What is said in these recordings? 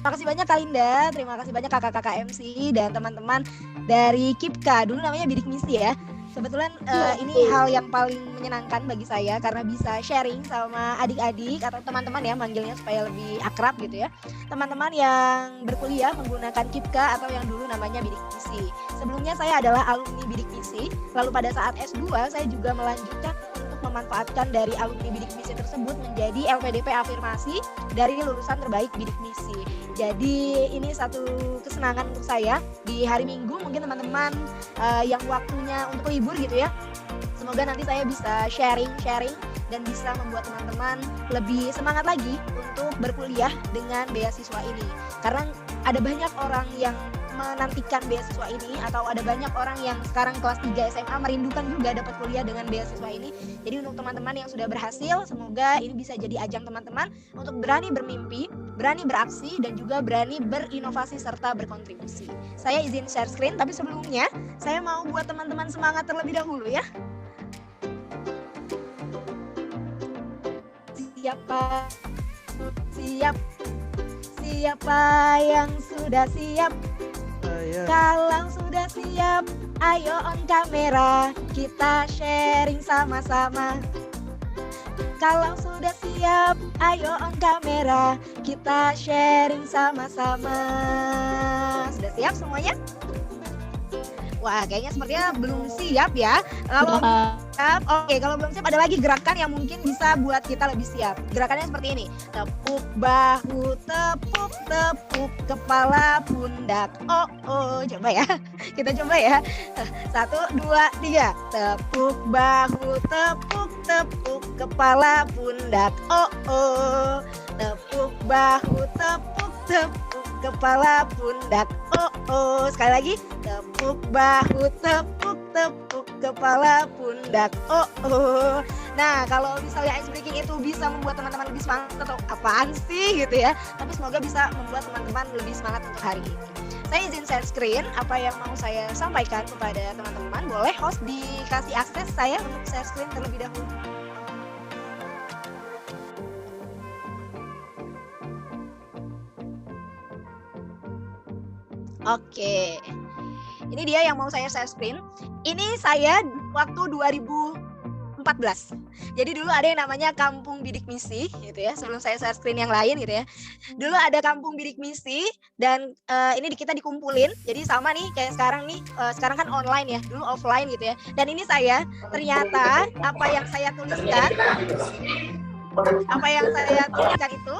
Terima kasih banyak Kak Linda, terima kasih banyak kakak-kakak MC dan teman-teman dari KIPKA, dulu namanya Bidik Misi ya. Kebetulan ini hal yang paling menyenangkan bagi saya karena bisa sharing sama adik-adik atau teman-teman ya, manggilnya supaya lebih akrab gitu ya. Teman-teman yang berkuliah menggunakan KIPKA atau yang dulu namanya Bidik Misi. Sebelumnya saya adalah alumni Bidik Misi, lalu pada saat S2 saya juga melanjutkan untuk memanfaatkan dari alumni Bidik Misi tersebut menjadi LPDP afirmasi dari lulusan terbaik Bidik Misi. Jadi ini satu kesenangan untuk saya di hari Minggu, mungkin teman-teman yang waktunya untuk libur gitu ya. Semoga nanti saya bisa sharing dan bisa membuat teman-teman lebih semangat lagi untuk berkuliah dengan beasiswa ini. Karena ada banyak orang yang menantikan beasiswa ini atau ada banyak orang yang sekarang kelas 3 SMA merindukan juga dapat kuliah dengan beasiswa ini. Jadi untuk teman-teman yang sudah berhasil, semoga ini bisa jadi ajang teman-teman untuk berani bermimpi, berani beraksi, dan juga berani berinovasi serta berkontribusi. Saya izin share screen, tapi sebelumnya saya mau buat teman-teman semangat terlebih dahulu ya. Siapa yang sudah siap? Kalau sudah siap, ayo on kamera, kita sharing sama-sama. Kalau sudah siap, ayo on kamera, kita sharing sama-sama. Sudah siap semuanya? Wah, kayaknya sepertinya belum siap ya. Kalau siap, oke, kalau belum siap ada lagi gerakan yang mungkin bisa buat kita lebih siap. Gerakannya seperti ini. Tepuk bahu, tepuk kepala, pundak. Oh, coba ya. Kita coba ya. 1, 2, 3. Tepuk bahu, tepuk kepala, pundak. Oh. Tepuk bahu, tepuk kepala, pundak. Oh. Sekali lagi. Tepuk bahu, tepuk kepala, pundak. Oh. Nah, kalau misalnya ice breaking itu bisa membuat teman-teman lebih semangat atau apaan sih gitu ya. Tapi semoga bisa membuat teman-teman lebih semangat untuk hari ini. Saya izin share screen. Apa yang mau saya sampaikan kepada teman-teman, boleh host dikasih akses saya untuk share screen terlebih dahulu. Oke. Ini dia yang mau saya share screen. Ini saya waktu 2014. Jadi dulu ada yang namanya Kampung Bidik Misi gitu ya. Sebelum saya share screen yang lain gitu ya. Dulu ada Kampung Bidik Misi dan ini kita dikumpulin. Jadi sama nih kayak sekarang nih. Sekarang kan online ya, dulu offline gitu ya. Dan ini saya ternyata apa yang saya tuliskan itu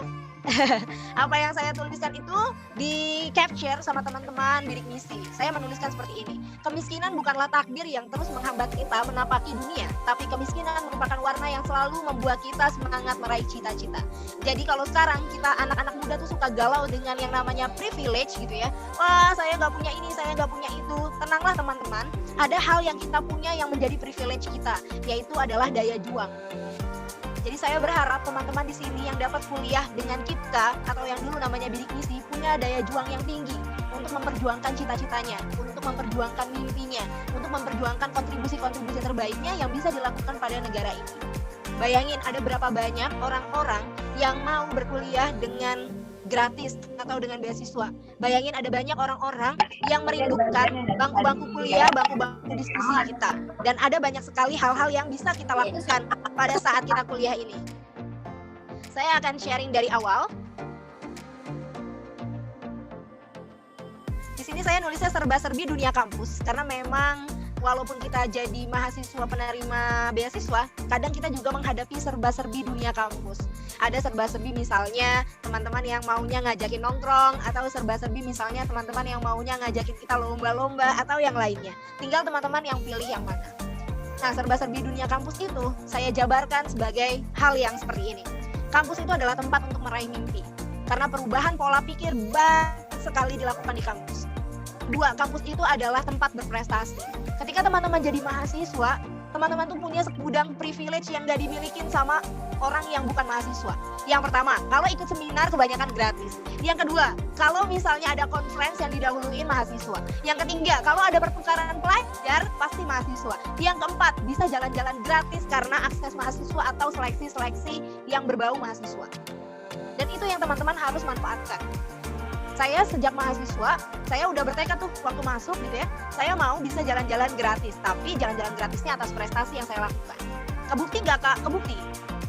apa yang saya tuliskan itu di capture sama teman-teman Bidik Misi. Saya menuliskan seperti ini. Kemiskinan bukanlah takdir yang terus menghambat kita menapaki dunia, tapi kemiskinan merupakan warna yang selalu membuat kita semangat meraih cita-cita. Jadi kalau sekarang kita anak-anak muda tuh suka galau dengan yang namanya privilege gitu ya. Wah, saya nggak punya ini, saya nggak punya itu. Tenanglah teman-teman, ada hal yang kita punya yang menjadi privilege kita, yaitu adalah daya juang. Jadi saya berharap teman-teman di sini yang dapat kuliah dengan KIPKA atau yang dulu namanya Bidik Misi punya daya juang yang tinggi untuk memperjuangkan cita-citanya, untuk memperjuangkan mimpinya, untuk memperjuangkan kontribusi-kontribusi terbaiknya yang bisa dilakukan pada negara ini. Bayangin ada berapa banyak orang-orang yang mau berkuliah dengan gratis atau dengan beasiswa. Bayangin ada banyak orang-orang yang merindukan bangku-bangku kuliah, bangku-bangku diskusi kita. Dan ada banyak sekali hal-hal yang bisa kita lakukan pada saat kita kuliah ini. Saya akan sharing dari awal. Di sini saya nulisnya serba-serbi dunia kampus karena memang walaupun kita jadi mahasiswa penerima beasiswa, kadang kita juga menghadapi serba-serbi dunia kampus. Ada serba-serbi misalnya teman-teman yang maunya ngajakin nongkrong, atau serba-serbi misalnya teman-teman yang maunya ngajakin kita lomba-lomba, atau yang lainnya. Tinggal teman-teman yang pilih yang mana. Nah, serba-serbi dunia kampus itu saya jabarkan sebagai hal yang seperti ini. Kampus itu adalah tempat untuk meraih mimpi. Karena perubahan pola pikir banyak sekali dilakukan di kampus. 2, kampus itu adalah tempat berprestasi. Ketika teman-teman jadi mahasiswa, teman-teman tuh punya segudang privilege yang gak dimilikin sama orang yang bukan mahasiswa. Yang pertama, kalau ikut seminar kebanyakan gratis. Yang kedua, kalau misalnya ada conference yang didahuluin mahasiswa. Yang ketiga, kalau ada pertukaran pelajar pasti mahasiswa. Yang keempat, bisa jalan-jalan gratis karena akses mahasiswa atau seleksi-seleksi yang berbau mahasiswa. Dan itu yang teman-teman harus manfaatkan. Saya sejak mahasiswa, saya udah bertekad tuh waktu masuk gitu ya, saya mau bisa jalan-jalan gratis, tapi jalan-jalan gratisnya atas prestasi yang saya lakukan. Kebukti nggak Kak? Kebukti.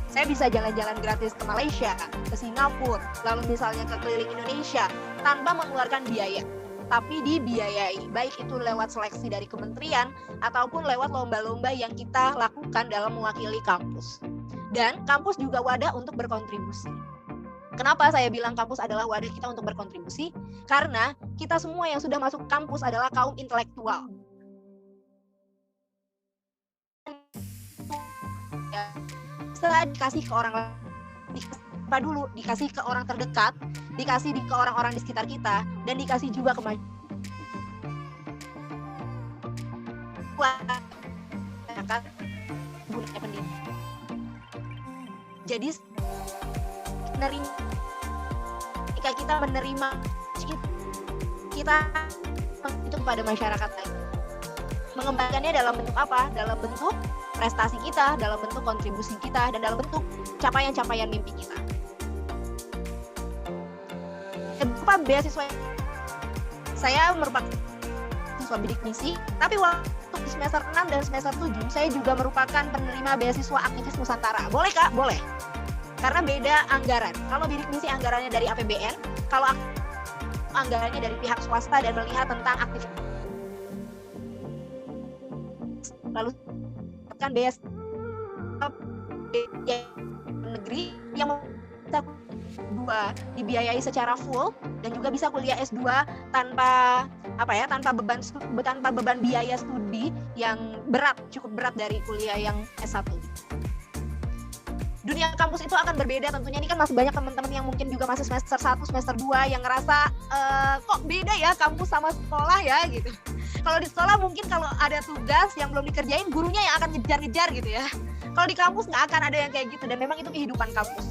Saya bisa jalan-jalan gratis ke Malaysia, ke Singapura, lalu misalnya ke keliling Indonesia tanpa mengeluarkan biaya, tapi dibiayai, baik itu lewat seleksi dari kementerian ataupun lewat lomba-lomba yang kita lakukan dalam mewakili kampus. Dan kampus juga wadah untuk berkontribusi. Kenapa saya bilang kampus adalah wadah kita untuk berkontribusi? Karena kita semua yang sudah masuk kampus adalah kaum intelektual. Setelah dikasih ke orang lain, dikasih ke orang terdekat, dikasih ke orang-orang di sekitar kita, dan dikasih juga ke masyarakat gunanya pendidikan. Jadi ketika kita menerima kita itu kepada masyarakat lain, mengembalikannya dalam bentuk apa? Dalam bentuk prestasi kita, dalam bentuk kontribusi kita, dan dalam bentuk capaian-capaian mimpi kita. Beberapa beasiswa saya merupakan siswa bidik misi, tapi waktu di semester 6 dan semester 7 saya juga merupakan penerima beasiswa aktivis Nusantara. Boleh Kak? Boleh. Karena beda anggaran. Kalau bidik misi anggarannya dari APBN, kalau anggarannya dari pihak swasta dan melihat tentang aktivitas. Lalu kan beasiswa negeri yang bisa dibiayai secara full dan juga bisa kuliah S2 tanpa tanpa beban biaya studi yang cukup berat dari kuliah yang S1. Dunia kampus itu akan berbeda tentunya. Ini kan masih banyak teman-teman yang mungkin juga masih semester 1, semester 2 yang ngerasa kok beda ya kampus sama sekolah ya gitu. Kalau di sekolah mungkin kalau ada tugas yang belum dikerjain, gurunya yang akan ngejar-ngejar gitu ya. Kalau di kampus nggak akan ada yang kayak gitu, dan memang itu kehidupan kampus.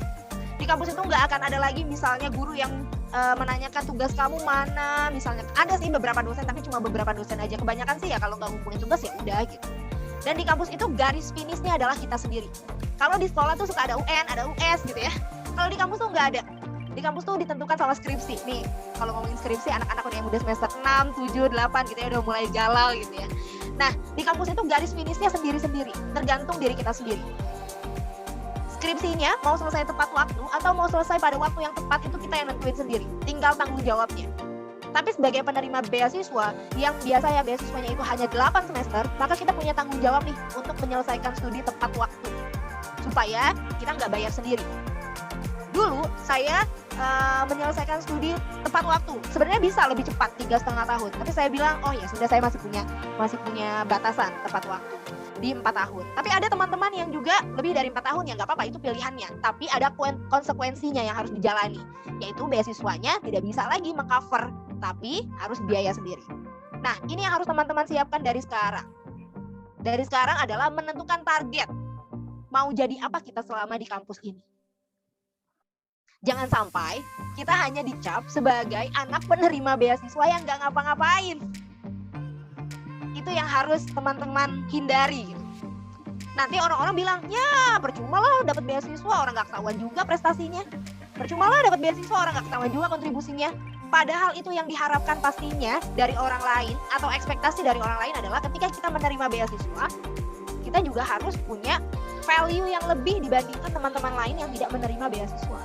Di kampus itu nggak akan ada lagi misalnya guru yang menanyakan tugas kamu mana, misalnya. Ada sih beberapa dosen, tapi cuma beberapa dosen aja. Kebanyakan sih ya kalau nggak ngumpulin tugas ya udah gitu. Dan di kampus itu garis finishnya adalah kita sendiri. Kalau di sekolah tuh suka ada UN, ada US gitu ya. Kalau di kampus tuh nggak ada. Di kampus tuh ditentukan sama skripsi. Nih, kalau ngomongin skripsi, anak-anak yang udah semester 6, 7, 8 gitu ya, udah mulai galau gitu ya. Nah, di kampus itu garis finishnya sendiri-sendiri, tergantung diri kita sendiri. Skripsinya mau selesai tepat waktu atau mau selesai pada waktu yang tepat itu kita yang nentuin sendiri. Tinggal tanggung jawabnya. Tapi sebagai penerima beasiswa yang biasa ya beasiswanya itu hanya 8 semester, maka kita punya tanggung jawab nih untuk menyelesaikan studi tepat waktu. Supaya kita nggak bayar sendiri. Dulu saya menyelesaikan studi tepat waktu. Sebenarnya bisa lebih cepat, 3,5 tahun. Tapi saya bilang, oh ya sudah, saya masih punya batasan tepat waktu di 4 tahun. Tapi ada teman-teman yang juga lebih dari 4 tahun, ya nggak apa-apa, itu pilihannya. Tapi ada konsekuensinya yang harus dijalani, yaitu beasiswanya tidak bisa lagi mengcover, tapi harus biaya sendiri. Nah, ini yang harus teman-teman siapkan dari sekarang. Dari sekarang adalah menentukan target. Mau jadi apa kita selama di kampus ini. Jangan sampai kita hanya dicap sebagai anak penerima beasiswa yang nggak ngapa-ngapain. Itu yang harus teman-teman hindari. Gitu. Nanti orang-orang bilang, ya percuma lah dapat beasiswa, orang nggak ketahuan juga prestasinya. Percuma lah dapat beasiswa, orang nggak ketahuan juga kontribusinya. Padahal itu yang diharapkan pastinya dari orang lain, atau ekspektasi dari orang lain adalah ketika kita menerima beasiswa, kita juga harus punya value yang lebih dibandingkan teman-teman lain yang tidak menerima beasiswa.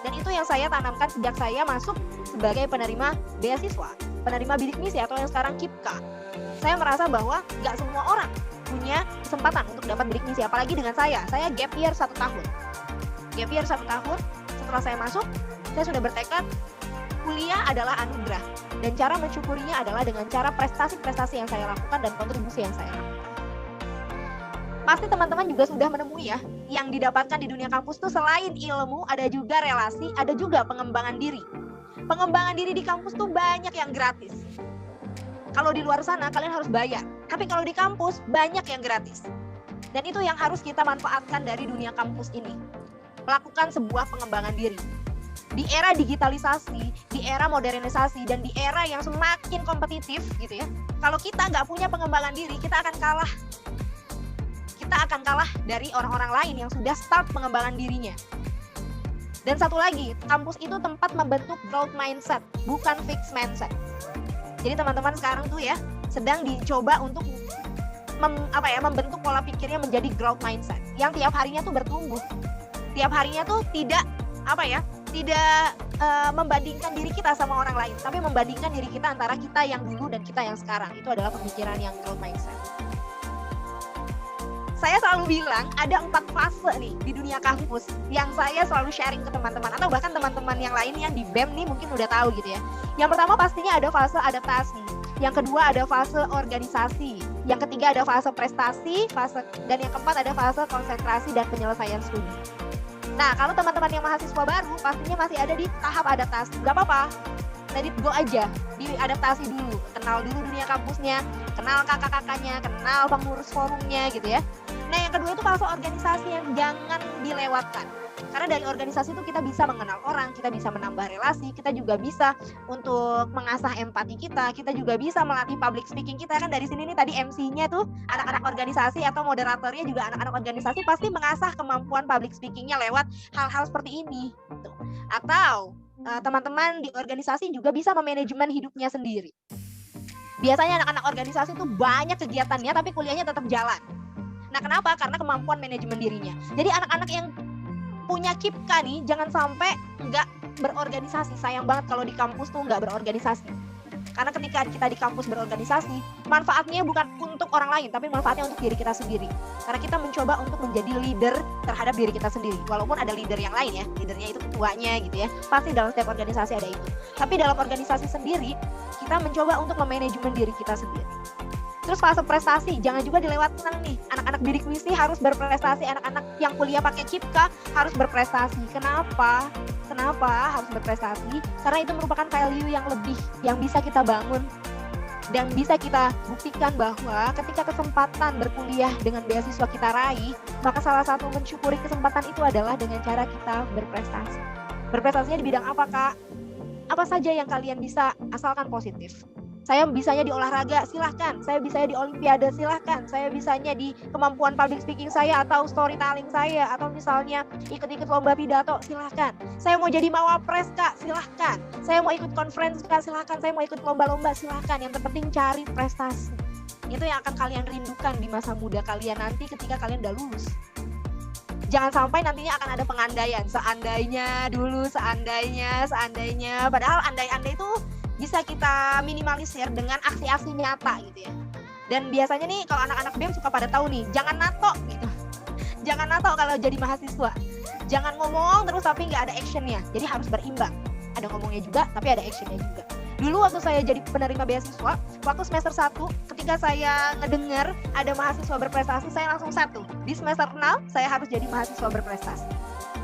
Dan itu yang saya tanamkan sejak saya masuk sebagai penerima beasiswa, penerima bidik misi atau yang sekarang KIPKA. Saya merasa bahwa nggak semua orang punya kesempatan untuk dapat bidik misi, apalagi dengan saya gap year 1 tahun. Gap year 1 tahun, setelah saya masuk, saya sudah bertekad kuliah adalah anugerah. Dan cara mensyukurinya adalah dengan cara prestasi-prestasi yang saya lakukan dan kontribusi yang saya lakukan. Pasti teman-teman juga sudah menemui ya, yang didapatkan di dunia kampus tuh selain ilmu, ada juga relasi, ada juga pengembangan diri. Pengembangan diri di kampus tuh banyak yang gratis. Kalau di luar sana kalian harus bayar, tapi kalau di kampus banyak yang gratis. Dan itu yang harus kita manfaatkan dari dunia kampus ini. Melakukan sebuah pengembangan diri. Di era digitalisasi, di era modernisasi, dan di era yang semakin kompetitif gitu ya. Kalau kita nggak punya pengembangan diri, kita akan kalah. Kita akan kalah dari orang-orang lain yang sudah start pengembangan dirinya. Dan satu lagi, kampus itu tempat membentuk growth mindset, bukan fixed mindset. Jadi teman-teman sekarang tuh ya sedang dicoba untuk membentuk pola pikirnya menjadi growth mindset yang tiap harinya tuh bertumbuh. Tiap harinya tuh tidak membandingkan diri kita sama orang lain, tapi membandingkan diri kita antara kita yang dulu dan kita yang sekarang. Itu adalah pemikiran yang growth mindset. Saya selalu bilang ada 4 fase nih di dunia kampus yang saya selalu sharing ke teman-teman, atau bahkan teman-teman yang lain yang di BEM nih mungkin udah tahu gitu ya. Yang pertama pastinya ada fase adaptasi, yang kedua ada fase organisasi, yang ketiga ada fase prestasi, dan yang keempat ada fase konsentrasi dan penyelesaian studi. Nah, kalau teman-teman yang mahasiswa baru pastinya masih ada di tahap adaptasi. Gak apa-apa, let it go aja, diadaptasi dulu, kenal dulu dunia kampusnya, kenal kakak-kakaknya, kenal pengurus forumnya gitu ya. Nah, yang kedua itu fase organisasi yang jangan dilewatkan. Karena dari organisasi itu kita bisa mengenal orang, kita bisa menambah relasi, kita juga bisa untuk mengasah empati kita juga bisa melatih public speaking kita. Kan dari sini nih tadi MC-nya tuh anak-anak organisasi atau moderatornya juga anak-anak organisasi pasti mengasah kemampuan public speaking-nya lewat hal-hal seperti ini. Atau teman-teman di organisasi juga bisa memanajemen hidupnya sendiri. Biasanya anak-anak organisasi itu banyak kegiatannya tapi kuliahnya tetap jalan. Nah, kenapa? Karena kemampuan manajemen dirinya. Jadi anak-anak yang punya KIPKA nih jangan sampai nggak berorganisasi. Sayang banget kalau di kampus tuh nggak berorganisasi. Karena ketika kita di kampus berorganisasi, manfaatnya bukan untuk orang lain, tapi manfaatnya untuk diri kita sendiri. Karena kita mencoba untuk menjadi leader terhadap diri kita sendiri. Walaupun ada leader yang lain ya, leadernya itu ketuanya gitu ya. Pasti dalam setiap organisasi ada itu. Tapi dalam organisasi sendiri, kita mencoba untuk memanajemen diri kita sendiri. Terus fase prestasi, jangan juga dilewatkan nih. Anak-anak bidik misi harus berprestasi, anak-anak yang kuliah pakai KIPKA harus berprestasi. Kenapa harus berprestasi? Karena itu merupakan value yang lebih yang bisa kita bangun dan bisa kita buktikan bahwa ketika kesempatan berkuliah dengan beasiswa kita raih, maka salah satu mensyukuri kesempatan itu adalah dengan cara kita berprestasi. Berprestasinya di bidang apa, Kak? Apa saja yang kalian bisa, asalkan positif. Saya bisanya di olahraga, silahkan. Saya bisanya di olimpiade, silahkan. Saya bisanya di kemampuan public speaking saya atau storytelling saya, atau misalnya ikut-ikut lomba pidato, silahkan. Saya mau jadi mawapres, Kak, silahkan. Saya mau ikut conference, Kak, silahkan. Saya mau ikut lomba-lomba, silahkan. Yang terpenting cari prestasi. Itu yang akan kalian rindukan di masa muda kalian nanti ketika kalian udah lulus. Jangan sampai nantinya akan ada pengandaian. Seandainya dulu, seandainya. Padahal andai-andai itu bisa kita minimalisir dengan aksi-aksi nyata gitu ya. Dan biasanya nih kalau anak-anak BEM suka pada tahu nih, jangan nato gitu. Jangan nato kalau jadi mahasiswa. Jangan ngomong terus tapi nggak ada actionnya. Jadi harus berimbang. Ada ngomongnya juga tapi ada actionnya juga. Dulu waktu saya jadi penerima beasiswa, waktu semester 1, ketika saya ngedengar ada mahasiswa berprestasi, saya langsung satu. Di semester 6, saya harus jadi mahasiswa berprestasi.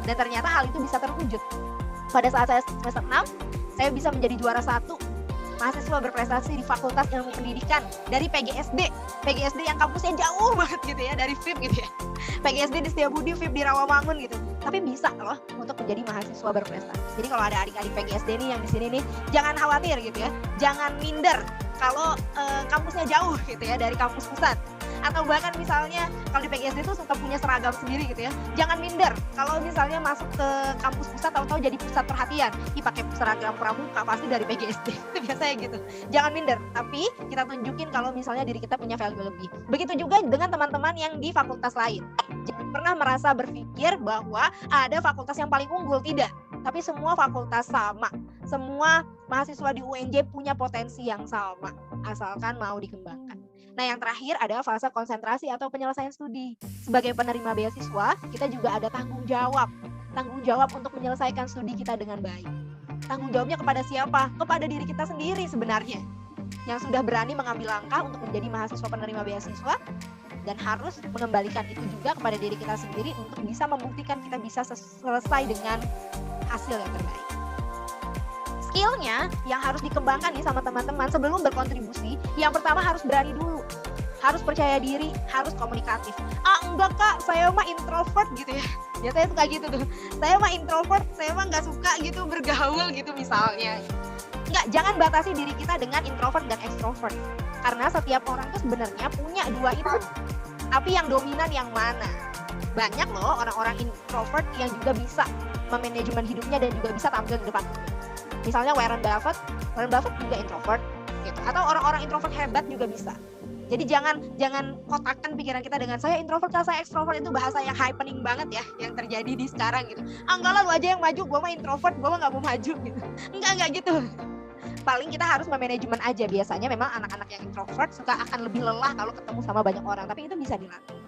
Dan ternyata hal itu bisa terwujud. Pada saat saya semester 6, saya bisa menjadi juara 1 mahasiswa berprestasi di Fakultas Ilmu Pendidikan dari PGSD yang kampusnya jauh banget gitu ya, dari FIP gitu ya. PGSD di Setiabudi, FIP di Rawamangun gitu. Tapi bisa loh untuk menjadi mahasiswa berprestasi. Jadi kalau ada adik-adik PGSD nih yang di sini nih, jangan khawatir gitu ya. Jangan minder kalau kampusnya jauh gitu ya dari kampus pusat. Atau bahkan misalnya kalau di PGSD itu suka punya seragam sendiri gitu ya. Jangan minder kalau misalnya masuk ke kampus pusat atau jadi pusat perhatian. Pakai seragam pramuka pasti dari PGSD. Biasanya gitu. Jangan minder, tapi kita tunjukin kalau misalnya diri kita punya value lebih. Begitu juga dengan teman-teman yang di fakultas lain. Jangan pernah merasa berpikir bahwa ada fakultas yang paling unggul, tidak. Tapi semua fakultas sama. Semua mahasiswa di UNJ punya potensi yang sama, asalkan mau dikembangkan. Nah, yang terakhir ada fase konsentrasi atau penyelesaian studi. Sebagai penerima beasiswa, kita juga ada tanggung jawab. Tanggung jawab untuk menyelesaikan studi kita dengan baik. Tanggung jawabnya kepada siapa? Kepada diri kita sendiri sebenarnya. Yang sudah berani mengambil langkah untuk menjadi mahasiswa penerima beasiswa dan harus mengembalikan itu juga kepada diri kita sendiri untuk bisa membuktikan kita bisa selesai dengan hasil yang terbaik. Skillnya yang harus dikembangkan nih sama teman-teman sebelum berkontribusi, yang pertama harus berani dulu, harus percaya diri, harus komunikatif. Enggak, Kak, saya mah introvert gitu ya. Biasanya suka gitu tuh, saya mah introvert, saya mah nggak suka gitu bergaul gitu misalnya. Enggak, jangan batasi diri kita dengan introvert dan extrovert, karena setiap orang tuh sebenarnya punya dua itu. Tapi yang dominan yang mana? Banyak loh orang-orang introvert yang juga bisa memanajemen hidupnya dan juga bisa tampil di depan. Misalnya Warren Buffett juga introvert gitu. Atau orang-orang introvert hebat juga bisa. Jadi jangan kotakkan pikiran kita dengan saya introvert, saya ekstrovert, itu bahasa yang happening banget ya yang terjadi di sekarang gitu. Enggak lah, lu aja yang maju, gua mah introvert, gua mah nggak mau maju gitu. Enggak gitu. Paling kita harus memanajemen aja. Biasanya memang anak-anak yang introvert suka akan lebih lelah kalau ketemu sama banyak orang, tapi itu bisa dilatih.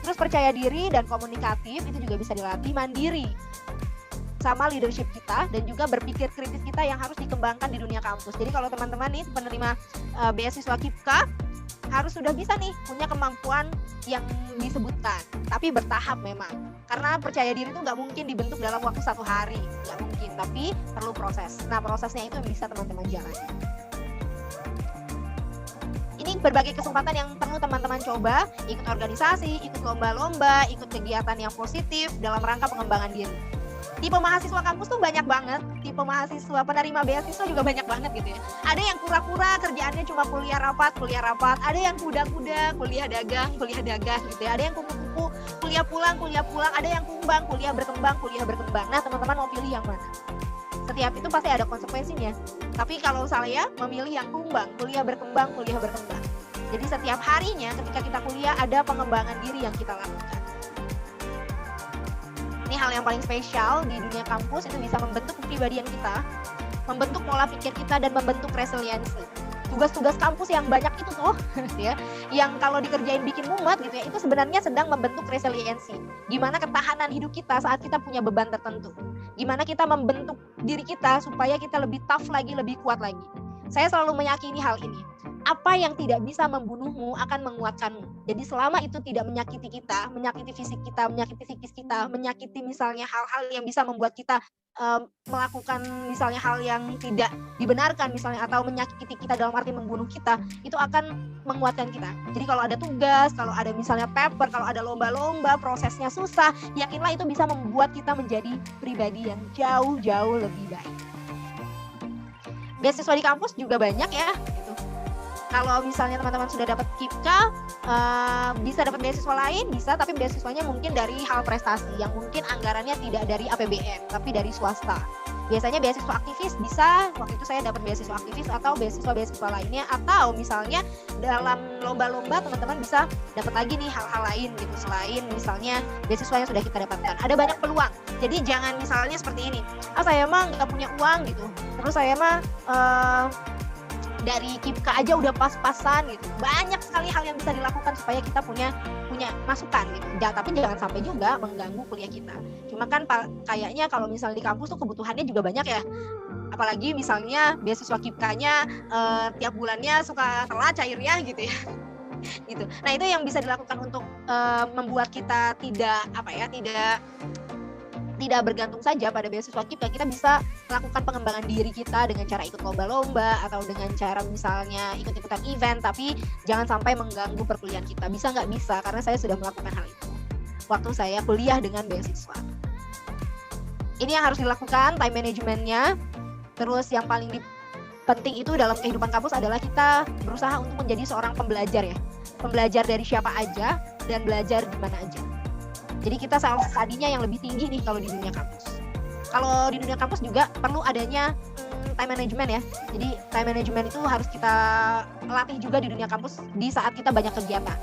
Terus percaya diri dan komunikatif itu juga bisa dilatih. Mandiri sama leadership kita dan juga berpikir kritis kita yang harus dikembangkan di dunia kampus. Jadi kalau teman-teman nih penerima beasiswa KIPKA harus sudah bisa nih punya kemampuan yang disebutkan, tapi bertahap memang. Karena percaya diri itu nggak mungkin dibentuk dalam waktu 1 hari, nggak mungkin, tapi perlu proses. Nah, prosesnya itu yang bisa teman-teman jalani. Ini berbagai kesempatan yang perlu teman-teman coba, ikut organisasi, ikut lomba-lomba, ikut kegiatan yang positif dalam rangka pengembangan diri. Tipe mahasiswa kampus tuh banyak banget, tipe mahasiswa penerima beasiswa juga banyak banget gitu ya. Ada yang kura-kura kerjaannya cuma kuliah rapat, ada yang kuda-kuda, kuliah dagang gitu ya. Ada yang kupu-kupu, kuliah pulang, ada yang kumbang, kuliah berkembang. Nah, teman-teman mau pilih yang mana? Setiap itu pasti ada konsekuensinya. Tapi kalau saya memilih yang kumbang, kuliah berkembang. Jadi setiap harinya ketika kita kuliah ada pengembangan diri yang kita lakukan. Ini hal yang paling spesial di dunia kampus, itu bisa membentuk kepribadian kita, membentuk pola pikir kita, dan membentuk resiliensi. Tugas-tugas kampus yang banyak itu tuh ya, yang kalau dikerjain bikin mumet gitu ya, itu sebenarnya sedang membentuk resiliensi. Gimana ketahanan hidup kita saat kita punya beban tertentu. Gimana kita membentuk diri kita supaya kita lebih tough lagi, lebih kuat lagi. Saya selalu meyakini hal ini. Apa yang tidak bisa membunuhmu akan menguatkanmu. Jadi selama itu tidak menyakiti kita, menyakiti fisik kita, menyakiti psikis kita, menyakiti misalnya hal-hal yang bisa membuat kita melakukan misalnya hal yang tidak dibenarkan misalnya, atau menyakiti kita dalam arti membunuh kita, itu akan menguatkan kita. Jadi kalau ada tugas, kalau ada misalnya paper, kalau ada lomba-lomba, prosesnya susah, yakinlah itu bisa membuat kita menjadi pribadi yang jauh-jauh lebih baik. Beasiswa di kampus juga banyak ya gitu. Kalau misalnya teman-teman sudah dapat KIPKA, bisa dapat beasiswa lain, bisa, tapi beasiswanya mungkin dari hal prestasi yang mungkin anggarannya tidak dari APBN, tapi dari swasta. Biasanya beasiswa aktivis bisa, waktu itu saya dapat beasiswa aktivis atau beasiswa lainnya, atau misalnya dalam lomba-lomba teman-teman bisa dapat lagi nih hal-hal lain gitu, selain misalnya beasiswa yang sudah kita dapatkan. Ada banyak peluang, jadi jangan misalnya seperti ini, saya mah nggak punya uang gitu, terus saya mah dari KIPKA aja udah pas-pasan gitu. Banyak sekali hal yang bisa dilakukan supaya kita punya masukan gitu. Tapi jangan sampai juga mengganggu kuliah kita. Cuma kan kayaknya kalau misalnya di kampus tuh kebutuhannya juga banyak ya. Apalagi misalnya beasiswa KIPKA-nya tiap bulannya suka telat cairnya gitu ya. Gitu. Nah, itu yang bisa dilakukan untuk membuat kita tidak bergantung saja pada beasiswa KIPKA. Kita bisa melakukan pengembangan diri kita dengan cara ikut lomba-lomba atau dengan cara misalnya ikut-ikutan event, tapi jangan sampai mengganggu perkuliahan kita. Bisa nggak bisa, karena saya sudah melakukan hal itu waktu saya kuliah dengan beasiswa. Ini yang harus dilakukan, time managementnya. Terus yang paling penting itu dalam kehidupan kampus adalah kita berusaha untuk menjadi seorang pembelajar ya. Pembelajar dari siapa aja dan belajar di mana aja. Jadi kita tadinya yang lebih tinggi nih kalau di dunia kampus. Kalau di dunia kampus juga perlu adanya time management ya. Jadi time management itu harus kita latih juga di dunia kampus di saat kita banyak kegiatan.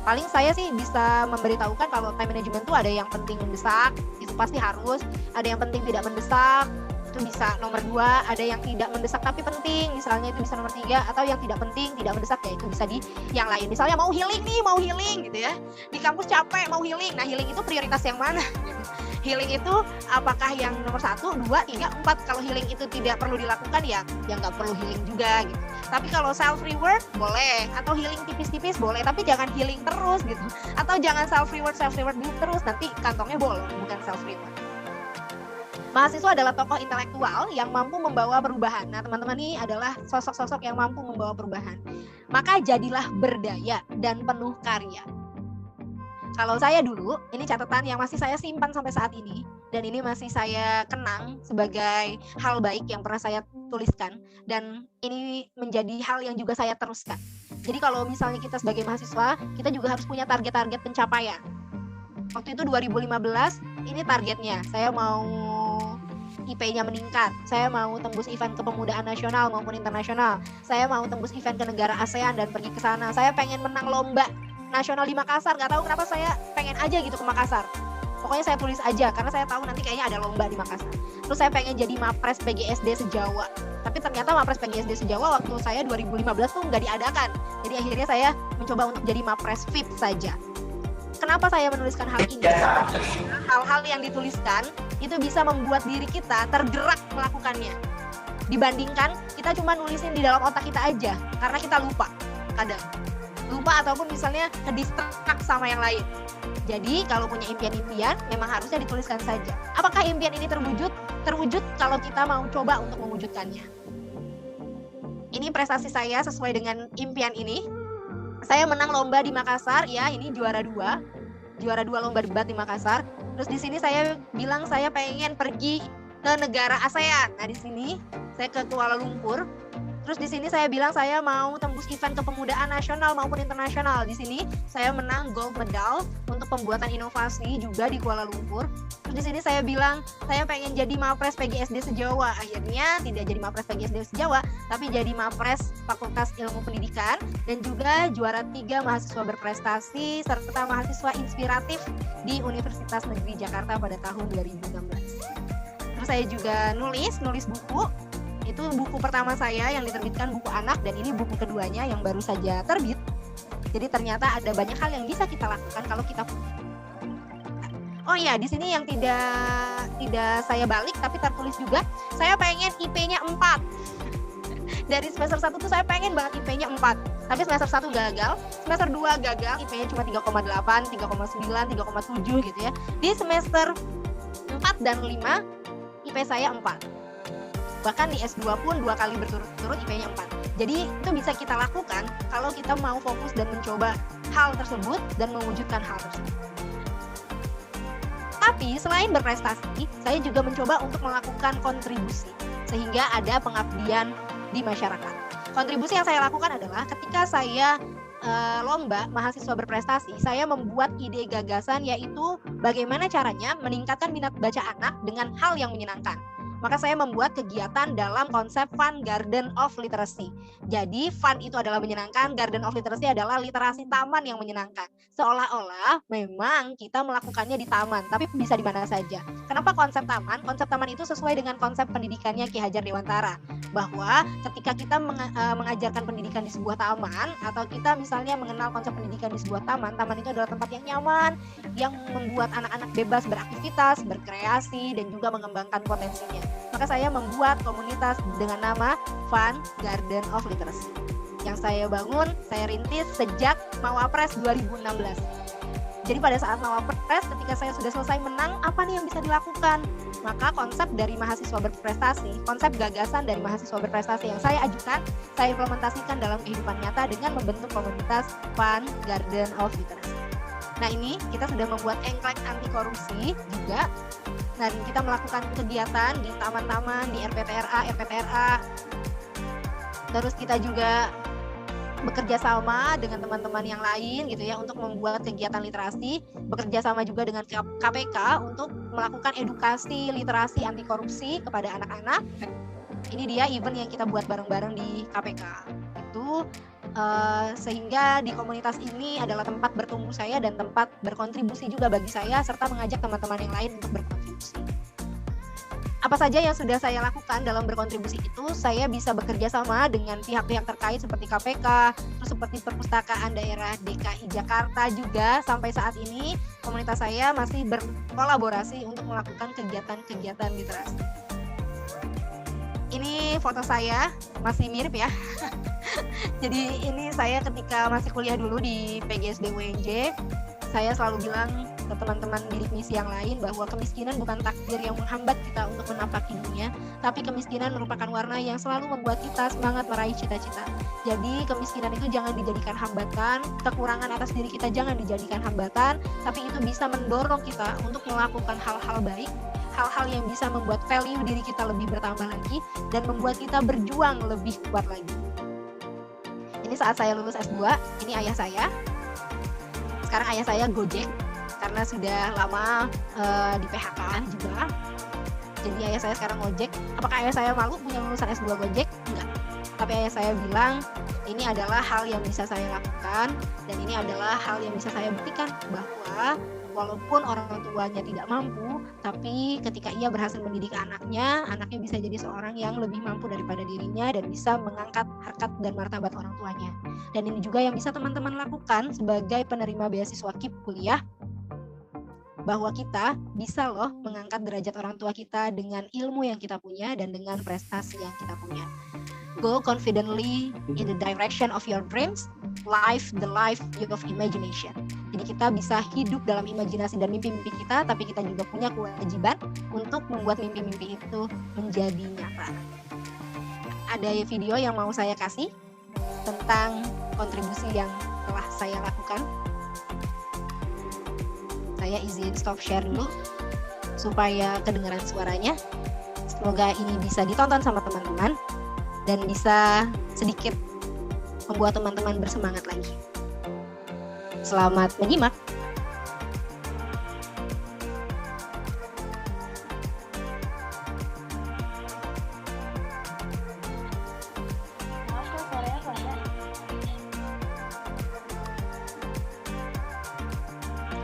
Paling saya sih bisa memberitahukan kalau time management itu ada yang penting mendesak, itu pasti harus. Ada yang penting tidak mendesak, itu bisa nomor 2. Ada yang tidak mendesak tapi penting, misalnya itu bisa nomor 3. Atau yang tidak penting, tidak mendesak, ya itu bisa di yang lain. Misalnya mau healing gitu ya. Di kampus capek, mau healing. Nah, healing itu prioritas yang mana? Healing itu apakah yang nomor 1, 2, 3, 4. Kalau healing itu tidak perlu dilakukan ya nggak perlu healing juga gitu. Tapi kalau self reward boleh, atau healing tipis-tipis boleh, tapi jangan healing terus gitu. Atau jangan self reward terus, nanti kantongnya bolong, bukan self reward. Mahasiswa adalah tokoh intelektual yang mampu membawa perubahan. Nah, teman-teman ini adalah sosok-sosok yang mampu membawa perubahan. Maka jadilah berdaya dan penuh karya. Kalau saya dulu, ini catatan yang masih saya simpan sampai saat ini, dan ini masih saya kenang sebagai hal baik yang pernah saya tuliskan, dan ini menjadi hal yang juga saya teruskan. Jadi kalau misalnya kita sebagai mahasiswa, kita juga harus punya target-target pencapaian. Waktu itu 2015, ini targetnya, saya mau IP-nya meningkat. Saya mau tembus event kepemudaan nasional maupun internasional. Saya mau tembus event ke negara ASEAN dan pergi ke sana. Saya pengen menang lomba nasional di Makassar. Gak tahu kenapa saya pengen aja gitu ke Makassar. Pokoknya saya tulis aja karena saya tahu nanti kayaknya ada lomba di Makassar. Terus saya pengen jadi Mapres PGSD se-Jawa. Tapi ternyata Mapres PGSD se-Jawa waktu saya 2015 tuh nggak diadakan. Jadi akhirnya saya mencoba untuk jadi Mapres VIP saja. Kenapa saya menuliskan hal ini? Hal-hal yang dituliskan itu bisa membuat diri kita tergerak melakukannya. Dibandingkan kita cuma nulisin di dalam otak kita aja karena kita lupa kadang. Lupa ataupun misalnya ke-distract sama yang lain. Jadi kalau punya impian-impian memang harusnya dituliskan saja. Apakah impian ini terwujud? Terwujud kalau kita mau coba untuk mewujudkannya. Ini prestasi saya sesuai dengan impian ini. Saya menang lomba di Makassar, ya ini juara 2 lomba debat di Makassar. Terus di sini saya bilang saya pengen pergi ke negara ASEAN. Nah di sini saya ke Kuala Lumpur. Terus di sini saya bilang saya mau tembus event kepemudaan nasional maupun internasional. Di sini saya menang gold medal untuk pembuatan inovasi juga di Kuala Lumpur. Terus di sini saya bilang saya pengen jadi Mapres PGSD se-Jawa. Akhirnya tidak jadi Mapres PGSD se-Jawa, tapi jadi Mapres Fakultas Ilmu Pendidikan dan juga juara 3 mahasiswa berprestasi serta mahasiswa inspiratif di Universitas Negeri Jakarta pada tahun 2016. Terus saya juga nulis buku. Itu buku pertama saya yang diterbitkan, buku anak, dan ini buku keduanya yang baru saja terbit. Jadi ternyata ada banyak hal yang bisa kita lakukan kalau kita. Oh ya, di sini yang tidak saya balik tapi tertulis juga, saya pengen IP-nya 4. Dari semester 1 tuh saya pengen banget IP-nya 4. Tapi semester 1 gagal, semester 2 gagal, IP-nya cuma 3,8, 3,9, 3,7 gitu ya. Di semester 4 dan 5 IP saya 4. Bahkan di S2 pun 2 kali berturut-turut IP-nya 4. Jadi itu bisa kita lakukan kalau kita mau fokus dan mencoba hal tersebut dan mewujudkan hal tersebut. Tapi selain berprestasi, saya juga mencoba untuk melakukan kontribusi sehingga ada pengabdian di masyarakat. Kontribusi yang saya lakukan adalah ketika saya lomba mahasiswa berprestasi, saya membuat ide gagasan yaitu bagaimana caranya meningkatkan minat baca anak dengan hal yang menyenangkan. Maka saya membuat kegiatan dalam konsep Fun Garden of Literacy. Jadi fun itu adalah menyenangkan, Garden of Literacy adalah literasi taman yang menyenangkan. Seolah-olah memang kita melakukannya di taman, tapi bisa di mana saja. Kenapa konsep taman? Konsep taman itu sesuai dengan konsep pendidikannya Ki Hajar Dewantara. Bahwa ketika kita mengajarkan pendidikan di sebuah taman, atau kita misalnya mengenal konsep pendidikan di sebuah taman, taman itu adalah tempat yang nyaman, yang membuat anak-anak bebas beraktivitas, berkreasi, dan juga mengembangkan potensinya. Maka saya membuat komunitas dengan nama Fun Garden of Literacy yang saya bangun, saya rintis sejak Mawapres 2016. Jadi pada saat Mawapres, ketika saya sudah selesai menang, apa nih yang bisa dilakukan? Maka konsep dari mahasiswa berprestasi, konsep gagasan dari mahasiswa berprestasi yang saya ajukan, saya implementasikan dalam kehidupan nyata dengan membentuk komunitas Fun Garden of Literacy. Nah ini kita sudah membuat engklek anti korupsi juga. Dan kita melakukan kegiatan di taman-taman, di RPTRA. Terus kita juga bekerja sama dengan teman-teman yang lain gitu ya untuk membuat kegiatan literasi, bekerja sama juga dengan KPK untuk melakukan edukasi literasi anti korupsi kepada anak-anak. Ini dia event yang kita buat bareng-bareng di KPK. Itu sehingga di komunitas ini adalah tempat bertumbuh saya dan tempat berkontribusi juga bagi saya serta mengajak teman-teman yang lain untuk berkontribusi. Apa saja yang sudah saya lakukan dalam berkontribusi itu, saya bisa bekerja sama dengan pihak-pihak terkait seperti KPK, terus seperti Perpustakaan Daerah DKI Jakarta juga. Sampai saat ini komunitas saya masih berkolaborasi untuk melakukan kegiatan-kegiatan literasi. Ini foto saya, masih mirip ya. Jadi ini saya ketika masih kuliah dulu di PGSD UNJ, saya selalu bilang ke teman-teman bidik misi yang lain bahwa kemiskinan bukan takdir yang menghambat kita untuk menapaki dunia, tapi kemiskinan merupakan warna yang selalu membuat kita semangat meraih cita-cita. Jadi kemiskinan itu jangan dijadikan hambatan, kekurangan atas diri kita jangan dijadikan hambatan, tapi itu bisa mendorong kita untuk melakukan hal-hal baik, hal-hal yang bisa membuat value diri kita lebih bertambah lagi dan membuat kita berjuang lebih kuat lagi. Ini saat saya lulus S2, ini ayah saya. Sekarang ayah saya Gojek karena sudah lama di PHK juga. jadi ayah saya sekarang ngojek. Apakah ayah saya malu punya lulusan S2 Gojek? Enggak. Tapi ayah saya bilang ini adalah hal yang bisa saya lakukan dan ini adalah hal yang bisa saya buktikan bahwa walaupun orang tuanya tidak mampu, tapi ketika ia berhasil mendidik anaknya bisa jadi seorang yang lebih mampu daripada dirinya dan bisa mengangkat harkat dan martabat orang tuanya. Dan ini juga yang bisa teman-teman lakukan sebagai penerima beasiswa KIP kuliah, bahwa kita bisa loh mengangkat derajat orang tua kita dengan ilmu yang kita punya dan dengan prestasi yang kita punya. Go confidently in the direction of your dreams, live the life of imagination. Jadi kita bisa hidup dalam imajinasi dan mimpi-mimpi kita, tapi kita juga punya kewajiban untuk membuat mimpi-mimpi itu menjadi nyata. Ada video yang mau saya kasih tentang kontribusi yang telah saya lakukan. Saya izin stop share dulu supaya kedengaran suaranya. Semoga ini bisa ditonton sama teman-teman dan bisa sedikit membuat teman-teman bersemangat lagi. Selamat menyimak.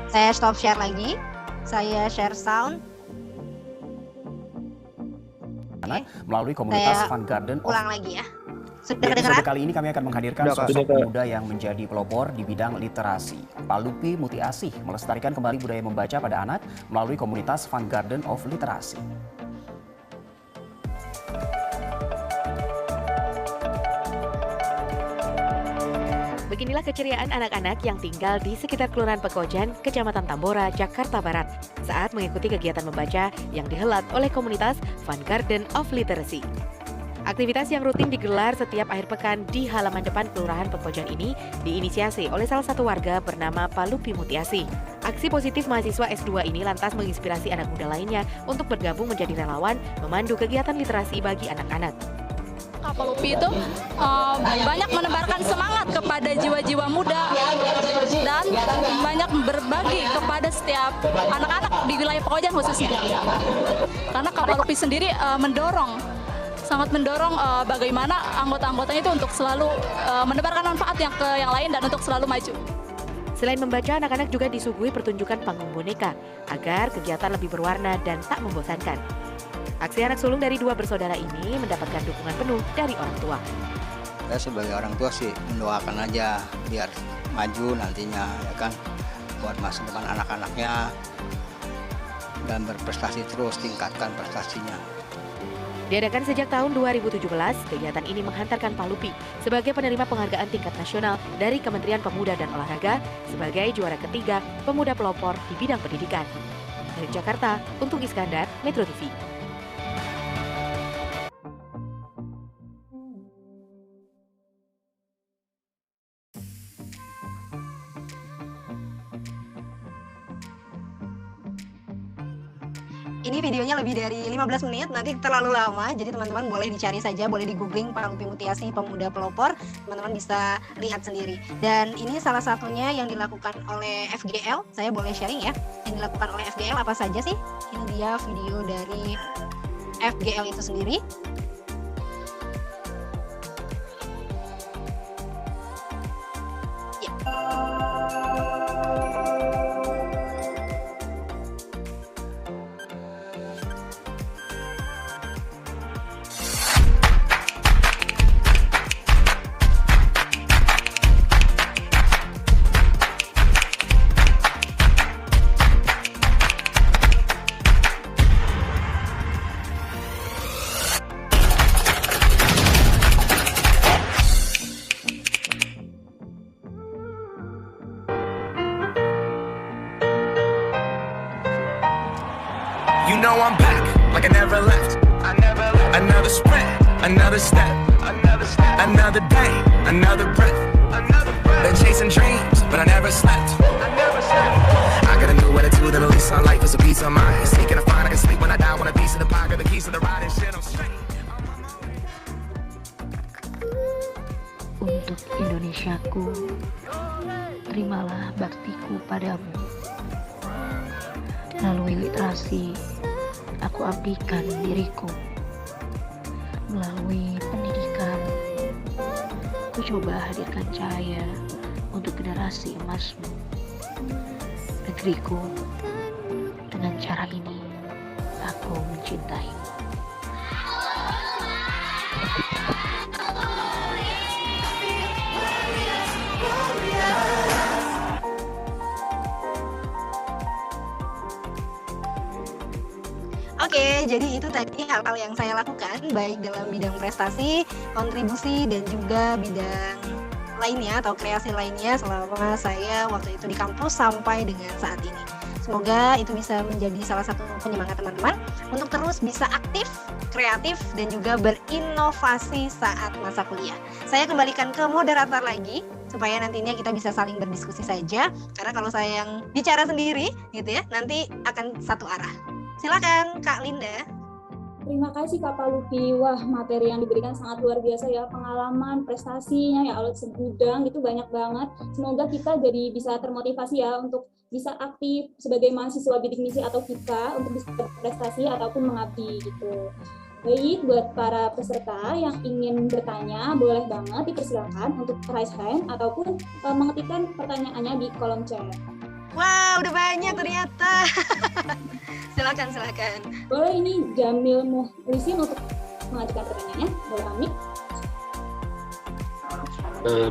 Saya stop share lagi. Saya share sound. Melalui komunitas Fun Garden. Ulang lagi ya. Di episode kali ini kami akan menghadirkan sosok pemuda yang menjadi pelopor di bidang literasi. Pak Lupi Mutiasih melestarikan kembali budaya membaca pada anak melalui komunitas Fun Garden of Literasi. Beginilah keceriaan anak-anak yang tinggal di sekitar Kelurahan Pekojan, Kecamatan Tambora, Jakarta Barat saat mengikuti kegiatan membaca yang dihelat oleh komunitas Fun Garden of Literacy. Aktivitas yang rutin digelar setiap akhir pekan di halaman depan Kelurahan Pekojan ini diinisiasi oleh salah satu warga bernama Pak Lupi Mutiasih. Aksi positif mahasiswa S2 ini lantas menginspirasi anak muda lainnya untuk bergabung menjadi relawan memandu kegiatan literasi bagi anak-anak. Pak Lupi itu banyak menebarkan semangat kepada jiwa-jiwa muda dan banyak berbagi kepada setiap anak-anak di wilayah Pekojan khususnya. Karena Pak Lupi sendiri sangat mendorong bagaimana anggota-anggotanya itu untuk selalu menebarkan manfaat yang ke yang lain dan untuk selalu maju. Selain membaca, anak-anak juga disuguhi pertunjukan panggung boneka agar kegiatan lebih berwarna dan tak membosankan. Aksi anak sulung dari dua bersaudara ini mendapatkan dukungan penuh dari orang tua. Saya sebagai orang tua sih mendoakan aja biar maju nantinya, ya kan, buat masa depan anak-anaknya dan berprestasi terus, tingkatkan prestasinya. Diadakan sejak tahun 2017, kegiatan ini menghantarkan Pak Lupi sebagai penerima penghargaan tingkat nasional dari Kementerian Pemuda dan Olahraga sebagai juara ketiga pemuda pelopor di bidang pendidikan. Dari Jakarta, Untung Iskandar, Metro TV. Ini videonya lebih dari 15 menit, nanti terlalu lama, jadi teman-teman boleh dicari saja, boleh di googling Pak Lupi Mutiasih pemuda pelopor, teman-teman bisa lihat sendiri. Dan ini salah satunya yang dilakukan oleh FGL, saya boleh sharing ya, yang dilakukan oleh FGL apa saja sih? Ini dia video dari FGL itu sendiri. You know I'm back, like I never left. Another sprint, another step. Another day, another breath. Been chasing dreams, but I never slept. I got a new attitude and a lease on life is a piece of mind. Seeking to find I can sleep when I die. Want a piece of the pie, got the keys to the ride and shit, I'm straight. Untuk Indonesiaku, terimalah baktiku padamu. Melalui literasi, aku abdikan diriku. Melalui pendidikan, aku coba hadirkan cahaya untuk generasi emasmu. Negeriku, dengan cara ini, aku mencintaimu. Oke, jadi itu tadi hal-hal yang saya lakukan baik dalam bidang prestasi, kontribusi, dan juga bidang lainnya atau kreasi lainnya selama saya waktu itu di kampus sampai dengan saat ini. Semoga itu bisa menjadi salah satu penyemangat teman-teman untuk terus bisa aktif, kreatif, dan juga berinovasi saat masa kuliah. Saya kembalikan ke moderator lagi supaya nantinya kita bisa saling berdiskusi saja, karena kalau saya yang bicara sendiri gitu ya, nanti akan satu arah. Silakan Kak Linda. Terima kasih Kak Palupi. Wah, materi yang diberikan sangat luar biasa ya. Pengalaman, prestasinya ya Allah segudang itu banyak banget. Semoga kita jadi bisa termotivasi ya untuk bisa aktif sebagai mahasiswa bidik misi atau kita untuk bisa berprestasi ataupun mengabdi gitu. Baik, buat para peserta yang ingin bertanya, boleh banget dipersilakan untuk raise hand ataupun mengetikkan pertanyaannya di kolom chat. Wah, udah banyak ternyata. Silakan. Boleh ini Jamil Muhlisin untuk mengajukan pertanyaannya. Boleh kami?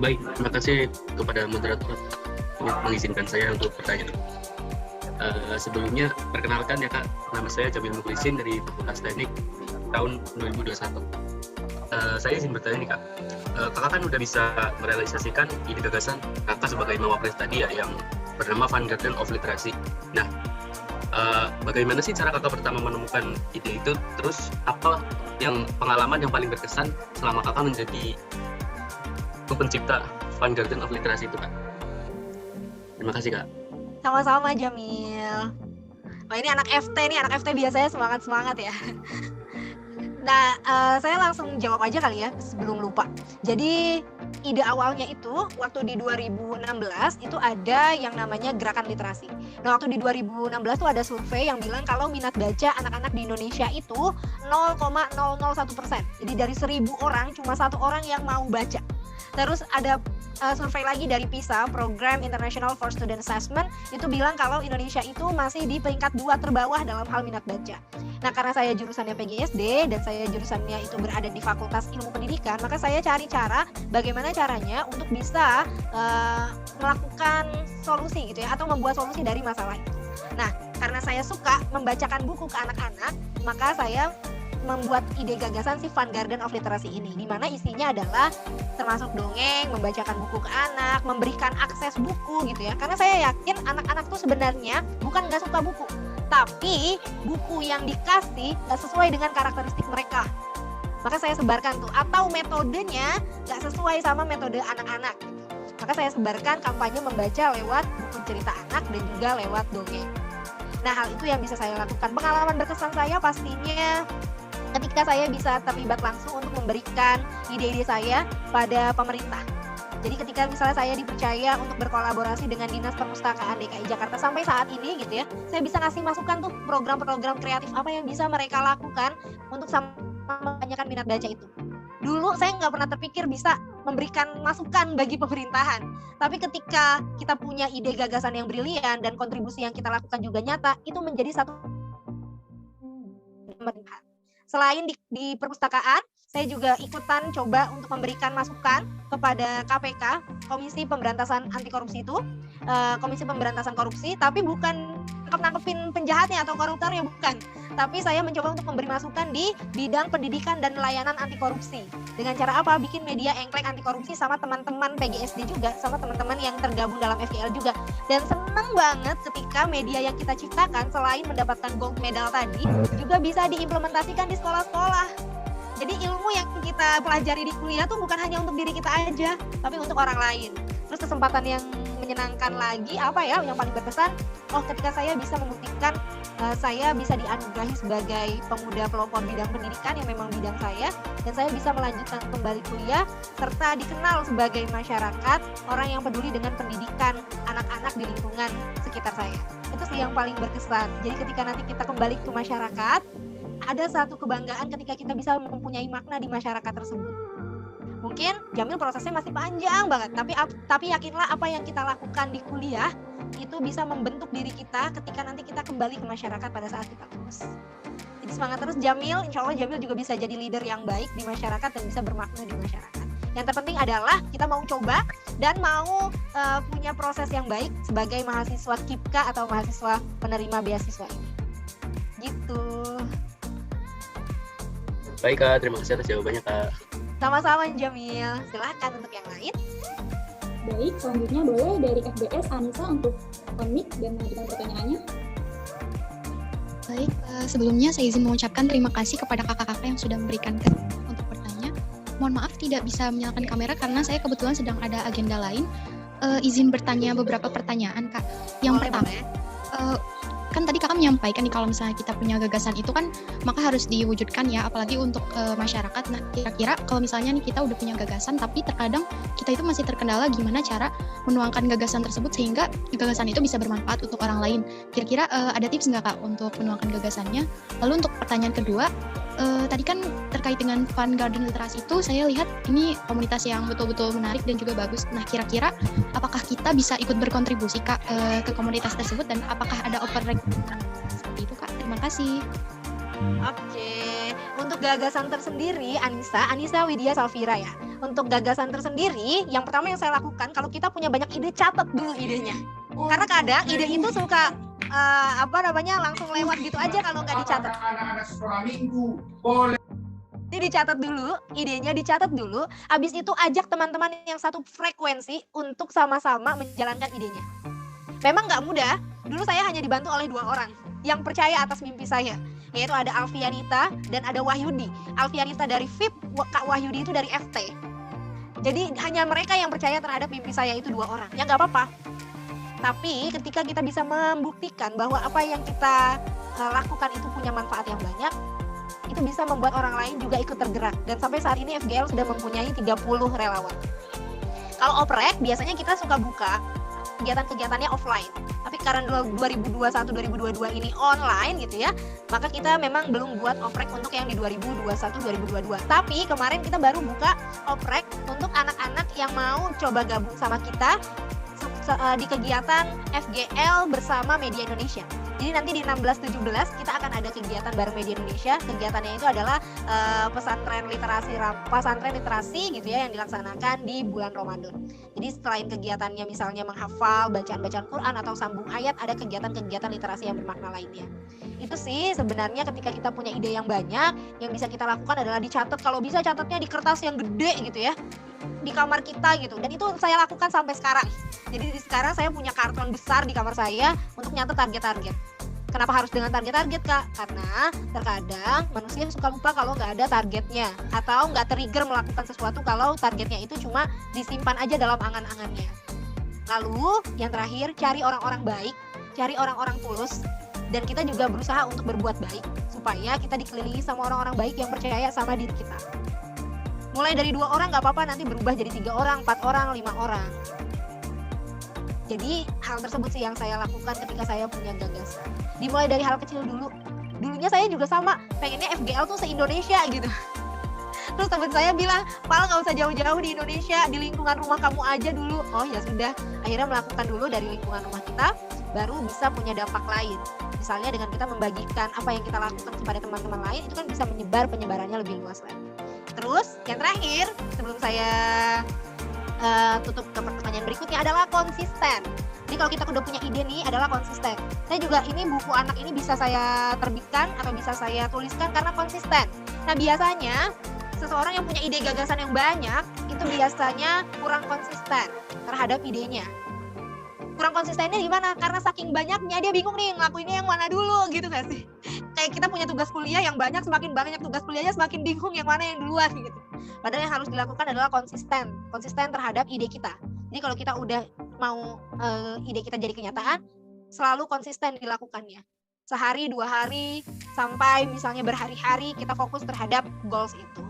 Baik, terima kasih kepada moderator untuk mengizinkan saya untuk bertanya. Sebelumnya, perkenalkan ya Kak, nama saya Jamil Muhlisin dari Fakultas Teknik tahun 2021. Saya izin bertanya nih Kak, Kakak kan udah bisa merealisasikan ide gagasan Kakak sebagai mawapres tadi ya, yang bernama Van Garden of Literasi. Nah, bagaimana sih cara Kakak pertama menemukan ide itu? Terus apa yang pengalaman yang paling berkesan selama Kakak menjadi pencipta Van Garden of Literasi itu Kak? Terima kasih Kak. Sama-sama Jamil. Wah, ini anak FT biasanya semangat ya. Nah, saya langsung jawab aja kali ya sebelum lupa. Jadi ide awalnya itu waktu di 2016 itu ada yang namanya gerakan literasi. Nah, waktu di 2016 tuh ada survei yang bilang kalau minat baca anak-anak di Indonesia itu 0,001%. Jadi dari 1.000 orang cuma 1 orang yang mau baca. Terus ada survei lagi dari PISA, Program International for Student Assessment, itu bilang kalau Indonesia itu masih di peringkat 2 terbawah dalam hal minat baca. Nah, karena saya jurusannya PGSD dan saya jurusannya itu berada di Fakultas Ilmu Pendidikan, maka saya cari cara bagaimana caranya untuk bisa melakukan solusi gitu ya, atau membuat solusi dari masalah itu. Nah, karena saya suka membacakan buku ke anak-anak, maka saya membuat ide gagasan si Van Garden of Literasi ini, di mana isinya adalah termasuk dongeng, membacakan buku ke anak, memberikan akses buku gitu ya. Karena saya yakin anak-anak tuh sebenarnya bukan nggak suka buku, tapi buku yang dikasih nggak sesuai dengan karakteristik mereka. Maka saya sebarkan tuh, atau metodenya nggak sesuai sama metode anak-anak. Maka saya sebarkan kampanye membaca lewat buku cerita anak dan juga lewat dongeng. Nah, hal itu yang bisa saya lakukan. Pengalaman berkesan saya pastinya ketika saya bisa terlibat langsung untuk memberikan ide-ide saya pada pemerintah. Jadi ketika misalnya saya dipercaya untuk berkolaborasi dengan Dinas Perpustakaan DKI Jakarta sampai saat ini gitu ya, saya bisa ngasih masukan tuh program-program kreatif apa yang bisa mereka lakukan untuk membanyakan minat baca itu. Dulu saya nggak pernah terpikir bisa memberikan masukan bagi pemerintahan. Tapi ketika kita punya ide gagasan yang brilian dan kontribusi yang kita lakukan juga nyata, itu menjadi satu pemerintahan. Selain di perpustakaan, saya juga ikutan coba untuk memberikan masukan kepada KPK, Komisi Pemberantasan Anti Korupsi itu, Komisi Pemberantasan Korupsi, tapi bukan nangkep-nangkepin penjahatnya atau koruptornya, bukan. Tapi saya mencoba untuk memberi masukan di bidang pendidikan dan layanan anti korupsi. Dengan cara apa? Bikin media engklek anti korupsi sama teman-teman PGSD juga, sama teman-teman yang tergabung dalam FGL juga. Dan senang banget ketika media yang kita ciptakan selain mendapatkan gold medal tadi, juga bisa diimplementasikan di sekolah-sekolah. Jadi ilmu yang kita pelajari di kuliah tuh bukan hanya untuk diri kita aja, tapi untuk orang lain. Terus kesempatan yang menyenangkan lagi apa ya yang paling berkesan? Oh, ketika saya bisa membuktikan saya bisa dianugerahi sebagai pemuda pelopor bidang pendidikan yang memang bidang saya, dan saya bisa melanjutkan kembali kuliah serta dikenal sebagai masyarakat orang yang peduli dengan pendidikan anak-anak di lingkungan sekitar saya. Itu sih yang paling berkesan. Jadi ketika nanti kita kembali ke masyarakat, ada satu kebanggaan ketika kita bisa mempunyai makna di masyarakat tersebut. Mungkin Jamil prosesnya masih panjang banget, tapi yakinlah apa yang kita lakukan di kuliah itu bisa membentuk diri kita ketika nanti kita kembali ke masyarakat pada saat kita lulus. Jadi semangat terus Jamil, insya Allah Jamil juga bisa jadi leader yang baik di masyarakat dan bisa bermakna di masyarakat. Yang terpenting adalah kita mau coba dan mau punya proses yang baik sebagai mahasiswa KIPKA atau mahasiswa penerima beasiswa ini. Gitu. Baik Kak, terima kasih atas jawabannya Kak. Sama-sama Jamil, silahkan untuk yang lain. Baik, selanjutnya boleh dari FBS Anissa untuk on-mic dan mengajukan pertanyaannya. Baik, sebelumnya saya izin mengucapkan terima kasih kepada kakak-kakak yang sudah memberikan kesempatan untuk bertanya. Mohon maaf tidak bisa menyalakan kamera karena saya kebetulan sedang ada agenda lain. Izin bertanya beberapa pertanyaan Kak. Yang pertama, kan tadi kakak menyampaikan nih kalau misalnya kita punya gagasan itu kan maka harus diwujudkan ya, apalagi untuk masyarakat. Nah kira-kira kalau misalnya nih kita udah punya gagasan tapi terkadang kita itu masih terkendala gimana cara menuangkan gagasan tersebut sehingga gagasan itu bisa bermanfaat untuk orang lain. Kira-kira ada tips nggak Kak untuk menuangkan gagasannya? Lalu untuk pertanyaan kedua, tadi kan terkait dengan Fun Garden Literasi itu saya lihat ini komunitas yang betul-betul menarik dan juga bagus. Nah kira-kira apakah kita bisa ikut berkontribusi Kak ke komunitas tersebut dan apakah ada open recruitment seperti itu Kak? Terima kasih. Oke, untuk gagasan tersendiri Anissa Widya Safira ya. Untuk gagasan tersendiri, yang pertama yang saya lakukan kalau kita punya banyak ide, catat dulu idenya. Karena kadang ide itu suka langsung lewat gitu aja kalau nggak dicatat. Jadi dicatat dulu, idenya dicatat dulu, habis itu ajak teman-teman yang satu frekuensi untuk sama-sama menjalankan idenya. Memang nggak mudah, dulu saya hanya dibantu oleh 2 orang yang percaya atas mimpi saya, yaitu ada Alfianita dan ada Wahyudi. Alfianita dari VIP, Kak Wahyudi itu dari FT. Jadi hanya mereka yang percaya terhadap mimpi saya itu 2 orang, ya nggak apa-apa. Tapi ketika kita bisa membuktikan bahwa apa yang kita lakukan itu punya manfaat yang banyak, itu bisa membuat orang lain juga ikut tergerak. Dan sampai saat ini FGL sudah mempunyai 30 relawan. Kalau oprek biasanya kita suka buka kegiatan-kegiatannya offline. Tapi karena 2021-2022 ini online gitu ya, maka kita memang belum buat oprek untuk yang di 2021-2022. Tapi kemarin kita baru buka oprek untuk anak-anak yang mau coba gabung sama kita di kegiatan FGL bersama Media Indonesia. Jadi nanti di 16-17 kita akan ada kegiatan bareng Media Indonesia. Kegiatannya itu adalah pesantren literasi gitu ya, yang dilaksanakan di bulan Ramadan. Jadi selain kegiatannya misalnya menghafal bacaan-bacaan Quran atau sambung ayat, ada kegiatan-kegiatan literasi yang bermakna lainnya. Itu sih sebenarnya ketika kita punya ide yang banyak, yang bisa kita lakukan adalah dicatat. Kalau bisa catatnya di kertas yang gede gitu ya, di kamar kita gitu. Dan itu saya lakukan sampai sekarang. Jadi sekarang saya punya karton besar di kamar saya untuk nyatet target-target. Kenapa harus dengan target-target Kak? Karena terkadang manusia suka lupa kalau nggak ada targetnya, atau nggak trigger melakukan sesuatu kalau targetnya itu cuma disimpan aja dalam angan-angannya. Lalu yang terakhir, cari orang-orang baik, cari orang-orang tulus, dan kita juga berusaha untuk berbuat baik supaya kita dikelilingi sama orang-orang baik yang percaya sama diri kita. Mulai dari 2 orang nggak apa-apa, nanti berubah jadi 3 orang, 4 orang, 5 orang. Jadi hal tersebut sih yang saya lakukan ketika saya punya gagasan. Dimulai dari hal kecil dulu. Dulunya saya juga sama, pengennya FGL tuh se-Indonesia gitu. Terus teman saya bilang, Pal nggak usah jauh-jauh di Indonesia, di lingkungan rumah kamu aja dulu. Oh ya sudah, akhirnya melakukan dulu dari lingkungan rumah kita, baru bisa punya dampak lain. Misalnya dengan kita membagikan apa yang kita lakukan kepada teman-teman lain, itu kan bisa penyebarannya lebih luas lagi. Terus yang terakhir, sebelum saya tutup ke pertanyaan berikutnya adalah konsisten. Jadi kalau kita udah punya ide nih adalah konsisten. Saya juga ini buku anak ini bisa saya terbitkan atau bisa saya tuliskan karena konsisten. Nah biasanya seseorang yang punya ide gagasan yang banyak itu biasanya kurang konsisten terhadap idenya. Kurang konsistennya gimana? Karena saking banyaknya dia bingung nih ngelakuinnya yang mana dulu gitu gak sih? Kayak kita punya tugas kuliah yang banyak, semakin banyak tugas kuliahnya semakin bingung yang mana yang duluan gitu. Padahal yang harus dilakukan adalah konsisten terhadap ide kita. Jadi kalau kita udah mau ide kita jadi kenyataan, selalu konsisten dilakukannya. sehari, 2 hari, sampai misalnya berhari-hari kita fokus terhadap goals itu.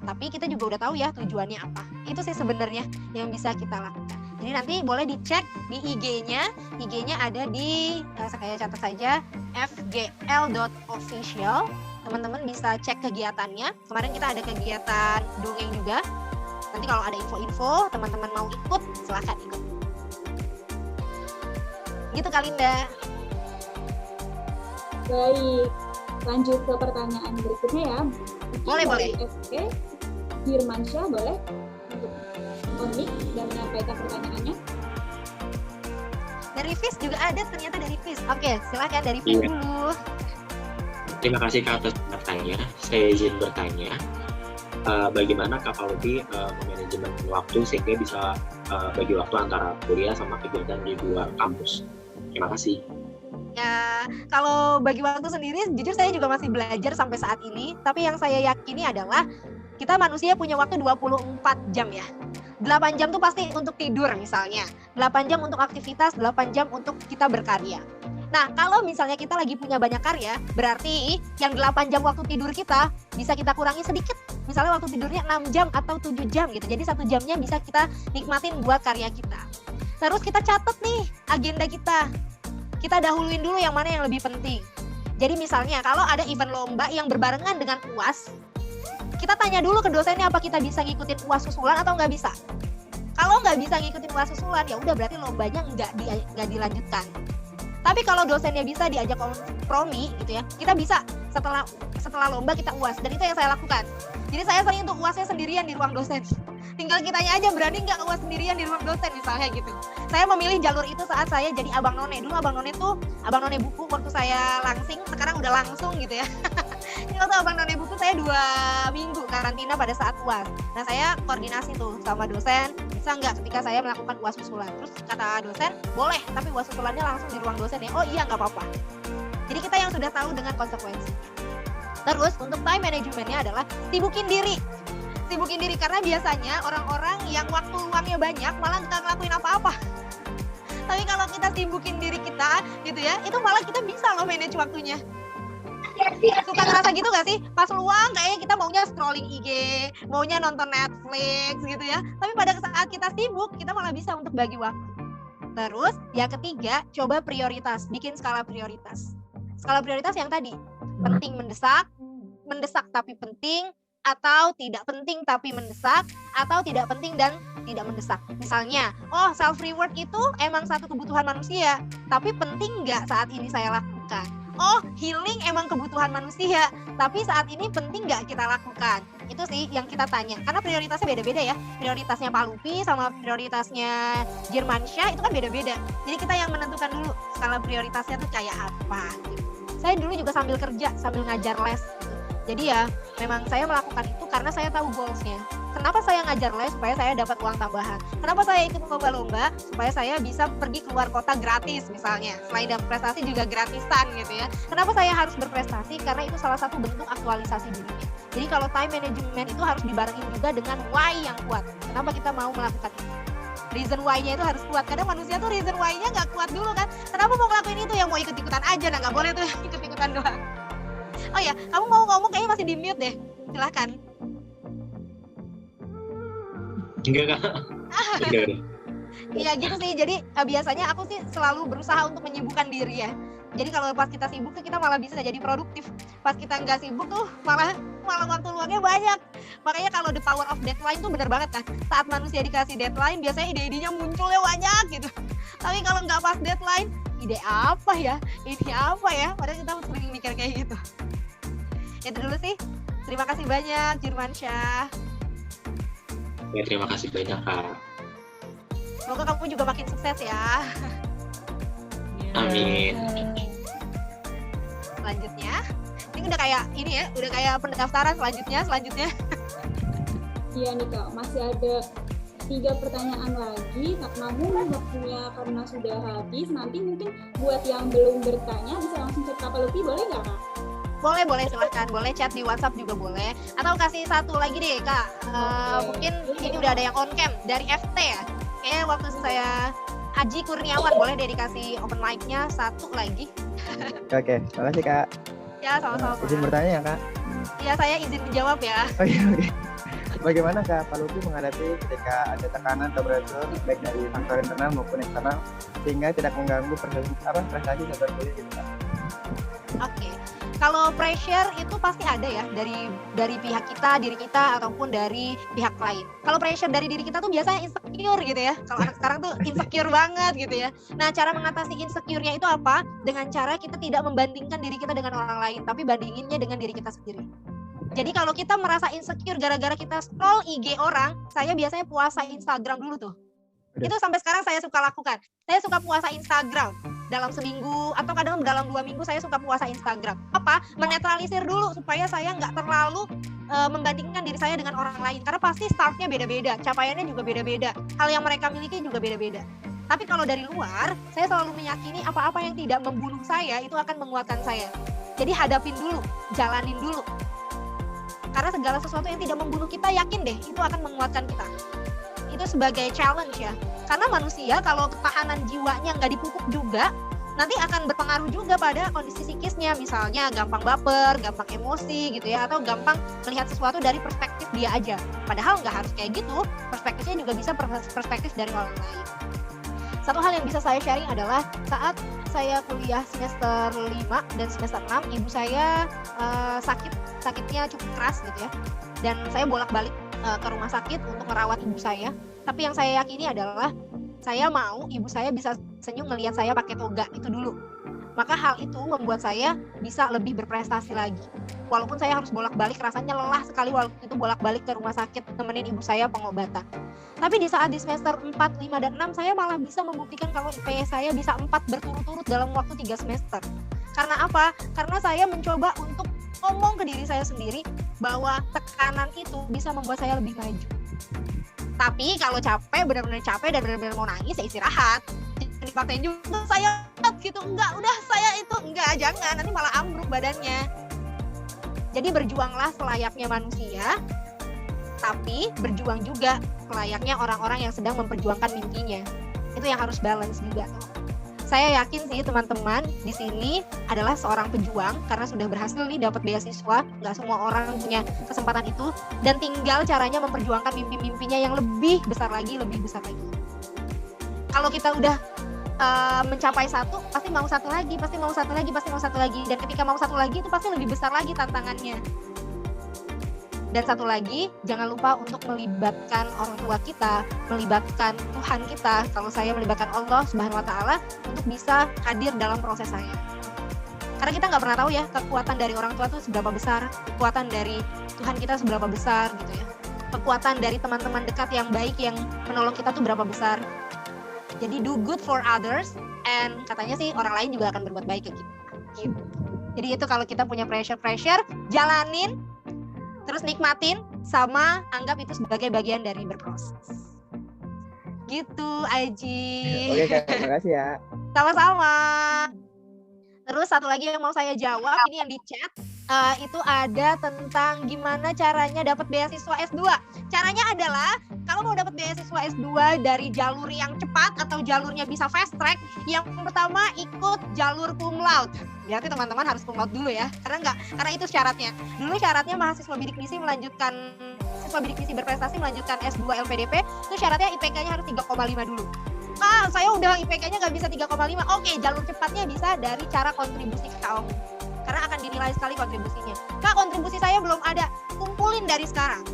Tapi kita juga udah tahu ya tujuannya apa. Itu sih sebenarnya yang bisa kita lakukan. Jadi nanti boleh dicek di IG-nya. IG-nya ada di, saya catat saja, fgl.official. Teman-teman bisa cek kegiatannya. Kemarin kita ada kegiatan dongeng juga. Nanti kalau ada info-info, teman-teman mau ikut, silahkan ikut. Gitu Kalinda. Baik, lanjut ke pertanyaan berikutnya ya. Boleh. Oke, Firmansyah boleh untuk unik dan menyampaikan pertanyaannya. Dari FIS juga ada ternyata dari FIS. Oke, silakan dari FIS dulu. Terima kasih Kak atas pertanyaannya. Saya izin bertanya, bagaimana Kak Palupi memanajemen waktu sehingga bisa bagi waktu antara kuliah sama kegiatan di luar kampus? Terima kasih. Ya, kalau bagi waktu sendiri, jujur saya juga masih belajar sampai saat ini. Tapi yang saya yakini adalah kita manusia punya waktu 24 jam ya. 8 jam tuh pasti untuk tidur misalnya. 8 jam untuk aktivitas, 8 jam untuk kita berkarya. Nah, kalau misalnya kita lagi punya banyak karya, berarti yang 8 jam waktu tidur kita bisa kita kurangi sedikit. Misalnya waktu tidurnya 6 jam atau 7 jam gitu. Jadi 1 jamnya bisa kita nikmatin buat karya kita. Terus kita catat nih agenda kita. Kita dahuluin dulu yang mana yang lebih penting. Jadi misalnya kalau ada event lomba yang berbarengan dengan UAS, kita tanya dulu ke dosennya apa kita bisa ngikutin UAS susulan atau nggak bisa. Kalau nggak bisa ngikutin UAS susulan, ya udah berarti lombanya nggak dilanjutkan. Tapi kalau dosennya bisa diajak kompromi gitu ya, kita bisa setelah lomba kita UAS, dan itu yang saya lakukan. Jadi saya sering untuk UASnya sendirian di ruang dosen. Tinggal kitanya aja berani nggak UAS sendirian di ruang dosen misalnya gitu. Saya memilih jalur itu saat saya jadi Abang None. Dulu Abang None tuh Abang None buku waktu saya langsing, sekarang udah langsung gitu ya. Ini waktu Abang None buku saya 2 minggu karantina pada saat UAS. Nah saya koordinasi tuh sama dosen, bisa nggak ketika saya melakukan UAS susulan. Terus kata dosen, boleh, tapi UAS susulannya langsung di ruang dosen ya. Oh iya nggak apa-apa. Jadi kita yang sudah tahu dengan konsekuensi. Terus untuk time managementnya adalah sibukin diri karena biasanya orang-orang yang waktu luangnya banyak malah nggak ngelakuin apa-apa. Tapi kalau kita sibukin diri kita gitu ya, itu malah kita bisa loh manage waktunya. Suka ngerasa gitu gak sih? Pas luang kayaknya kita maunya scrolling IG, maunya nonton Netflix gitu ya. Tapi pada saat kita sibuk, kita malah bisa untuk bagi waktu. Terus yang ketiga, coba prioritas, bikin skala prioritas. Skala prioritas yang tadi, penting mendesak tapi penting, atau tidak penting tapi mendesak, atau tidak penting dan tidak mendesak. Misalnya, self reward itu emang satu kebutuhan manusia, tapi penting nggak saat ini saya lakukan? Healing emang kebutuhan manusia, tapi saat ini penting nggak kita lakukan? Itu sih yang kita tanya, karena prioritasnya beda-beda ya. Prioritasnya Pak Lupi sama prioritasnya Jirmansyah itu kan beda-beda. Jadi kita yang menentukan dulu skala prioritasnya tuh kayak apa. Saya dulu juga sambil kerja, sambil ngajar les gitu. Jadi ya memang saya melakukan itu karena saya tahu goalsnya. Kenapa saya ngajar les? Supaya saya dapat uang tambahan. Kenapa saya ikut lomba-lomba? Supaya saya bisa pergi keluar kota gratis misalnya. Selain dapat prestasi juga gratisan gitu ya. Kenapa saya harus berprestasi? Karena itu salah satu bentuk aktualisasi dirinya. Jadi kalau time management itu harus dibarengin juga dengan why yang kuat. Kenapa kita mau melakukan itu? Reason why-nya itu harus kuat. Kadang manusia tuh reason why-nya nggak kuat dulu kan. Kenapa mau ngelakuin itu? Yang mau ikut-ikutan aja. Nah nggak boleh tuh ikut-ikutan doang. Oh ya, kamu mau ngomong kayaknya masih di mute deh. Silahkan. Enggak Kak. Iya gitu sih. Jadi biasanya aku sih selalu berusaha untuk menyibukkan diri ya. Jadi kalau pas kita sibuk tuh kita malah bisa jadi produktif. Pas kita nggak sibuk tuh malah waktu luangnya banyak. Makanya kalau the power of deadline tuh bener banget kan. Saat manusia dikasih deadline biasanya ide-idenya munculnya banyak gitu. Tapi kalau nggak pas deadline, ide apa ya? Ini apa ya? Padahal kita sering mikir kayak gitu. Itu dulu sih. Terima kasih banyak Jirmansyah. Ya, terima kasih banyak Kak. Semoga kamu juga makin sukses ya. Amin. Selanjutnya, ini udah kayak ini ya, udah kayak pendaftaran selanjutnya. Iya nih Kak, masih ada 3 pertanyaan lagi, namun waktunya karena sudah habis. Nanti mungkin buat yang belum bertanya bisa langsung chat Kak Palupi, boleh nggak Kak? Boleh silahkan, boleh chat di WhatsApp juga boleh. Atau kasih satu lagi deh Kak, mungkin ini udah ada yang on cam dari FT ya. Kayaknya waktu saya Aji Kurniawan, boleh deh dikasih open mic-nya satu lagi. Oke, makasih Kak. Ya, sama-sama. Izin bertanya ya Kak? Ya, saya izin menjawab ya. Oh iya, oke. Bagaimana Kak Pak Lutfi menghadapi ketika ada tekanan atau pressure baik dari faktor internal maupun eksternal sehingga tidak mengganggu prestasi saudara kuliah gitu Kak? Oke. Kalau pressure itu pasti ada ya dari pihak kita, diri kita ataupun dari pihak lain. Kalau pressure dari diri kita tuh biasanya insecure gitu ya. Kalau anak sekarang tuh insecure banget gitu ya. Nah, cara mengatasi insecure-nya itu apa? Dengan cara kita tidak membandingkan diri kita dengan orang lain, tapi bandinginnya dengan diri kita sendiri. Jadi kalau kita merasa insecure gara-gara kita scroll IG orang, saya biasanya puasa Instagram dulu tuh. Itu sampai sekarang saya suka lakukan. Saya suka puasa Instagram dalam seminggu atau kadang dalam 2 minggu saya suka puasa Instagram. Apa? Menetralisir dulu supaya saya nggak terlalu membandingkan diri saya dengan orang lain. Karena pasti startnya beda-beda, capaiannya juga beda-beda. Hal yang mereka miliki juga beda-beda. Tapi kalau dari luar, saya selalu meyakini apa-apa yang tidak membunuh saya itu akan menguatkan saya. Jadi hadapin dulu, jalanin dulu. Karena segala sesuatu yang tidak membunuh kita, yakin deh itu akan menguatkan kita. Itu sebagai challenge ya. Karena manusia kalau ketahanan jiwanya nggak dipupuk juga, nanti akan berpengaruh juga pada kondisi psikisnya. Misalnya gampang baper, gampang emosi gitu ya, atau gampang melihat sesuatu dari perspektif dia aja. Padahal nggak harus kayak gitu, perspektifnya juga bisa perspektif dari orang lain. Satu hal yang bisa saya sharing adalah saat saya kuliah semester 5 dan semester 6, ibu saya sakitnya cukup keras gitu ya. Dan saya bolak-balik ke rumah sakit untuk merawat ibu saya. Tapi yang saya yakini adalah saya mau ibu saya bisa senyum melihat saya pakai toga itu dulu. Maka hal itu membuat saya bisa lebih berprestasi lagi. Walaupun saya harus bolak-balik, rasanya lelah sekali waktu itu bolak-balik ke rumah sakit nemenin ibu saya pengobatan. Tapi di saat di semester 4, 5, dan 6 saya malah bisa membuktikan kalau IPS saya bisa 4 berturut-turut dalam waktu 3 semester. Karena apa? Karena saya mencoba untuk ngomong ke diri saya sendiri bahwa tekanan itu bisa membuat saya lebih maju. Tapi kalau capek, benar-benar capek dan benar-benar mau nangis, ya istirahat. Dipaksain juga saya gitu, enggak, udah saya itu enggak, jangan, nanti malah ambruk badannya. Jadi berjuanglah selayaknya manusia, tapi berjuang juga selayaknya orang-orang yang sedang memperjuangkan mimpinya. Itu yang harus balance juga. Saya yakin sih teman-teman di sini adalah seorang pejuang karena sudah berhasil nih dapat beasiswa. Nggak semua orang punya kesempatan itu, dan tinggal caranya memperjuangkan mimpi-mimpinya yang lebih besar lagi, lebih besar lagi. Kalau kita udah mencapai satu, pasti mau satu lagi, pasti mau satu lagi, pasti mau satu lagi. Dan ketika mau satu lagi itu pasti lebih besar lagi tantangannya. Dan satu lagi, jangan lupa untuk melibatkan orang tua kita, melibatkan Tuhan kita. Kalau saya melibatkan Allah Subhanahu wa Ta'ala untuk bisa hadir dalam proses saya. Karena kita nggak pernah tahu ya, kekuatan dari orang tua itu seberapa besar, kekuatan dari Tuhan kita seberapa besar gitu ya. Kekuatan dari teman-teman dekat yang baik yang menolong kita tuh berapa besar. Jadi do good for others, and katanya sih orang lain juga akan berbuat baik ke kita. Gitu. Jadi itu kalau kita punya pressure, jalanin, terus nikmatin, sama anggap itu sebagai bagian dari berproses. Gitu, Aji. Oke, Kak, terima kasih ya. Sama-sama. Terus satu lagi yang mau saya jawab, ini yang di chat, itu ada tentang gimana caranya dapat beasiswa S2. Caranya adalah, kalau mau dapat beasiswa S2 dari jalur yang cepat atau jalurnya bisa fast track, yang pertama ikut jalur cum laude. Berarti teman-teman harus cum laude dulu ya, karena itu syaratnya. Dulu syaratnya mahasiswa bidik misi berprestasi melanjutkan S2 LPDP, itu syaratnya IPK-nya harus 3,5 dulu. Kak, saya udah IPK-nya nggak bisa 3,5. Oke, jalur cepatnya bisa dari cara kontribusi ke KAU. Karena akan dinilai sekali kontribusinya. Kak, kontribusi saya belum ada. Kumpulin dari sekarang.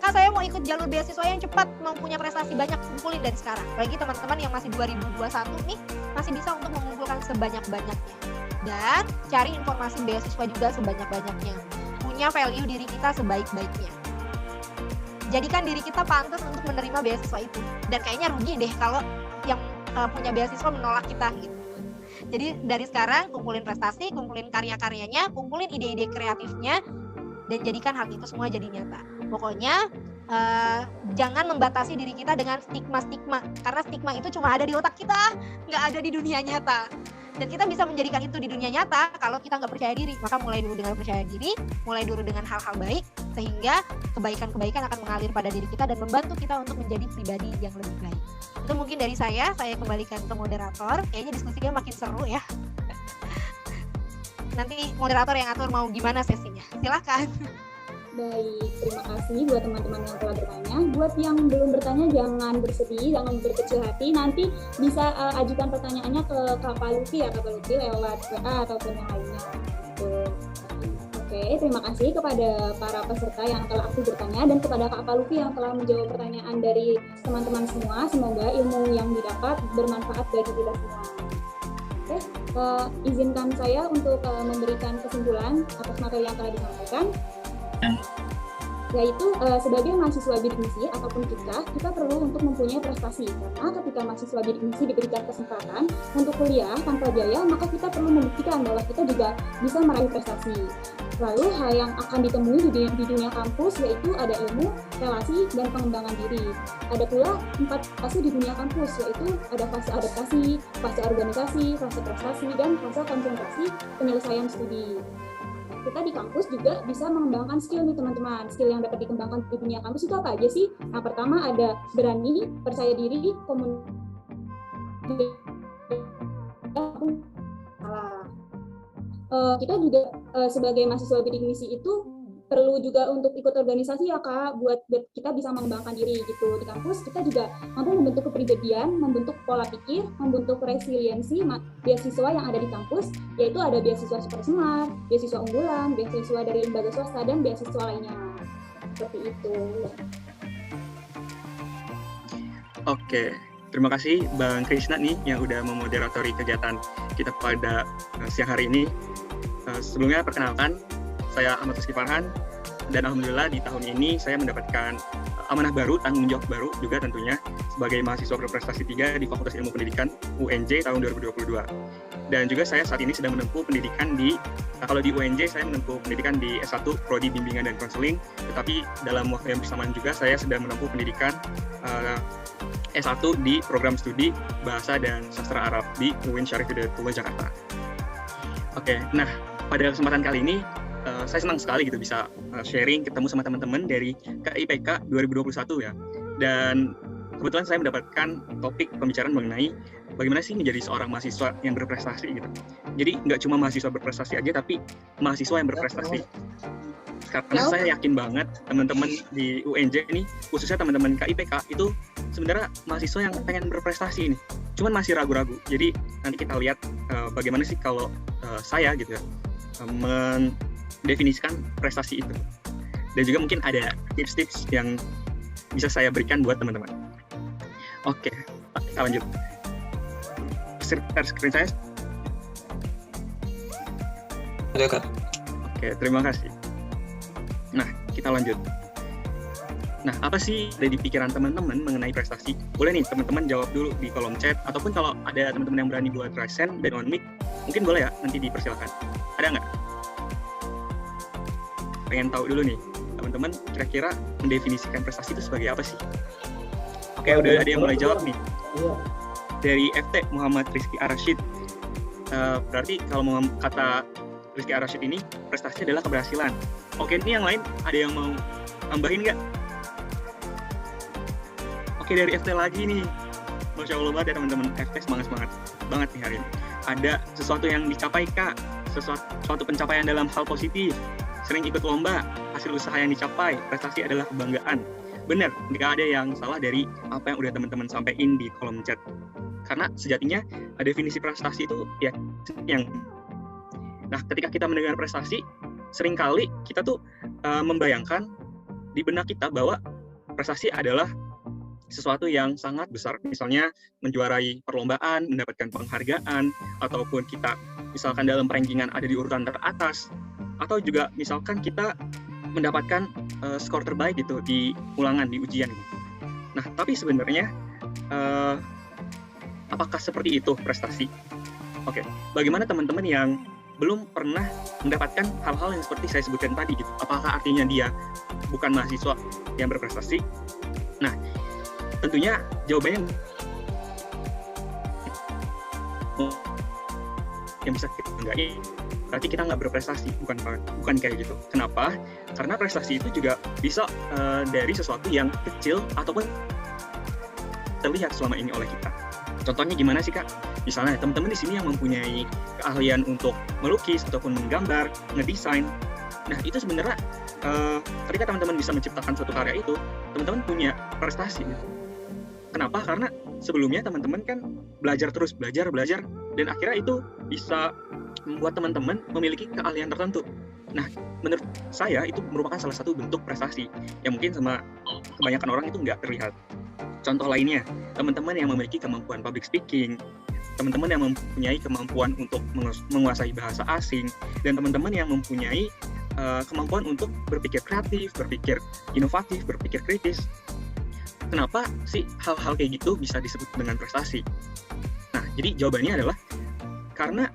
Kak, saya mau ikut jalur beasiswa yang cepat, mau punya prestasi banyak, kumpulin dari sekarang. Bagi teman-teman yang masih 2021 nih, masih bisa untuk mengumpulkan sebanyak-banyaknya. Dan cari informasi beasiswa juga sebanyak-banyaknya. Punya value diri kita sebaik-baiknya. Jadikan diri kita pantas untuk menerima beasiswa itu. Dan kayaknya rugi deh kalau yang punya beasiswa menolak kita gitu. Jadi dari sekarang kumpulin prestasi, kumpulin karya-karyanya, kumpulin ide-ide kreatifnya, dan jadikan hal itu semua jadi nyata. Pokoknya jangan membatasi diri kita dengan stigma-stigma, karena stigma itu cuma ada di otak kita, nggak ada di dunia nyata. Dan kita bisa menjadikan itu di dunia nyata kalau kita nggak percaya diri. Maka mulai dulu dengan percaya diri, mulai dulu dengan hal-hal baik, sehingga kebaikan-kebaikan akan mengalir pada diri kita dan membantu kita untuk menjadi pribadi yang lebih baik. Itu mungkin dari saya kembalikan ke moderator. Kayaknya diskusinya makin seru ya. Nanti moderator yang atur mau gimana sesinya. Silakan. Baik, terima kasih buat teman-teman yang telah bertanya. Buat yang belum bertanya jangan bersedih, jangan berkecil hati. Nanti bisa ajukan pertanyaannya ke Kak Palupi ya, Kak Palupi lewat WA ataupun yang lainnya. Oke, terima kasih kepada para peserta yang telah aktif bertanya dan kepada Kak Palupi yang telah menjawab pertanyaan dari teman-teman semua. Semoga ilmu yang didapat bermanfaat bagi kita semua. Oke, izinkan saya untuk memberikan kesimpulan atas materi yang telah disampaikan. Yaitu sebagai mahasiswa bidik misi ataupun kita perlu untuk mempunyai prestasi, karena ketika mahasiswa bidik misi diberikan kesempatan untuk kuliah tanpa biaya, maka kita perlu membuktikan bahwa kita juga bisa meraih prestasi. Lalu hal yang akan ditemui di dunia kampus yaitu ada ilmu, relasi, dan pengembangan diri. Ada pula 4 fase di dunia kampus, yaitu ada fase adaptasi, fase organisasi, fase prestasi, dan fase konsentrasi penyelesaian studi. Kita di kampus juga bisa mengembangkan skill nih teman-teman. Skill yang dapat dikembangkan di dunia kampus itu apa aja sih? Yang pertama ada berani, percaya diri, kita juga sebagai mahasiswa bidik misi itu perlu juga untuk ikut organisasi ya Kak, buat kita bisa mengembangkan diri gitu. Di kampus kita juga mampu membentuk kepribadian, membentuk pola pikir, membentuk resiliensi beasiswa yang ada di kampus, yaitu ada beasiswa super smart, beasiswa unggulan, beasiswa dari lembaga swasta, dan beasiswa lainnya. Seperti itu. Oke, terima kasih Bang Krishna nih yang udah memoderatori kegiatan kita pada siang hari ini. Sebelumnya perkenalkan, saya Ahmad Rizky Farhan, dan alhamdulillah di tahun ini saya mendapatkan amanah baru, tanggung jawab baru juga tentunya sebagai mahasiswa berprestasi 3 di Fakultas Ilmu Pendidikan UNJ tahun 2022. Dan juga saya saat ini sedang menempuh pendidikan kalau di UNJ saya menempuh pendidikan di S1 Prodi Bimbingan dan Konseling, tetapi dalam waktu yang bersamaan juga saya sedang menempuh pendidikan S1 di program studi Bahasa dan Sastra Arab di UIN Syarif Hidayatullah Jakarta. Oke, nah pada kesempatan kali ini saya senang sekali gitu bisa sharing, ketemu sama teman-teman dari KIPK 2021 ya. Dan kebetulan saya mendapatkan topik pembicaraan mengenai bagaimana sih menjadi seorang mahasiswa yang berprestasi gitu. Jadi nggak cuma mahasiswa berprestasi aja, tapi mahasiswa yang berprestasi. Karena saya yakin banget teman-teman di UNJ ini, khususnya teman-teman KIPK itu sebenarnya mahasiswa yang pengen berprestasi ini. Cuman masih ragu-ragu. Jadi nanti kita lihat bagaimana sih kalau saya gitu ya mendefinisikan prestasi itu. Dan juga mungkin ada tips-tips yang bisa saya berikan buat teman-teman. Oke, kita lanjut. Share screen saya. Ada Kak. Oke, terima kasih. Nah, kita lanjut. Nah, apa sih ada di pikiran teman-teman mengenai prestasi? Boleh nih teman-teman jawab dulu di kolom chat, ataupun kalau ada teman-teman yang berani buat raise hand dan on mic, mungkin boleh ya, nanti dipersilakan. Ada nggak? Pengen tahu dulu nih, teman-teman kira-kira mendefinisikan prestasi itu sebagai apa sih? Oke, udah ada yang mulai jawab nih. Dari FT Muhammad Rizky Arashid. Berarti kalau mau kata Rizky Arashid ini, prestasi adalah keberhasilan. Oke, ini yang lain ada yang mau tambahin nggak? Oke, dari FT lagi nih. Masya Allah banget ya teman-teman, FT semangat-semangat banget nih hari ini. Ada sesuatu yang dicapai Kak, suatu pencapaian dalam hal positif. Sering ikut lomba, hasil usaha yang dicapai, prestasi adalah kebanggaan. Benar, nggak ada yang salah dari apa yang udah teman-teman sampaikan di kolom chat. Karena sejatinya definisi prestasi itu ya yang. Nah, ketika kita mendengar prestasi, seringkali kita tuh membayangkan di benak kita bahwa prestasi adalah sesuatu yang sangat besar. Misalnya menjuarai perlombaan, mendapatkan penghargaan, ataupun kita misalkan dalam rankingan ada di urutan teratas, atau juga misalkan kita mendapatkan skor terbaik gitu di ulangan, di ujian. Nah, tapi sebenarnya apakah seperti itu prestasi? Oke, bagaimana teman-teman yang belum pernah mendapatkan hal-hal yang seperti saya sebutkan tadi gitu? Apakah artinya dia bukan mahasiswa yang berprestasi? Nah, tentunya jawabannya yang bisa kita banggain, berarti kita nggak berprestasi. Bukan kayak gitu. Kenapa? Karena prestasi itu juga bisa dari sesuatu yang kecil ataupun terlihat selama ini oleh kita. Contohnya gimana sih Kak? Misalnya teman-teman di sini yang mempunyai keahlian untuk melukis ataupun menggambar, ngedesain. Nah itu sebenarnya ketika teman-teman bisa menciptakan suatu karya itu, teman-teman punya prestasi. Gitu. Kenapa? Karena sebelumnya teman-teman kan belajar terus, belajar, dan akhirnya itu bisa membuat teman-teman memiliki keahlian tertentu. Nah, menurut saya itu merupakan salah satu bentuk prestasi yang mungkin sama kebanyakan orang itu nggak terlihat. Contoh lainnya, teman-teman yang memiliki kemampuan public speaking, teman-teman yang mempunyai kemampuan untuk menguasai bahasa asing, dan teman-teman yang mempunyai kemampuan untuk berpikir kreatif, berpikir inovatif, berpikir kritis. Kenapa sih hal-hal kayak gitu bisa disebut dengan prestasi? Nah, jadi jawabannya adalah karena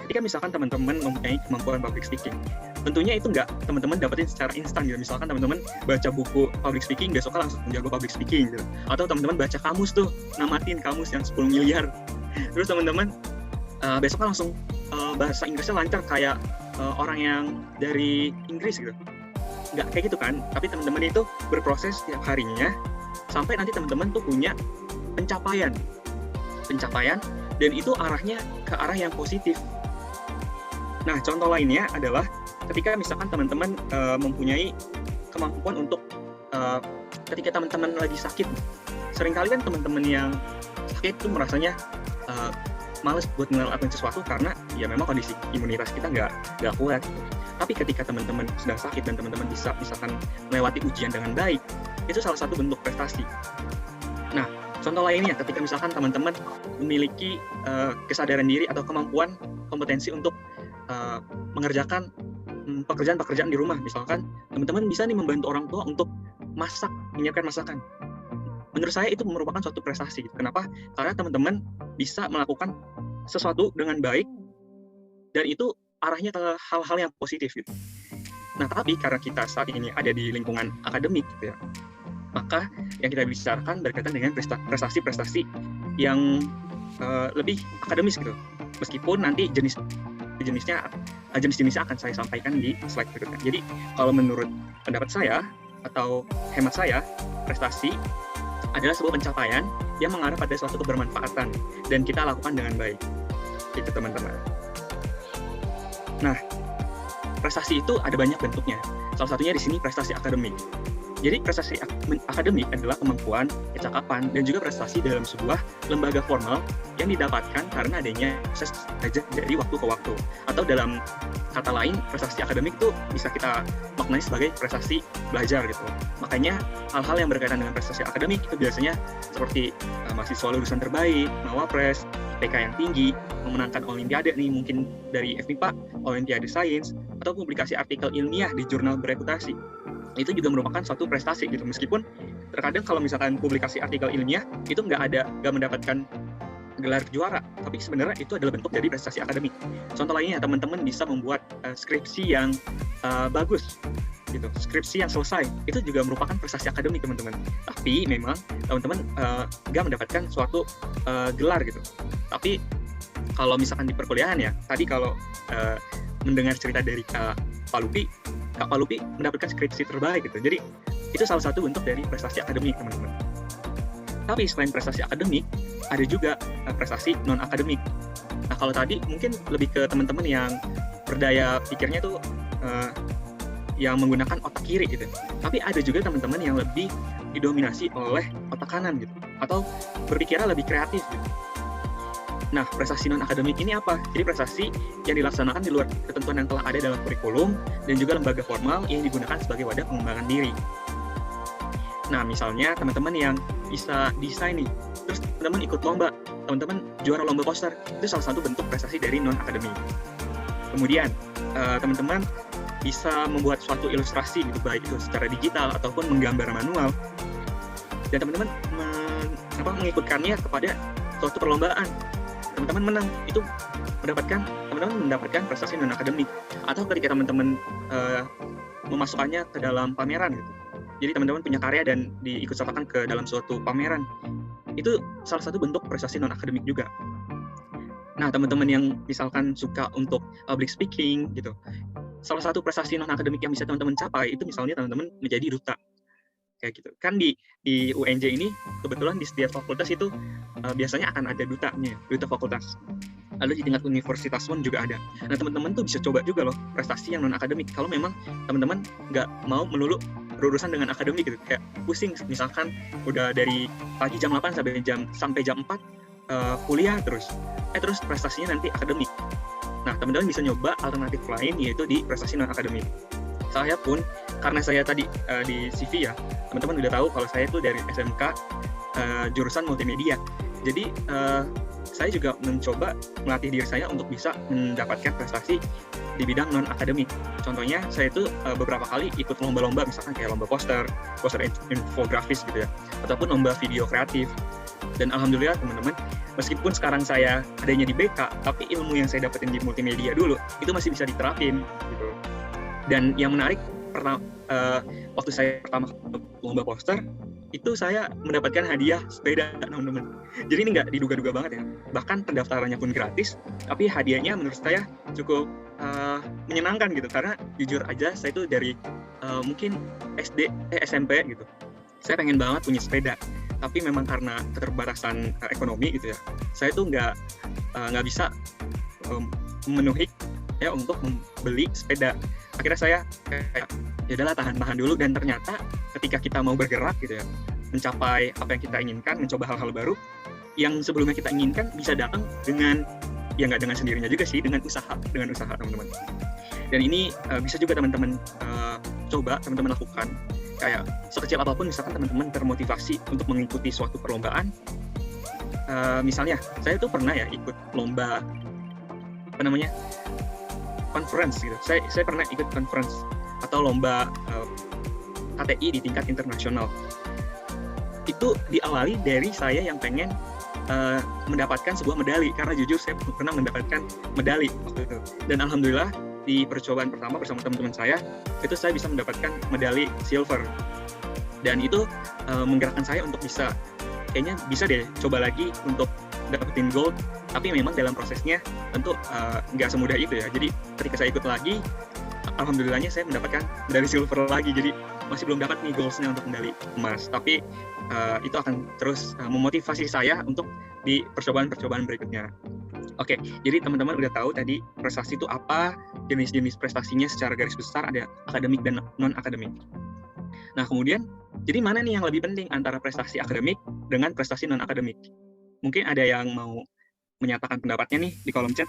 ketika misalkan teman-teman mempunyai kemampuan public speaking, tentunya itu nggak teman-teman dapetin secara instan gitu. Misalkan teman-teman baca buku public speaking, besoknya langsung menjago public speaking gitu. Atau teman-teman baca kamus tuh, namatin kamus yang 10 miliar. Terus teman-teman besoknya langsung bahasa Inggrisnya lancar kayak orang yang dari Inggris gitu. Nggak kayak gitu kan, tapi teman-teman itu berproses setiap harinya sampai nanti teman-teman tuh punya pencapaian, dan itu arahnya ke arah yang positif. Nah, contoh lainnya adalah ketika misalkan teman-teman mempunyai kemampuan untuk ketika teman-teman lagi sakit, seringkali kan teman-teman yang sakit itu merasanya males buat ngelakuin sesuatu karena ya memang kondisi imunitas kita nggak kuat. Tapi ketika teman-teman sedang sakit dan teman-teman bisa misalkan melewati ujian dengan baik, itu salah satu bentuk prestasi. Nah, contoh lainnya ketika misalkan teman-teman memiliki kesadaran diri atau kemampuan kompetensi untuk mengerjakan pekerjaan-pekerjaan di rumah. Misalkan teman-teman bisa nih membantu orang tua untuk masak, menyiapkan masakan. Menurut saya itu merupakan suatu prestasi. Kenapa? Karena teman-teman bisa melakukan sesuatu dengan baik dan itu arahnya ke hal-hal yang positif gitu. Nah, tapi karena kita saat ini ada di lingkungan akademik gitu ya, maka yang kita bicarakan berkaitan dengan prestasi-prestasi yang lebih akademis gitu. Meskipun nanti jenis-jenisnya akan saya sampaikan di slide berikutnya. Jadi kalau menurut pendapat saya atau hemat saya, prestasi adalah sebuah pencapaian yang mengarah pada suatu kebermanfaatan dan kita lakukan dengan baik. Itu teman-teman. Nah, prestasi itu ada banyak bentuknya. Salah satunya di sini prestasi akademik. Jadi prestasi akademik adalah kemampuan, kecakapan, dan juga prestasi dalam sebuah lembaga formal yang didapatkan karena adanya proses belajar dari waktu ke waktu. Atau dalam kata lain, prestasi akademik itu bisa kita maknai sebagai prestasi belajar gitu. Makanya hal-hal yang berkaitan dengan prestasi akademik itu biasanya seperti mahasiswa lulusan terbaik, mawapres, IPK yang tinggi, memenangkan olimpiade nih mungkin dari FMIPA, olimpiade sains, atau publikasi artikel ilmiah di jurnal bereputasi. Itu juga merupakan suatu prestasi gitu, meskipun terkadang kalau misalkan publikasi artikel ilmiah itu nggak mendapatkan gelar juara, tapi sebenarnya itu adalah bentuk dari prestasi akademik. Contoh lainnya, teman-teman bisa membuat skripsi yang bagus gitu, skripsi yang selesai, itu juga merupakan prestasi akademik teman-teman. Tapi memang teman-teman nggak mendapatkan suatu gelar gitu. Tapi kalau misalkan di perkuliahan ya, tadi kalau mendengar cerita dari Kak Palupi mendapatkan skripsi terbaik gitu. Jadi itu salah satu bentuk dari prestasi akademik teman-teman. Tapi selain prestasi akademik, ada juga prestasi non akademik. Nah kalau tadi mungkin lebih ke teman-teman yang berdaya pikirnya tuh yang menggunakan otak kiri gitu. Tapi ada juga teman-teman yang lebih didominasi oleh otak kanan gitu, atau berpikirnya lebih kreatif gitu. Nah, prestasi non-akademik ini apa? Jadi prestasi yang dilaksanakan di luar ketentuan yang telah ada dalam kurikulum dan juga lembaga formal yang digunakan sebagai wadah pengembangan diri. Nah, misalnya teman-teman yang bisa desain nih, terus teman-teman ikut lomba, teman-teman juara lomba poster, itu salah satu bentuk prestasi dari non-akademik. Kemudian, teman-teman bisa membuat suatu ilustrasi gitu, baik itu secara digital ataupun menggambar manual. Dan teman-teman mengikutkannya kepada suatu perlombaan. Teman-teman menang, itu teman-teman mendapatkan prestasi non akademik. Atau ketika teman-teman memasukkannya ke dalam pameran gitu. Jadi teman-teman punya karya dan diikut sertakan ke dalam suatu pameran. Itu salah satu bentuk prestasi non akademik juga. Nah, teman-teman yang misalkan suka untuk public speaking gitu, salah satu prestasi non-akademik yang bisa teman-teman capai itu misalnya teman-teman menjadi duta. Kayak gitu. Kan di UNJ ini, kebetulan di setiap fakultas itu biasanya akan ada dutanya, duta fakultas. Lalu di tingkat universitas pun juga ada. Nah, teman-teman tuh bisa coba juga loh prestasi yang non-akademik. Kalau memang teman-teman nggak mau melulu berurusan dengan akademik gitu. Kayak pusing, misalkan udah dari pagi jam 8 sampai jam 4 kuliah terus prestasinya nanti akademik. Nah, teman-teman bisa nyoba alternatif lain, yaitu di prestasi non-akademik. Saya pun, karena saya tadi di CV ya, teman-teman udah tahu kalau saya tuh dari SMK jurusan multimedia. Jadi, saya juga mencoba melatih diri saya untuk bisa mendapatkan prestasi di bidang non-akademik. Contohnya, saya itu beberapa kali ikut lomba-lomba, misalkan kayak lomba poster infografis gitu ya, ataupun lomba video kreatif. Dan alhamdulillah teman-teman, meskipun sekarang saya adanya di BK, tapi ilmu yang saya dapetin di multimedia dulu, itu masih bisa diterapin gitu. Dan yang menarik, waktu saya pertama lomba poster, itu saya mendapatkan hadiah sepeda, teman-teman. Jadi ini nggak diduga-duga banget ya. Bahkan pendaftarannya pun gratis, tapi hadiahnya menurut saya cukup menyenangkan gitu. Karena jujur aja, saya itu dari mungkin SMP gitu, saya pengen banget punya sepeda. Tapi memang karena keterbatasan ekonomi gitu ya, saya tuh nggak bisa memenuhi ya untuk membeli sepeda. Akhirnya saya kayak ya udahlah, tahan dulu. Dan ternyata ketika kita mau bergerak gitu ya, mencapai apa yang kita inginkan, mencoba hal-hal baru yang sebelumnya kita inginkan, bisa datang dengan ya nggak dengan sendirinya juga sih, dengan usaha teman-teman. Dan ini bisa juga teman-teman coba, teman-teman lakukan. Kayak sekecil apapun, misalkan teman-teman termotivasi untuk mengikuti suatu perlombaan. Misalnya, saya tuh pernah ya ikut lomba conference gitu. Saya pernah ikut conference atau lomba KTI di tingkat internasional. Itu diawali dari saya yang pengen mendapatkan sebuah medali, karena jujur saya pernah mendapatkan medali waktu itu. Dan alhamdulillah di percobaan pertama bersama teman-teman saya, itu saya bisa mendapatkan medali silver. Dan itu menggerakkan saya untuk kayaknya bisa deh coba lagi untuk dapetin gold. Tapi memang dalam prosesnya tentu nggak semudah itu ya. Jadi ketika saya ikut lagi, alhamdulillahnya saya mendapatkan medali silver lagi. Jadi masih belum dapat nih goalsnya untuk medali emas. Tapi itu akan terus memotivasi saya untuk di percobaan-percobaan berikutnya. Oke, jadi teman-teman udah tahu tadi prestasi itu apa, jenis-jenis prestasinya secara garis besar, ada akademik dan non-akademik. Nah, kemudian, jadi mana nih yang lebih penting antara prestasi akademik dengan prestasi non-akademik? Mungkin ada yang mau menyatakan pendapatnya nih di kolom chat?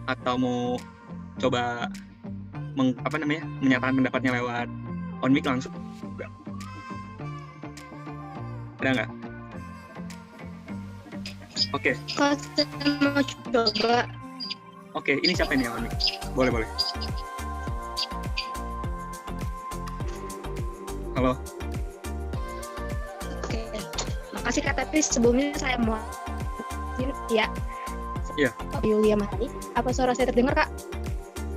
Atau mau coba menyatakan pendapatnya lewat on mic langsung? Ada nggak? Oke. Kalau saya mau coba. Oke, ini siapa ini yang on mic? Boleh. Halo. Oke. Makasih Kak, tapi sebelumnya saya mau ya. Iya. Yulia Maharani. Apa suara saya terdengar, Kak?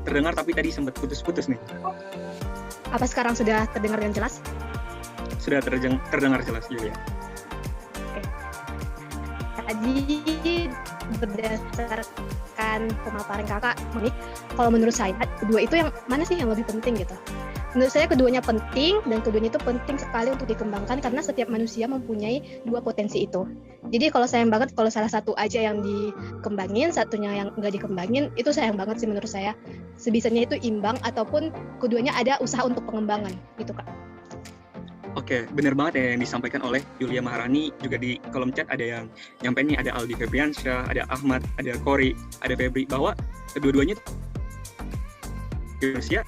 Terdengar, tapi tadi sempat putus-putus nih. Apa sekarang sudah terdengar dengan jelas? Sudah terdengar jelas, Yulia. Tadi berdasarkan pemaparan kakak, kalau menurut saya kedua itu yang mana sih yang lebih penting gitu? Menurut saya keduanya penting, dan keduanya itu penting sekali untuk dikembangkan karena setiap manusia mempunyai dua potensi itu. Jadi kalau sayang banget kalau salah satu aja yang dikembangin, satunya yang nggak dikembangin, itu sayang banget sih menurut saya. Sebisanya itu imbang ataupun keduanya ada usaha untuk pengembangan gitu Kak. Oke, benar banget ya yang disampaikan oleh Yulia Maharani. Juga di kolom chat ada yang nyampe nih, ada Aldi Febriansyah, ada Ahmad, ada Kori, ada Febri, bahwa kedua-duanya manusia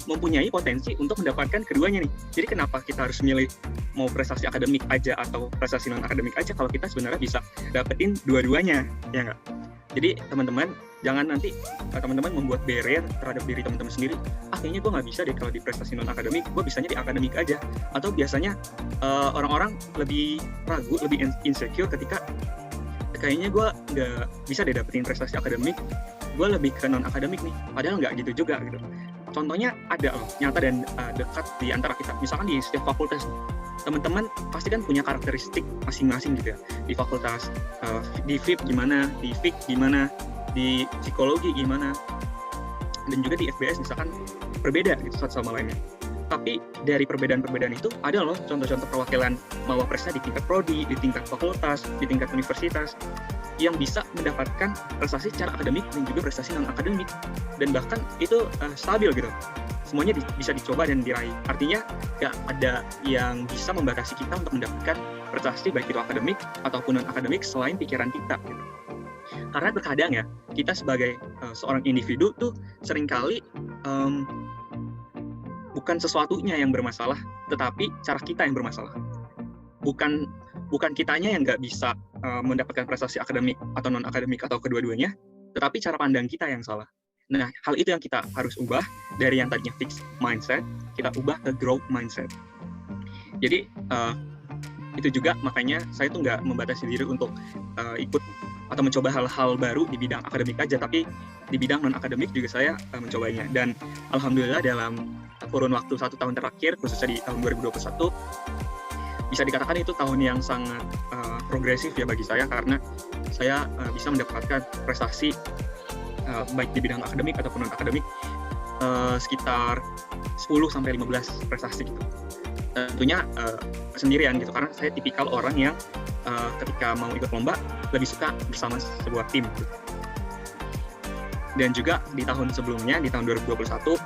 mempunyai potensi untuk mendapatkan keduanya nih. Jadi kenapa kita harus milih mau prestasi akademik aja atau prestasi non-akademik aja kalau kita sebenarnya bisa dapetin dua-duanya, ya nggak? Jadi teman-teman, jangan nanti teman-teman membuat barrier terhadap diri teman-teman sendiri. Kayaknya gue nggak bisa deh kalau di prestasi non-akademik, gue bisanya di akademik aja. Atau biasanya orang-orang lebih ragu, lebih insecure ketika kayaknya gue nggak bisa deh dapetin prestasi akademik, gue lebih ke non-akademik nih. Padahal nggak gitu juga gitu. Contohnya ada loh, nyata dan dekat di antara kita. Misalkan di setiap fakultas, teman-teman pasti kan punya karakteristik masing-masing gitu ya. Di fakultas, di FIP gimana, di FIK gimana, di psikologi gimana, dan juga di FBS misalkan berbeda gitu satu sama lainnya. Tapi dari perbedaan-perbedaan itu ada loh contoh-contoh perwakilan Mawapresnya di tingkat prodi, di tingkat fakultas, di tingkat universitas yang bisa mendapatkan prestasi secara akademik dan juga prestasi non-akademik, dan bahkan itu stabil gitu. Semuanya bisa dicoba dan diraih. Artinya gak ada yang bisa membatasi kita untuk mendapatkan prestasi baik itu akademik ataupun non-akademik selain pikiran kita gitu. Karena terkadang ya kita sebagai seorang individu tuh seringkali bukan sesuatunya yang bermasalah, tetapi cara kita yang bermasalah. Bukan kitanya yang nggak bisa mendapatkan prestasi akademik atau non-akademik atau kedua-duanya, tetapi cara pandang kita yang salah. Nah, hal itu yang kita harus ubah dari yang tadinya fixed mindset, kita ubah ke growth mindset. Jadi, itu juga makanya saya tuh nggak membatasi diri untuk ikut atau mencoba hal-hal baru di bidang akademik aja, tapi di bidang non-akademik juga saya mencobanya. Dan alhamdulillah dalam kurun waktu 1 tahun terakhir, khususnya di tahun 2021, bisa dikatakan itu tahun yang sangat progresif ya bagi saya, karena saya bisa mendapatkan prestasi baik di bidang akademik ataupun non-akademik sekitar 10-15 prestasi gitu. Tentunya sendirian gitu, karena saya tipikal orang yang ketika mau ikut lomba lebih suka bersama sebuah tim gitu. Dan juga di tahun sebelumnya, di tahun 2021,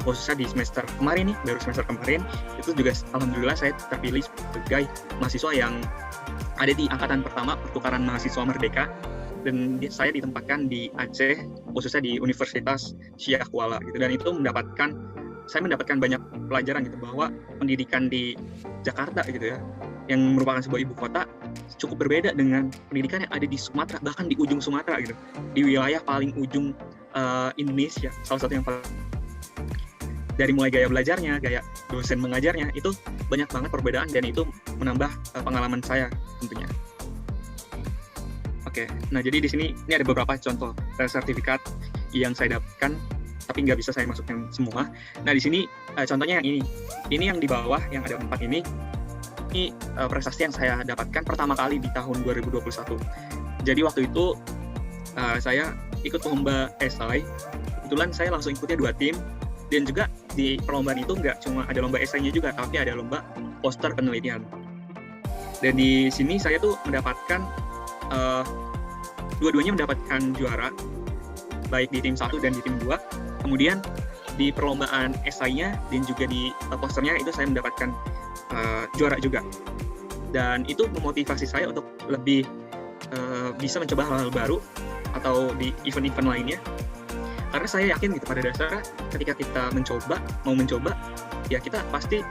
khususnya di semester kemarin nih, baru semester kemarin, itu juga alhamdulillah saya terpilih sebagai mahasiswa yang ada di angkatan pertama pertukaran mahasiswa merdeka, dan saya ditempatkan di Aceh, khususnya di Universitas Syekh Kuala gitu. Dan itu saya mendapatkan banyak pelajaran gitu, bahwa pendidikan di Jakarta gitu ya, yang merupakan sebuah ibu kota, cukup berbeda dengan pendidikan yang ada di Sumatera, bahkan di ujung Sumatera gitu, di wilayah paling ujung Indonesia. Salah satu yang paling, dari mulai gaya belajarnya, gaya dosen mengajarnya, itu banyak banget perbedaan, dan itu menambah pengalaman saya tentunya. Oke, nah jadi di sini ini ada beberapa contoh sertifikat yang saya dapatkan, tapi nggak bisa saya masukkan semua. Nah di sini contohnya yang ini yang di bawah yang ada 4 ini prestasi yang saya dapatkan pertama kali di tahun 2021. Jadi waktu itu saya ikut lomba esai, kebetulan saya langsung ikutnya 2 tim, dan juga di perlombaan itu nggak cuma ada lomba esainya juga, tapi ada lomba poster penelitian. Dan di sini saya tuh mendapatkan dua-duanya mendapatkan juara, baik di tim 1 dan di tim 2. Kemudian di perlombaan esainya dan juga di posternya itu saya mendapatkan juara juga. Dan itu memotivasi saya untuk lebih bisa mencoba hal-hal baru atau di event-event lainnya. Karena saya yakin gitu pada dasarnya ketika kita mau mencoba, ya kita pasti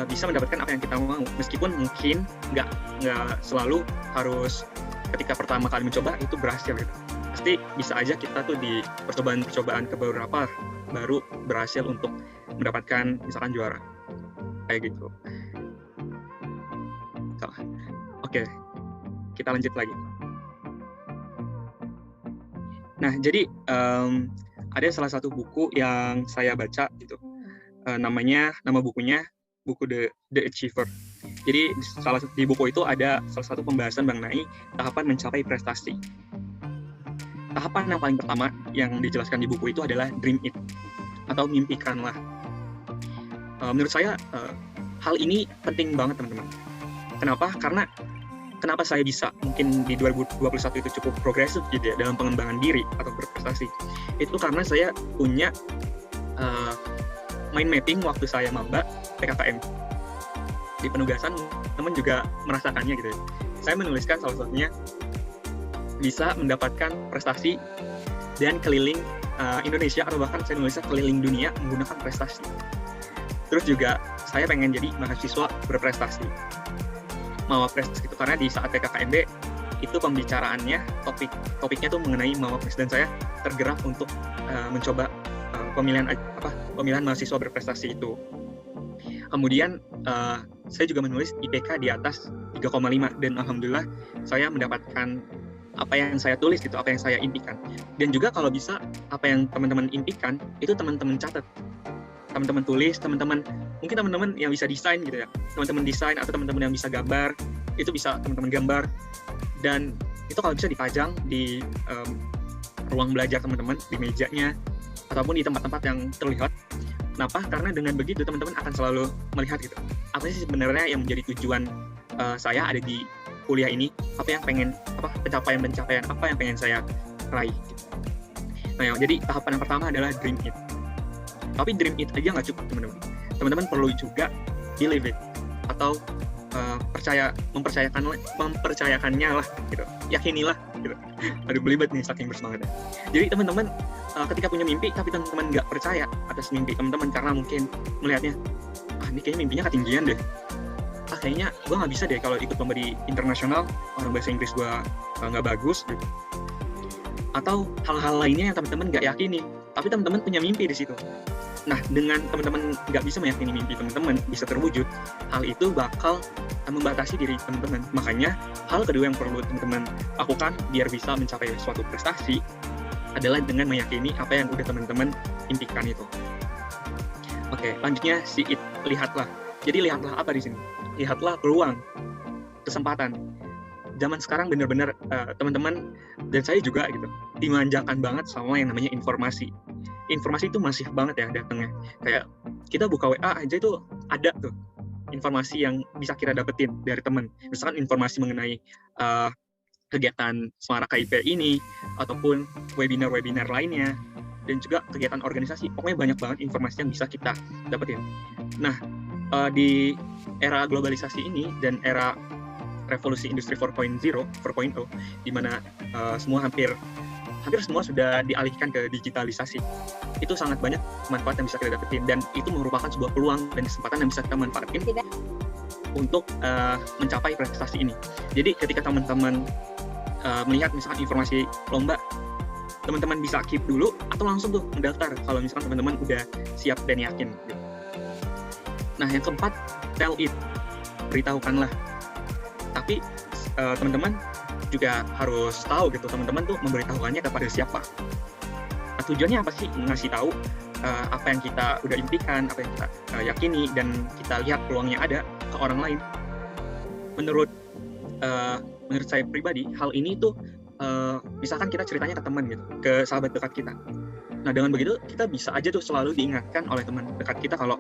bisa mendapatkan apa yang kita mau. Meskipun mungkin nggak selalu harus ketika pertama kali mencoba itu berhasil gitu. Pasti bisa aja kita tuh di percobaan ke beberapa baru berhasil untuk mendapatkan misalkan juara. Kayak gitu. Salah. Oke, kita lanjut lagi. Nah, jadi ada salah satu buku yang saya baca gitu. Nama bukunya buku The Achiever. Jadi di buku itu ada salah satu pembahasan mengenai tahapan mencapai prestasi. Tahapan yang paling pertama yang dijelaskan di buku itu adalah dream it, atau mimpikanlah. Menurut saya hal ini penting banget teman-teman. Kenapa? Karena kenapa saya bisa mungkin di 2021 itu cukup progresif gitu ya dalam pengembangan diri atau berprestasi. Itu karena saya punya mind mapping waktu saya maba PKKM. Di penugasan teman juga merasakannya gitu ya. Saya menuliskan salah satunya bisa mendapatkan prestasi dan keliling Indonesia, atau bahkan saya nulisnya keliling dunia menggunakan prestasi. Terus juga saya pengen jadi mahasiswa berprestasi. Mawapres gitu, karena di saat PKKMB itu pembicaraannya topiknya tuh mengenai Mawapres, dan saya tergerak untuk mencoba pemilihan mahasiswa berprestasi itu. Kemudian saya juga menulis IPK di atas 3,5, dan alhamdulillah saya mendapatkan apa yang saya tulis gitu, apa yang saya impikan. Dan juga kalau bisa apa yang teman-teman impikan itu teman-teman catat, teman-teman tulis, teman-teman mungkin teman-teman yang bisa desain gitu ya, teman-teman desain atau teman-teman yang bisa gambar, itu bisa teman-teman gambar, dan itu kalau bisa dipajang di ruang belajar teman-teman, di mejanya, ataupun di tempat-tempat yang terlihat. Kenapa? Karena dengan begitu teman-teman akan selalu melihat gitu, apa sih sebenarnya yang menjadi tujuan saya ada di kuliah ini, pencapaian apa yang pengen saya raih gitu. Nah, jadi tahapan yang pertama adalah dream it. Tapi dream it aja nggak cukup, teman-teman. Teman-teman perlu juga believe it, atau mempercayakannya lah gitu, yakinilah gitu. Aduh, belibet nih saking bersemangatnya. Jadi teman-teman ketika punya mimpi tapi teman-teman nggak percaya atas mimpi teman-teman karena mungkin melihatnya, ini kayaknya mimpinya ketinggian deh, kayaknya gue nggak bisa deh kalau ikut lomba di internasional, orang bahasa Inggris gue nggak bagus gitu. Atau hal-hal lainnya yang teman-teman nggak yakini, tapi teman-teman punya mimpi di situ. Nah, dengan teman-teman nggak bisa meyakini mimpi teman-teman bisa terwujud, hal itu bakal membatasi diri teman-teman. Makanya, hal kedua yang perlu teman-teman lakukan biar bisa mencapai suatu prestasi adalah dengan meyakini apa yang udah teman-teman impikan itu. Oke, lanjutnya see it, lihatlah. Jadi lihatlah apa di sini? Lihatlah peluang, kesempatan. Zaman sekarang benar-benar teman-teman dan saya juga gitu dimanjakan banget sama yang namanya informasi. Informasi itu masih banget ya datangnya. Kayak kita buka WA aja itu ada tuh informasi yang bisa kita dapetin dari teman. Misalkan informasi mengenai kegiatan Semarang KIP ini ataupun webinar-webinar lainnya dan juga kegiatan organisasi. Pokoknya banyak banget informasi yang bisa kita dapetin. Nah, di era globalisasi ini dan era revolusi industri 4.0, di mana hampir semua sudah dialihkan ke digitalisasi. Itu sangat banyak manfaat yang bisa kita dapetin, dan itu merupakan sebuah peluang dan kesempatan yang bisa kita manfaatin untuk mencapai prestasi ini. Jadi ketika teman-teman melihat misalkan informasi lomba, teman-teman bisa keep dulu atau langsung tuh mendaftar kalau misalkan teman-teman udah siap dan yakin. Nah, yang keempat, tell it, beritahukanlah. Tapi teman-teman juga harus tahu gitu, teman-teman tuh memberitahukannya kepada siapa. Nah, tujuannya apa sih? Ngasih tahu apa yang kita udah impikan, apa yang kita yakini, dan kita lihat peluangnya ada ke orang lain. Menurut saya pribadi, hal ini tuh misalkan kita ceritanya ke teman gitu, ke sahabat dekat kita. Nah, dengan begitu kita bisa aja tuh selalu diingatkan oleh teman dekat kita kalau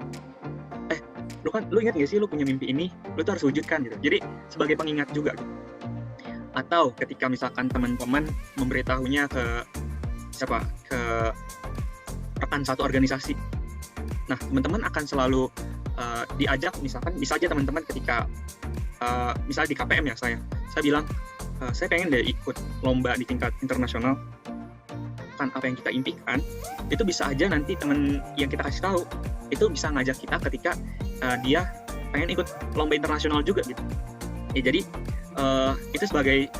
lu ingat gak sih lu punya mimpi ini, lu tuh harus wujudkan gitu. Jadi sebagai pengingat juga gitu. Atau ketika misalkan teman-teman memberitahunya ke rekan satu organisasi, nah teman-teman akan selalu diajak, misalkan bisa aja teman-teman ketika misalnya di KPM ya, saya bilang saya pengen deh ikut lomba di tingkat internasional, kan apa yang kita impikan itu bisa aja nanti teman yang kita kasih tahu itu bisa ngajak kita ketika dia pengen ikut lomba internasional juga gitu. Ya, jadi itu sebagai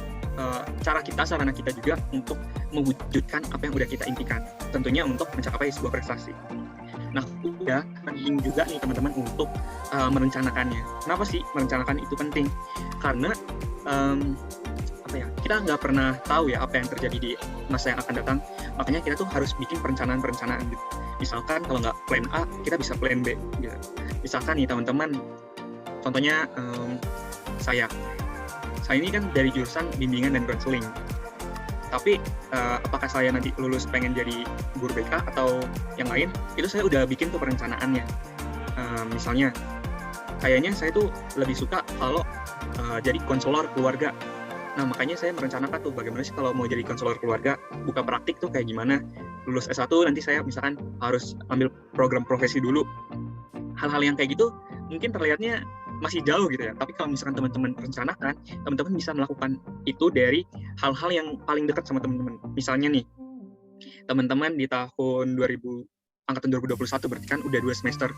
sarana kita juga untuk mewujudkan apa yang udah kita impikan, tentunya untuk mencapai sebuah prestasi. Nah, udah penting juga nih teman-teman untuk merencanakannya. Kenapa sih merencanakan itu penting? Karena kita nggak pernah tahu ya apa yang terjadi di masa yang akan datang. Makanya kita tuh harus bikin perencanaan gitu. Misalkan kalau nggak plan A, kita bisa plan B gitu. Misalkan nih teman-teman, contohnya saya ini kan dari jurusan bimbingan dan konseling. Tapi apakah saya nanti lulus pengen jadi guru BK atau yang lain, itu saya udah bikin tuh perencanaannya. Misalnya kayaknya saya tuh lebih suka kalau jadi konselor keluarga. Nah, makanya saya merencanakan tuh bagaimana sih kalau mau jadi konselor keluarga, buka praktik tuh kayak gimana. Lulus S1 nanti saya misalkan harus ambil program profesi dulu. Hal-hal yang kayak gitu mungkin terlihatnya masih jauh gitu ya. Tapi kalau misalkan teman-teman rencanakan, teman-teman bisa melakukan itu dari hal-hal yang paling dekat sama teman-teman. Misalnya nih, teman-teman di tahun angkatan 2021 berarti kan udah 2 semester.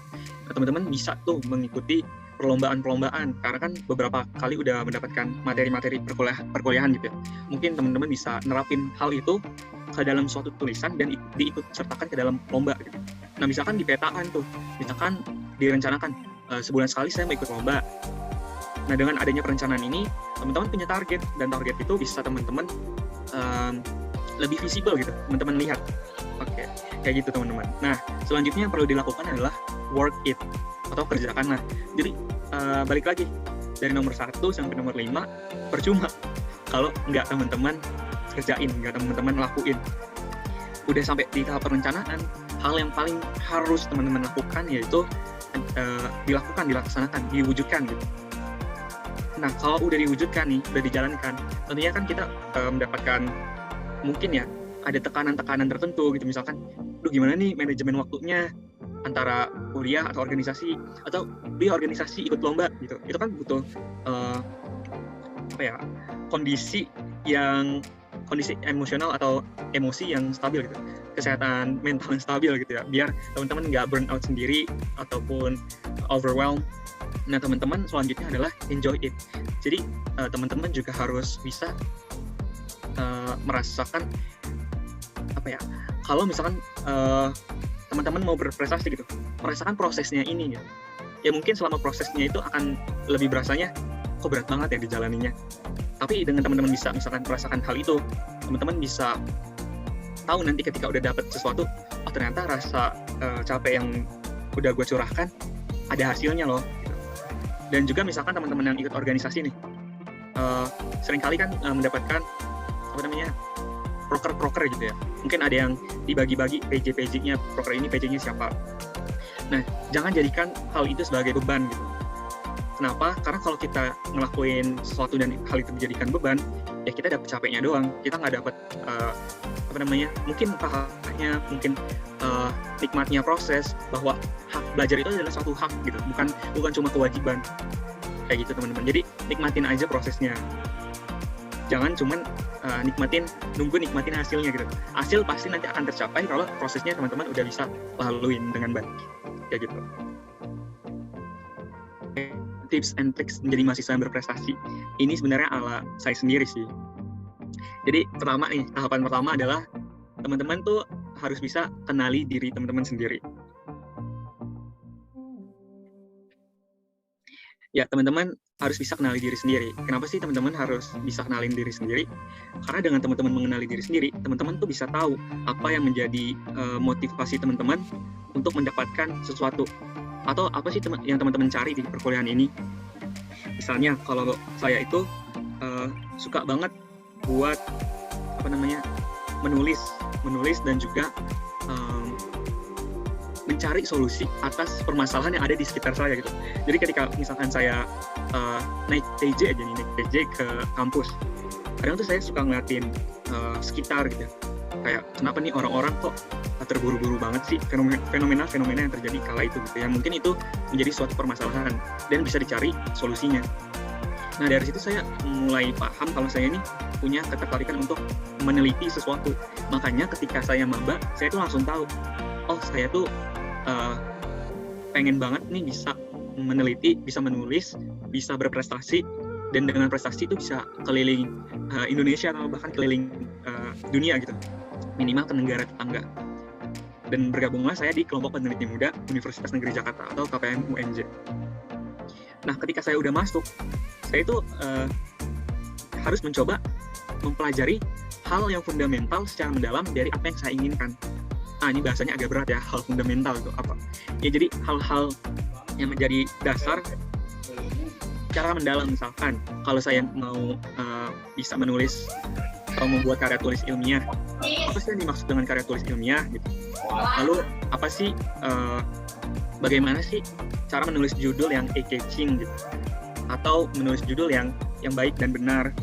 Nah, teman-teman bisa tuh mengikuti perlombaan-perlombaan karena kan beberapa kali udah mendapatkan materi-materi perkuliahan gitu ya. Mungkin teman-teman bisa nerapin hal itu ke dalam suatu tulisan dan diikut sertakan ke dalam lomba gitu. Nah, misalkan dipetakan tuh, misalkan direncanakan sebulan sekali saya mau ikut lomba. Nah, dengan adanya perencanaan ini, teman-teman punya target, dan target itu bisa teman-teman lebih visible gitu, teman-teman lihat. Oke, kayak gitu teman-teman. Nah, selanjutnya yang perlu dilakukan adalah work it. atau kerjakanlah. Jadi balik lagi dari nomor 1 sampai nomor 5 percuma kalau nggak teman-teman kerjain, nggak teman-teman lakuin. Udah sampai di tahap perencanaan, hal yang paling harus teman-teman lakukan yaitu dilaksanakan, diwujudkan gitu. Nah, kalau udah diwujudkan nih, udah dijalankan, tentunya kan kita mendapatkan mungkin ya ada tekanan-tekanan tertentu gitu, misalkan, gimana nih manajemen waktunya antara kuliah atau organisasi, atau di organisasi ikut lomba gitu. Itu kan butuh kondisi emosional atau emosi yang stabil gitu, kesehatan mental yang stabil gitu ya, biar teman-teman nggak burn out sendiri ataupun overwhelmed. Nah, teman-teman selanjutnya adalah enjoy it. Jadi teman-teman juga harus bisa merasakan kalau misalkan teman-teman mau berprestasi gitu, merasakan prosesnya ini gitu. Ya mungkin selama prosesnya itu akan lebih berasanya kok berat banget ya dijalaninya. Tapi dengan teman-teman bisa misalkan merasakan hal itu, teman-teman bisa tahu nanti ketika udah dapet sesuatu, oh ternyata rasa capek yang udah gue curahkan ada hasilnya loh. Gitu. Dan juga misalkan teman-teman yang ikut organisasi nih, seringkali kan mendapatkan proker gitu ya. Mungkin ada yang dibagi-bagi PJ-nya, proker ini PJ-nya siapa. Nah, jangan jadikan hal itu sebagai beban gitu. Kenapa? Karena kalau kita ngelakuin sesuatu dan hal itu dijadikan beban, ya kita dapet capeknya doang. Kita nggak dapet mungkin pahanya, mungkin nikmatnya proses, bahwa hak belajar itu adalah suatu hak gitu, bukan cuma kewajiban. Kayak gitu teman-teman. Jadi nikmatin aja prosesnya. Jangan cuman nunggu nikmatin hasilnya gitu. Hasil pasti nanti akan tercapai kalau prosesnya teman-teman udah bisa laluin dengan baik. Kayak gitu. Tips and tricks menjadi mahasiswa yang berprestasi. Ini sebenarnya ala saya sendiri sih. Jadi tahapan pertama adalah teman-teman tuh harus bisa kenali diri teman-teman sendiri. Ya, teman-teman harus bisa kenali diri sendiri. Kenapa sih teman-teman harus bisa kenalin diri sendiri? Karena dengan teman-teman mengenali diri sendiri, teman-teman tuh bisa tahu apa yang menjadi motivasi teman-teman untuk mendapatkan sesuatu. Atau apa sih yang teman-teman cari di perkuliahan ini. Misalnya, kalau saya itu suka banget buat menulis dan juga mencari solusi atas permasalahan yang ada di sekitar saya gitu. Jadi ketika misalkan saya naik TJ ke kampus, kadang tuh saya suka ngeliatin sekitar gitu. Kayak kenapa nih orang-orang kok terburu-buru banget sih, fenomena-fenomena yang terjadi kala itu gitu ya. Mungkin itu menjadi suatu permasalahan dan bisa dicari solusinya. Nah, dari situ saya mulai paham kalau saya ini punya ketertarikan untuk meneliti sesuatu. Makanya ketika saya maba, saya tuh langsung tahu, oh saya tuh pengen banget nih bisa meneliti, bisa menulis, bisa berprestasi, dan dengan prestasi itu bisa keliling Indonesia atau bahkan keliling dunia gitu, minimal ke negara tetangga. Dan bergabunglah saya di kelompok peneliti muda Universitas Negeri Jakarta atau KPM UNJ. Nah, ketika saya udah masuk, saya itu harus mencoba mempelajari hal yang fundamental secara mendalam dari apa yang saya inginkan. Ini bahasanya agak berat ya, hal fundamental itu apa? Ya jadi hal-hal yang menjadi dasar cara mendalam. Misalkan kalau saya mau bisa menulis atau membuat karya tulis ilmiah, apa sih yang dimaksud dengan karya tulis ilmiah gitu? Lalu apa sih bagaimana sih cara menulis judul yang eye-catching gitu, atau menulis judul yang baik dan benar?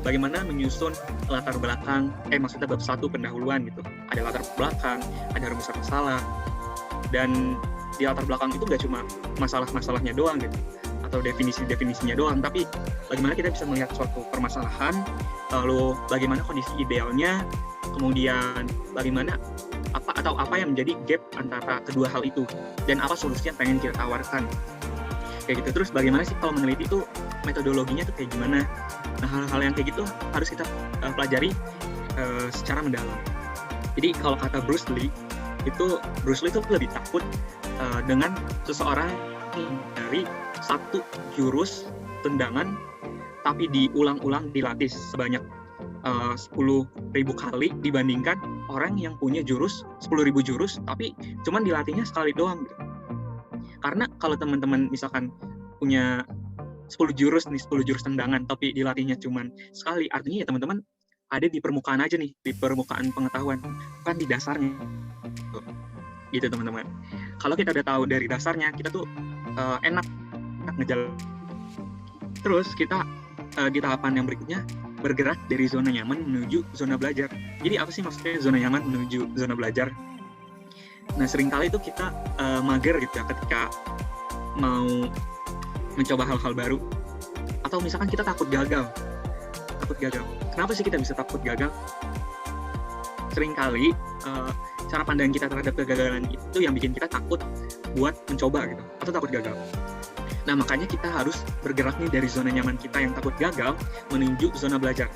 Bagaimana menyusun latar belakang, maksudnya bab 1 pendahuluan gitu. Ada latar belakang, ada rumusan masalah, dan di latar belakang itu nggak cuma masalah-masalahnya doang gitu, atau definisi-definisinya doang, tapi bagaimana kita bisa melihat suatu permasalahan, lalu bagaimana kondisi idealnya, kemudian bagaimana apa yang menjadi gap antara kedua hal itu, dan apa solusi yang pengen kita tawarkan. Kayak gitu. Terus bagaimana sih kalau meneliti itu metodologinya tuh kayak gimana? Nah, hal-hal yang kayak gitu harus kita pelajari secara mendalam. Jadi kalau kata Bruce Lee itu lebih takut dengan seseorang dari satu jurus tendangan tapi diulang-ulang dilatih sebanyak 10.000 kali dibandingkan orang yang punya jurus 10.000 jurus tapi cuman dilatihnya sekali doang gitu. Karena kalau teman-teman misalkan punya 10 jurus tendangan, tapi dilatihnya cuman sekali, artinya ya teman-teman ada di permukaan aja nih, di permukaan pengetahuan, bukan di dasarnya. Gitu teman-teman. Kalau kita udah tahu dari dasarnya, kita tuh enak ngejalan. Terus kita di tahapan yang berikutnya bergerak dari zona nyaman menuju zona belajar. Jadi apa sih maksudnya zona nyaman menuju zona belajar? Nah, seringkali itu kita mager gitu ya ketika mau mencoba hal-hal baru, atau misalkan kita takut gagal. Kenapa sih kita bisa takut gagal? Seringkali cara pandang kita terhadap kegagalan itu yang bikin kita takut buat mencoba gitu, atau takut gagal. Nah, makanya kita harus bergerak nih dari zona nyaman kita yang takut gagal menuju zona belajar.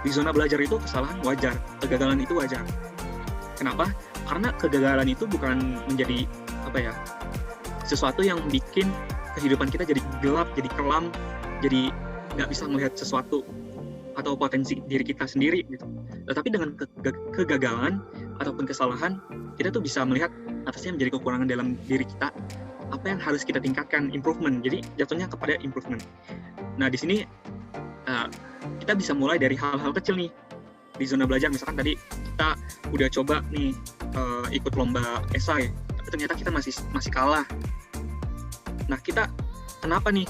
Di zona belajar itu kesalahan wajar, kegagalan itu wajar. Kenapa? Karena kegagalan itu bukan menjadi sesuatu yang bikin kehidupan kita jadi gelap, jadi kelam, jadi nggak bisa melihat sesuatu atau potensi diri kita sendiri gitu. Tetapi dengan kegagalan ataupun kesalahan, kita tuh bisa melihat atasnya menjadi kekurangan dalam diri kita, apa yang harus kita tingkatkan, improvement. Jadi jatuhnya kepada improvement. Nah, di sini kita bisa mulai dari hal-hal kecil nih di zona belajar. Misalkan tadi kita udah coba nih ikut lomba esai, tapi ternyata kita masih kalah. Nah, kita kenapa nih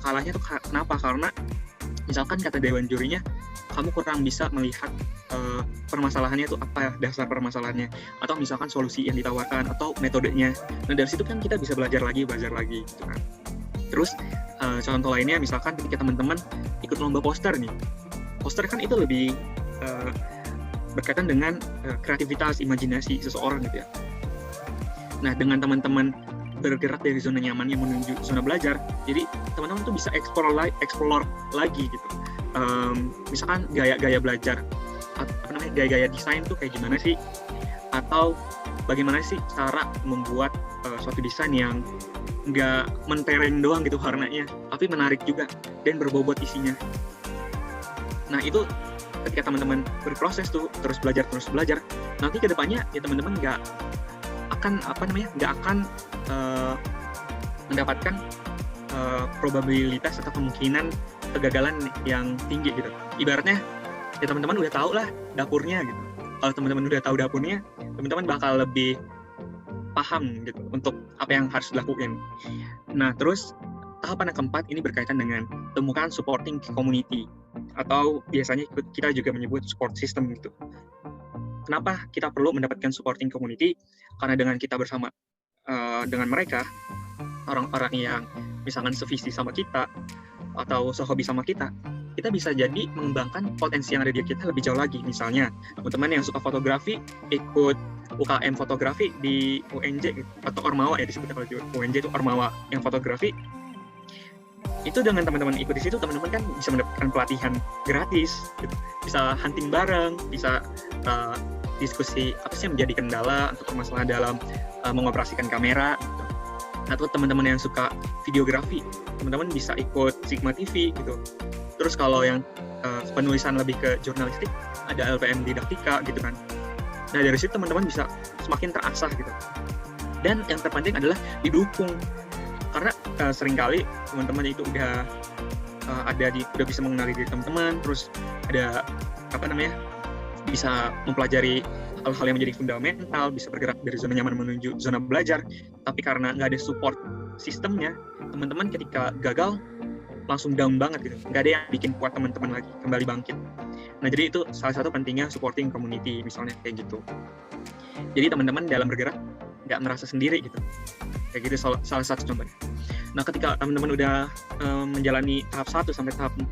kalahnya tuh kenapa? Karena misalkan kata dewan jurinya, kamu kurang bisa melihat permasalahannya itu apa, dasar permasalahannya, atau misalkan solusi yang ditawarkan atau metodenya. Nah, dari situ kan kita bisa belajar lagi gitu kan. Terus contoh lainnya misalkan ketika teman-teman ikut lomba poster nih. Poster kan itu lebih berkaitan dengan kreativitas, imajinasi seseorang gitu ya. Nah, dengan teman-teman bergerak dari zona nyamannya menuju zona belajar, jadi teman-teman tuh bisa explore lagi gitu. Misalkan gaya-gaya belajar, gaya-gaya desain tuh kayak gimana sih, atau bagaimana sih cara membuat suatu desain yang nggak mentereng doang gitu warnanya, tapi menarik juga dan berbobot isinya. Nah, itu ketika teman-teman berproses tuh terus belajar, nanti kedepannya ya teman-teman nggak akan mendapatkan probabilitas atau kemungkinan kegagalan yang tinggi gitu. Ibaratnya ya teman-teman udah tahu lah dapurnya gitu. Kalau teman-teman udah tahu dapurnya, teman-teman bakal lebih paham gitu untuk apa yang harus dilakukan. Nah, terus tahapan yang keempat ini berkaitan dengan temukan supporting community, atau biasanya kita juga menyebut support system gitu. Kenapa kita perlu mendapatkan supporting community? Karena dengan kita bersama dengan mereka, orang-orang yang misalkan sevisi sama kita atau sehobi sama kita bisa jadi mengembangkan potensi yang ada di kita lebih jauh lagi. Misalnya teman-teman yang suka fotografi ikut UKM fotografi di UNJ atau Ormawa ya disebutnya, kalau di UNJ itu Ormawa yang fotografi. Itu dengan teman-teman ikut di situ, teman-teman kan bisa mendapatkan pelatihan gratis gitu. Bisa hunting bareng, bisa diskusi apa sih yang menjadi kendala atau permasalahan dalam mengoperasikan kamera gitu. Atau teman-teman yang suka videografi, teman-teman bisa ikut Sigma TV gitu. Terus kalau yang penulisan lebih ke jurnalistik, ada LPM Didaktika gitu kan. Nah, dari situ teman-teman bisa semakin terasah gitu. Dan yang terpenting adalah didukung. Karena seringkali teman-teman itu udah bisa mengenali diri teman-teman, terus ada bisa mempelajari hal-hal yang menjadi fundamental, bisa bergerak dari zona nyaman menuju zona belajar. Tapi karena nggak ada support sistemnya, teman-teman ketika gagal langsung down banget gitu. Nggak ada yang bikin kuat teman-teman lagi kembali bangkit. Nah, jadi itu salah satu pentingnya supporting community, misalnya kayak gitu. Jadi teman-teman dalam bergerak nggak merasa sendiri gitu. Kayak gitu salah satu contohnya. Nah, ketika teman-teman udah menjalani tahap 1 sampai tahap 4,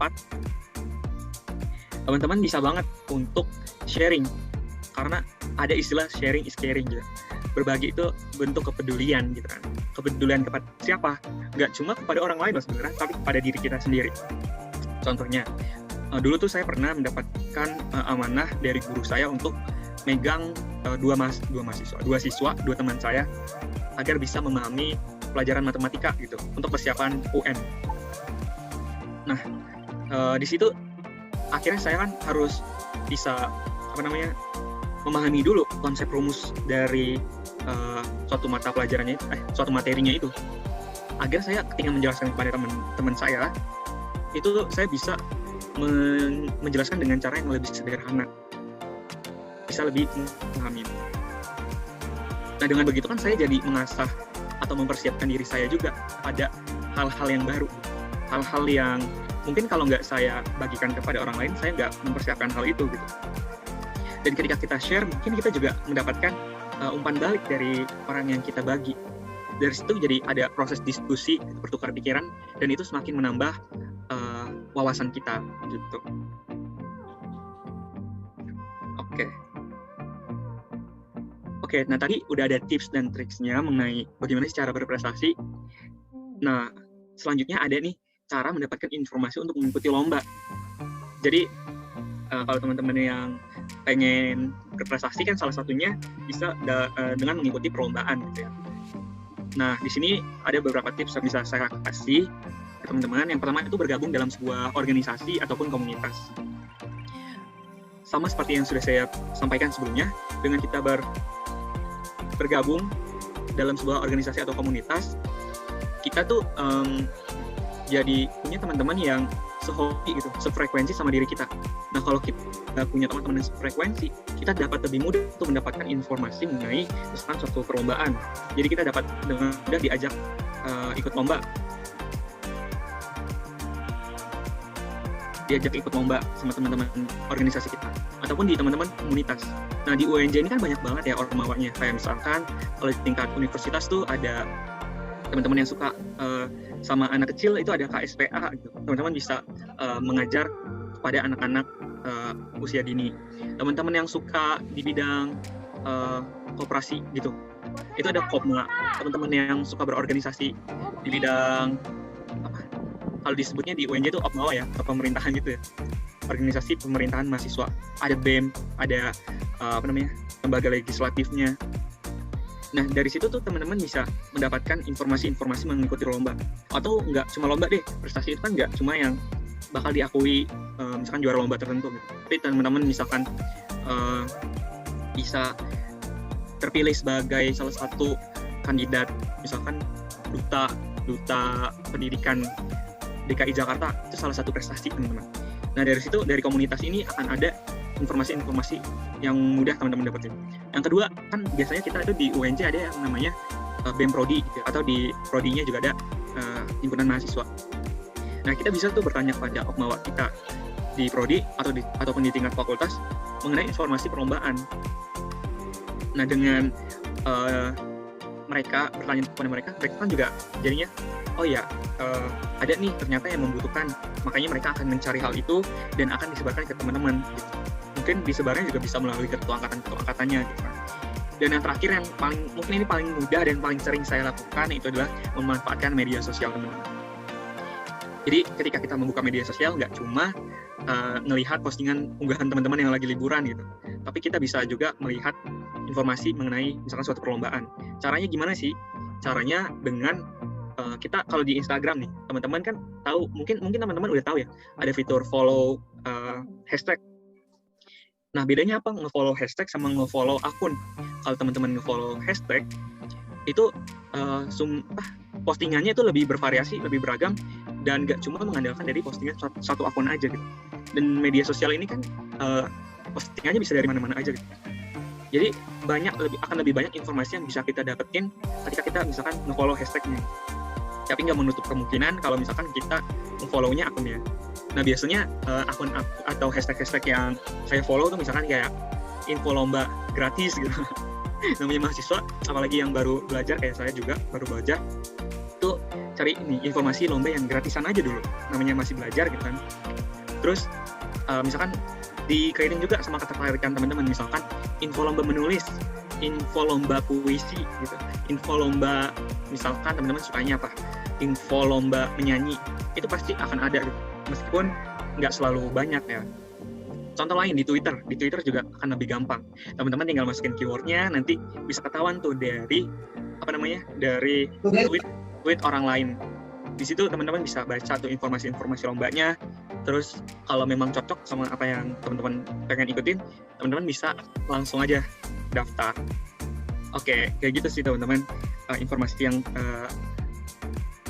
teman-teman bisa banget untuk sharing. Karena ada istilah sharing is caring gitu. Berbagi itu bentuk kepedulian gitu kan. Kepedulian kepada siapa? Nggak cuma kepada orang lain loh sebenarnya, tapi kepada diri kita sendiri. Contohnya, dulu tuh saya pernah mendapatkan amanah dari guru saya untuk megang dua teman saya agar bisa memahami pelajaran matematika gitu untuk persiapan UN. Nah, di situ akhirnya saya kan harus bisa memahami dulu konsep rumus dari suatu mata pelajarannya itu, suatu materinya itu, agar saya ketika menjelaskan kepada teman-teman saya, itu saya bisa menjelaskan dengan cara yang lebih sederhana, bisa lebih memahami. Nah, dengan begitu kan saya jadi mengasah atau mempersiapkan diri saya juga pada hal-hal yang baru, hal-hal yang mungkin kalau nggak saya bagikan kepada orang lain, saya nggak mempersiapkan hal itu gitu. Dan ketika kita share, mungkin kita juga mendapatkan umpan balik dari orang yang kita bagi. Dari situ jadi ada proses diskusi, bertukar pikiran, dan itu semakin menambah wawasan kita gitu. Oke, nah tadi udah ada tips dan triksnya mengenai bagaimana cara berprestasi. Nah, selanjutnya ada nih cara mendapatkan informasi untuk mengikuti lomba. Jadi, kalau teman-teman yang pengen berprestasi kan salah satunya bisa dengan mengikuti perlombaan gitu ya. Nah, di sini ada beberapa tips yang bisa saya kasih ke teman-teman. Yang pertama itu bergabung dalam sebuah organisasi ataupun komunitas. Sama seperti yang sudah saya sampaikan sebelumnya, dengan kita bergabung dalam sebuah organisasi atau komunitas, kita tuh jadi punya teman-teman yang sehobi gitu, sefrekuensi sama diri kita. Nah, kalau kita punya teman-teman yang sefrekuensi, kita dapat lebih mudah untuk mendapatkan informasi mengenai misalkan suatu perlombaan. Jadi kita dapat dengan mudah diajak ikut lomba. Diajak ikut lomba sama teman-teman organisasi kita ataupun di teman-teman komunitas. Nah, di UNJ ini kan banyak banget ya ormawanya. Kayak misalkan kalau di tingkat universitas tuh ada teman-teman yang suka sama anak kecil, itu ada KSPA gitu. Teman-teman bisa mengajar kepada anak-anak usia dini. Teman-teman yang suka di bidang koperasi gitu, itu ada Kopma. Teman-teman yang suka berorganisasi di bidang kalau disebutnya di UNJ itu Opmawa ya, pemerintahan gitu ya, organisasi pemerintahan mahasiswa. Ada BEM, ada lembaga legislatifnya. Nah, dari situ tuh teman-teman bisa mendapatkan informasi-informasi mengikuti lomba. Atau nggak cuma lomba deh, prestasi itu kan nggak cuma yang bakal diakui misalkan juara lomba tertentu gitu. Tapi teman-teman misalkan bisa terpilih sebagai salah satu kandidat, misalkan duta pendidikan DKI Jakarta, itu salah satu prestasi teman-teman. Nah, dari situ, dari komunitas ini akan ada informasi-informasi yang mudah teman-teman dapetin. Yang kedua, kan biasanya kita itu di UNJ ada yang namanya BEM Prodi gitu, atau di Prodinya juga ada himpunan mahasiswa. Nah, kita bisa tuh bertanya kepada Okmawa kita di Prodi ataupun di tingkat fakultas mengenai informasi perlombaan. Nah, dengan mereka bertanya kepada mereka kan juga jadinya, oh ya, ada nih ternyata yang membutuhkan, makanya mereka akan mencari hal itu dan akan disebarkan ke teman-teman gitu. Mungkin disebarnya juga bisa melalui ketua angkatannya gitu kan. Dan yang terakhir yang mungkin ini paling mudah dan paling sering saya lakukan, itu adalah memanfaatkan media sosial teman-teman. Jadi ketika kita membuka media sosial, nggak cuma ngelihat postingan unggahan teman-teman yang lagi liburan gitu, tapi kita bisa juga melihat informasi mengenai misalkan suatu perlombaan. Caranya gimana sih? Caranya dengan kita kalau di Instagram nih, teman-teman kan tahu, mungkin teman-teman udah tahu ya, ada fitur follow hashtag. Nah, bedanya apa nge-follow hashtag sama nge-follow akun? Kalau teman-teman nge-follow hashtag, itu postingannya itu lebih bervariasi, lebih beragam, dan nggak cuma mengandalkan dari postingan satu akun aja gitu. Dan media sosial ini kan postingannya bisa dari mana-mana aja gitu. Jadi akan lebih banyak informasi yang bisa kita dapetin ketika kita misalkan nge-follow hashtagnya. Tapi nggak menutup kemungkinan kalau misalkan kita nge-follow-nya akunnya. Nah, biasanya akun atau hashtag-hashtag yang saya follow tuh misalkan kayak info lomba gratis gitu. Namanya mahasiswa, apalagi yang baru belajar kayak saya juga baru belajar, tuh cari informasi lomba yang gratisan aja dulu. Namanya masih belajar gitu kan. Terus misalkan dikaitin juga sama ketertarikan teman-teman, misalkan info lomba menulis, info lomba puisi gitu, info lomba misalkan teman-teman sukanya apa, info lomba menyanyi, itu pasti akan ada gitu. Meskipun nggak selalu banyak ya. Contoh lain di Twitter juga akan lebih gampang. Teman-teman tinggal masukin keywordnya, nanti bisa ketahuan tuh dari dari tweet orang lain. Di situ teman-teman bisa baca tuh informasi-informasi lombanya. Terus kalau memang cocok sama apa yang teman-teman pengen ikutin, teman-teman bisa langsung aja daftar. Oke, kayak gitu sih teman-teman informasi yang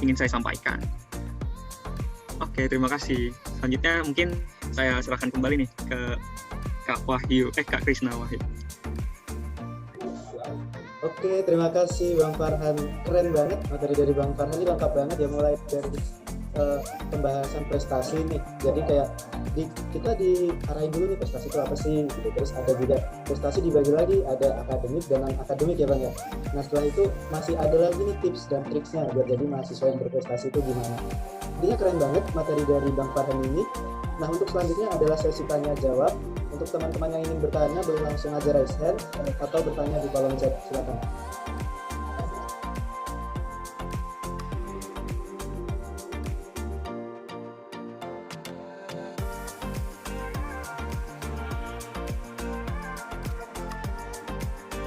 ingin saya sampaikan. Oke, terima kasih. Selanjutnya mungkin saya serahkan kembali nih ke Kak Krisna Wahyu. Oke, terima kasih Bang Farhan. Keren banget materi dari Bang Farhan, ini lengkap banget ya, mulai dari pembahasan prestasi nih. Jadi kayak kita diarahin dulu nih prestasi itu apa sih gitu. Terus ada juga prestasi dibagi lagi, ada akademik dan non akademik ya Bang ya. Nah setelah itu masih ada lagi nih tips dan triksnya biar jadi mahasiswa yang berprestasi itu gimana. Intinya keren banget materi dari Bang Farhan ini. Nah untuk selanjutnya adalah sesi tanya jawab. Untuk teman-teman yang ingin bertanya boleh langsung aja raise hand atau bertanya di kolom chat, silakan.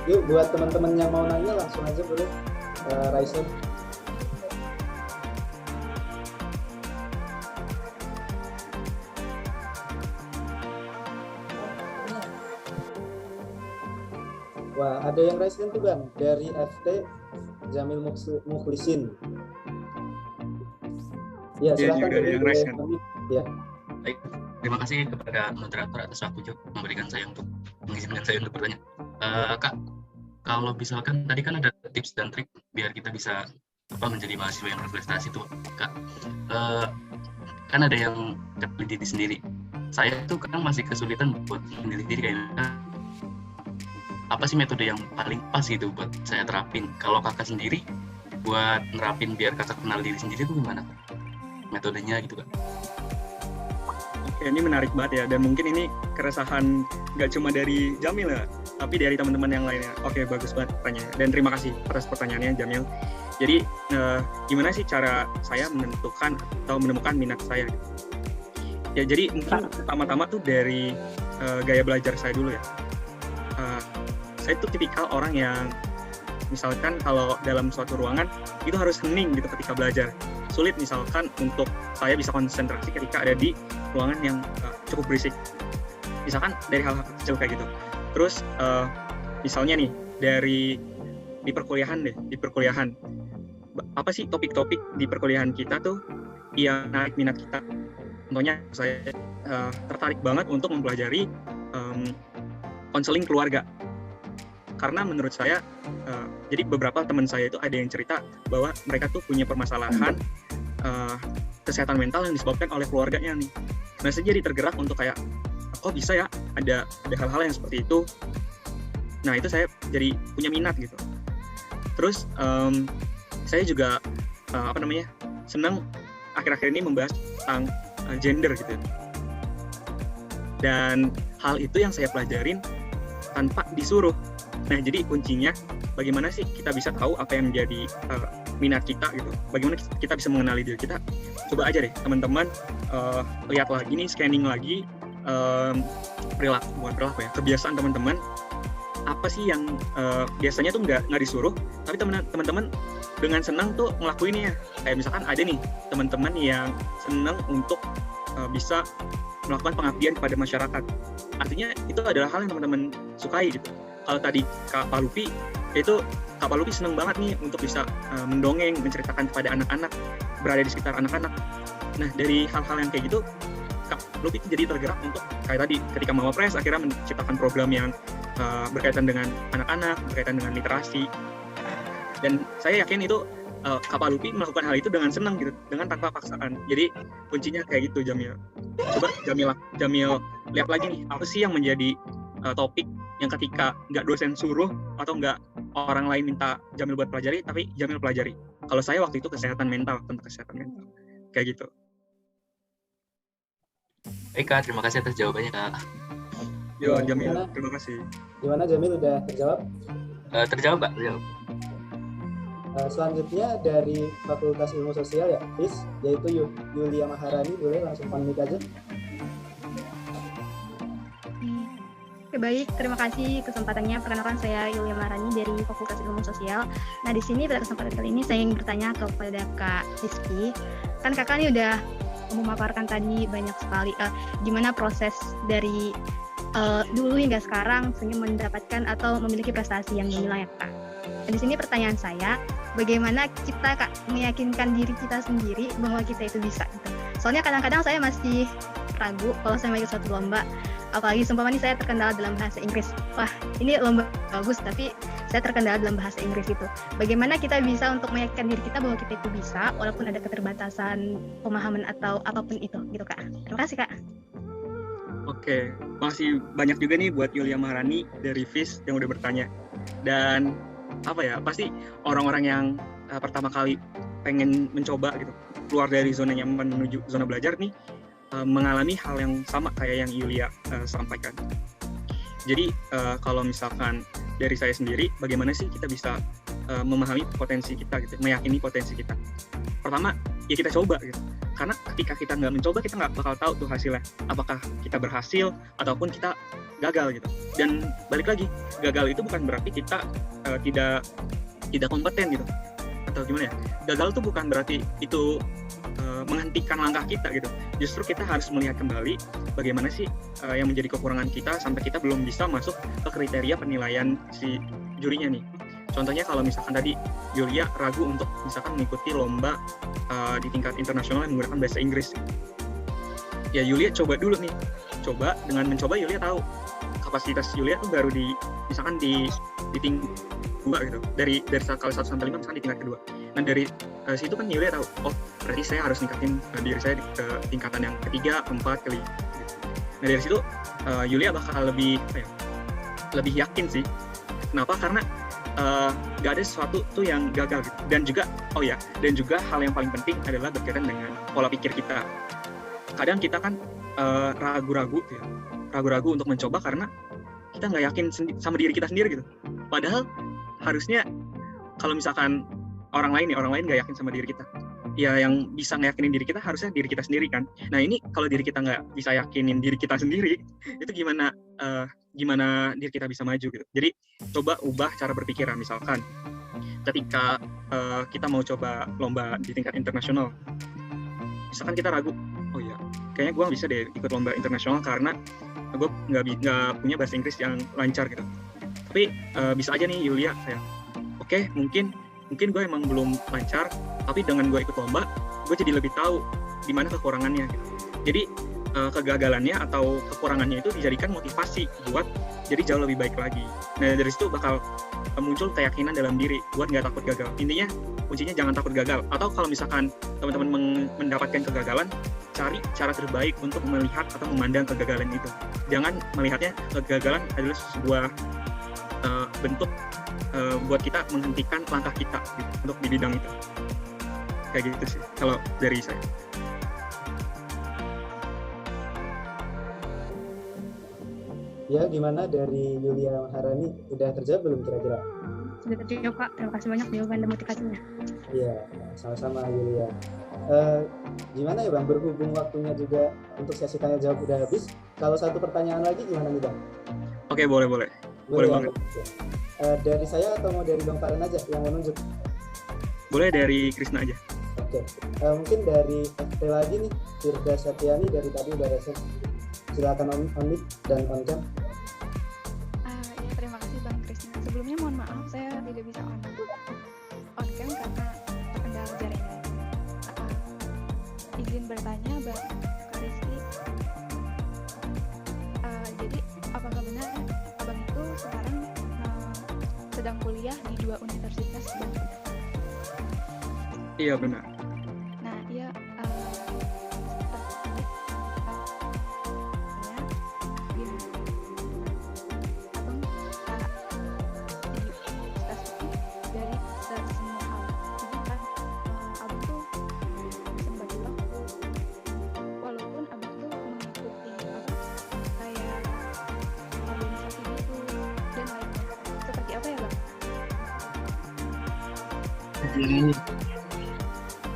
Yuk buat teman-teman yang mau nanya langsung aja boleh raise hand. Wah, ada yang raise hand tuh Bang, dari FT Jamil Mukhlisin. Ya, silakan dari ya. Baik, terima kasih kepada moderator atas waktu memberikan saya untuk mengizinkan saya untuk bertanya. Kak, kalau misalkan tadi kan ada tips dan trik biar kita bisa menjadi mahasiswa yang berprestasi tuh, Kak. Kan ada yang dapat diri sendiri. Saya tuh kadang masih kesulitan buat menilai diri kayaknya. Apa sih metode yang paling pas gitu buat saya terapin? Kalau kakak sendiri buat nerapin biar kakak kenal diri sendiri itu gimana? Metodenya gitu Kak? Oke, ini menarik banget ya, dan mungkin ini keresahan nggak cuma dari Jamil ya, tapi dari teman-teman yang lainnya. Oke, bagus banget pertanyaannya, dan terima kasih atas pertanyaannya Jamil. Jadi gimana sih cara saya menentukan atau menemukan minat saya? Ya jadi mungkin pertama-tama tuh dari gaya belajar saya dulu ya. Saya tuh tipikal orang yang misalkan kalau dalam suatu ruangan itu harus hening gitu ketika belajar. Sulit misalkan untuk saya bisa konsentrasi ketika ada di ruangan yang cukup berisik. Misalkan dari hal-hal kecil kayak gitu. Terus misalnya nih di perkuliahan deh, di perkuliahan. Apa sih topik-topik di perkuliahan kita tuh yang menarik minat kita? Contohnya saya tertarik banget untuk mempelajari konseling keluarga. Karena menurut saya, jadi beberapa teman saya itu ada yang cerita bahwa mereka tuh punya permasalahan kesehatan mental yang disebabkan oleh keluarganya nih. Nah saya jadi tergerak untuk kayak, oh bisa ya ada hal-hal yang seperti itu. Nah itu saya jadi punya minat gitu. Terus saya juga senang akhir-akhir ini membahas tentang gender gitu. Dan hal itu yang saya pelajarin tanpa disuruh. Nah, jadi kuncinya bagaimana sih kita bisa tahu apa yang menjadi minat kita gitu. Bagaimana kita bisa mengenali diri kita. Coba aja deh teman-teman lihat lagi nih, scanning lagi kebiasaan teman-teman. Apa sih yang biasanya tuh nggak disuruh, tapi teman-teman dengan senang tuh ngelakuinnya. Kayak misalkan ada nih teman-teman yang senang untuk bisa melakukan pengabdian kepada masyarakat. Artinya itu adalah hal yang teman-teman sukai gitu. Kalau tadi Kak Palupi, Kak Palupi senang banget nih untuk bisa mendongeng, menceritakan kepada anak-anak, berada di sekitar anak-anak. Nah dari hal-hal yang kayak gitu, Kak Palupi jadi tergerak untuk kayak tadi ketika Mawapres akhirnya menciptakan program yang berkaitan dengan anak-anak, berkaitan dengan literasi. Dan saya yakin itu Kak Palupi melakukan hal itu dengan senang gitu, dengan tanpa paksaan. Jadi kuncinya kayak gitu Jamil. Coba Jamil lihat lagi nih, apa sih yang menjadi topik yang ketika nggak dosen suruh atau nggak orang lain minta Jamil buat pelajari, tapi Jamil pelajari. Kalau saya waktu itu kesehatan mental, tentang kesehatan mental. Kayak gitu. Baik Kak, terima kasih atas jawabannya Kak. Yo Jamil, terima kasih. Gimana Jamil, udah terjawab? Terjawab Kak, terjawab. Selanjutnya dari Fakultas Ilmu Sosial ya, FIS, yaitu Yulia Maharani, boleh langsung unmute aja. Oke, baik, terima kasih kesempatannya. Perkenalkan saya Yulia Maharani dari Fakultas Ilmu Sosial. Nah, di sini pada kesempatan kali ini saya ingin bertanya kepada Kak Rizky. Kan kakak ini udah memaparkan tadi banyak sekali gimana proses dari dulu hingga sekarang sehingga mendapatkan atau memiliki prestasi yang gemilang ya Kak. Dan di sini pertanyaan saya, bagaimana kita Kak meyakinkan diri kita sendiri bahwa kita itu bisa gitu. Soalnya kadang-kadang saya masih ragu kalau saya mau ikut suatu lomba, apalagi seumpama saya terkendala dalam bahasa Inggris. Wah, ini lomba bagus tapi saya terkendala dalam bahasa Inggris itu. Bagaimana kita bisa untuk meyakinkan diri kita bahwa kita itu bisa walaupun ada keterbatasan pemahaman atau apapun itu gitu Kak. Terima kasih Kak. Oke, masih banyak juga nih buat Yulia Maharani dari FIS yang udah bertanya. Dan pasti orang-orang yang pertama kali pengen mencoba gitu, keluar dari zona nyaman menuju zona belajar nih, mengalami hal yang sama kayak yang Yulia sampaikan. Jadi kalau misalkan dari saya sendiri, bagaimana sih kita bisa memahami potensi kita gitu, meyakini potensi kita. Pertama, ya kita coba gitu. Karena ketika kita nggak mencoba, kita nggak bakal tahu tuh hasilnya. Apakah kita berhasil ataupun kita gagal gitu. Dan balik lagi, gagal itu bukan berarti kita tidak kompeten gitu. Atau gimana ya? Gagal itu bukan berarti itu menghentikan langkah kita gitu. Justru kita harus melihat kembali bagaimana sih yang menjadi kekurangan kita sampai kita belum bisa masuk ke kriteria penilaian si jurinya nih. Contohnya kalau misalkan tadi Yulia ragu untuk misalkan mengikuti lomba di tingkat internasional yang menggunakan bahasa Inggris. Ya Yulia coba dulu nih. Coba, dengan mencoba Yulia tahu kapasitas Yulia tuh baru misalkan di tingkat 2 gitu. Dari skala 1 sampai 5 misalkan di tingkat kedua. Nah dari situ kan Yulia tahu, oh berarti saya harus ningkatin diri saya ke tingkatan yang ketiga, keempat, kelima. Nah dari situ Yulia bakal lebih yakin sih. Kenapa? Karena gak ada sesuatu tuh yang gagal gitu. Dan juga hal yang paling penting adalah berkaitan dengan pola pikir kita. Kadang kita kan ragu-ragu untuk mencoba karena kita nggak yakin sama diri kita sendiri gitu. Padahal harusnya kalau misalkan orang lain nggak yakin sama diri kita, ya yang bisa ngeyakinin diri kita harusnya diri kita sendiri kan. Nah ini kalau diri kita nggak bisa yakinin diri kita sendiri, itu gimana diri kita bisa maju gitu. Jadi coba ubah cara berpikiran. Misalkan ketika kita mau coba lomba di tingkat internasional, misalkan kita ragu, oh iya kayaknya gue bisa deh ikut lomba internasional karena gue nggak punya bahasa Inggris yang lancar gitu. Tapi bisa aja nih Yulia kayak, oke, mungkin gue emang belum lancar, tapi dengan gue ikut lomba, gue jadi lebih tahu di mana kekurangannya gitu. Jadi kegagalannya atau kekurangannya itu dijadikan motivasi buat jadi jauh lebih baik lagi. Nah dari situ bakal muncul keyakinan dalam diri buat nggak takut gagal. Intinya kuncinya jangan takut gagal. Atau kalau misalkan teman-teman mendapatkan kegagalan, cari cara terbaik untuk melihat atau memandang kegagalan itu. Jangan melihatnya kegagalan adalah sebuah bentuk buat kita menghentikan langkah kita gitu, untuk di bidang itu. Kayak gitu sih kalau dari saya. Ya, gimana dari Yulia Maharani? Udah terjawab belum kira-kira? Sudah terjawab Kak, terima kasih banyak jawaban dan motivasinya. Iya, sama-sama Yulia. Gimana ya Bang, berhubung waktunya juga untuk sesi tanya jawab udah habis, kalau satu pertanyaan lagi gimana nih Bang? Oke, boleh banget. Dari saya atau mau dari Bang Farhan aja yang menunjuk? Boleh dari Krisna aja. Oke, mungkin dari FT lagi nih, Firda Satyani dari tadi udah resen. Silakan on mic dan on cam. Ya, terima kasih Bang Krisna. Sebelumnya mohon maaf saya tidak bisa on cam karena terkendala jaringan. Izin bertanya Bang Rizky, jadi apakah benar Abang itu sekarang sedang kuliah di 2 universitas Bang? Iya benar. Nah iya,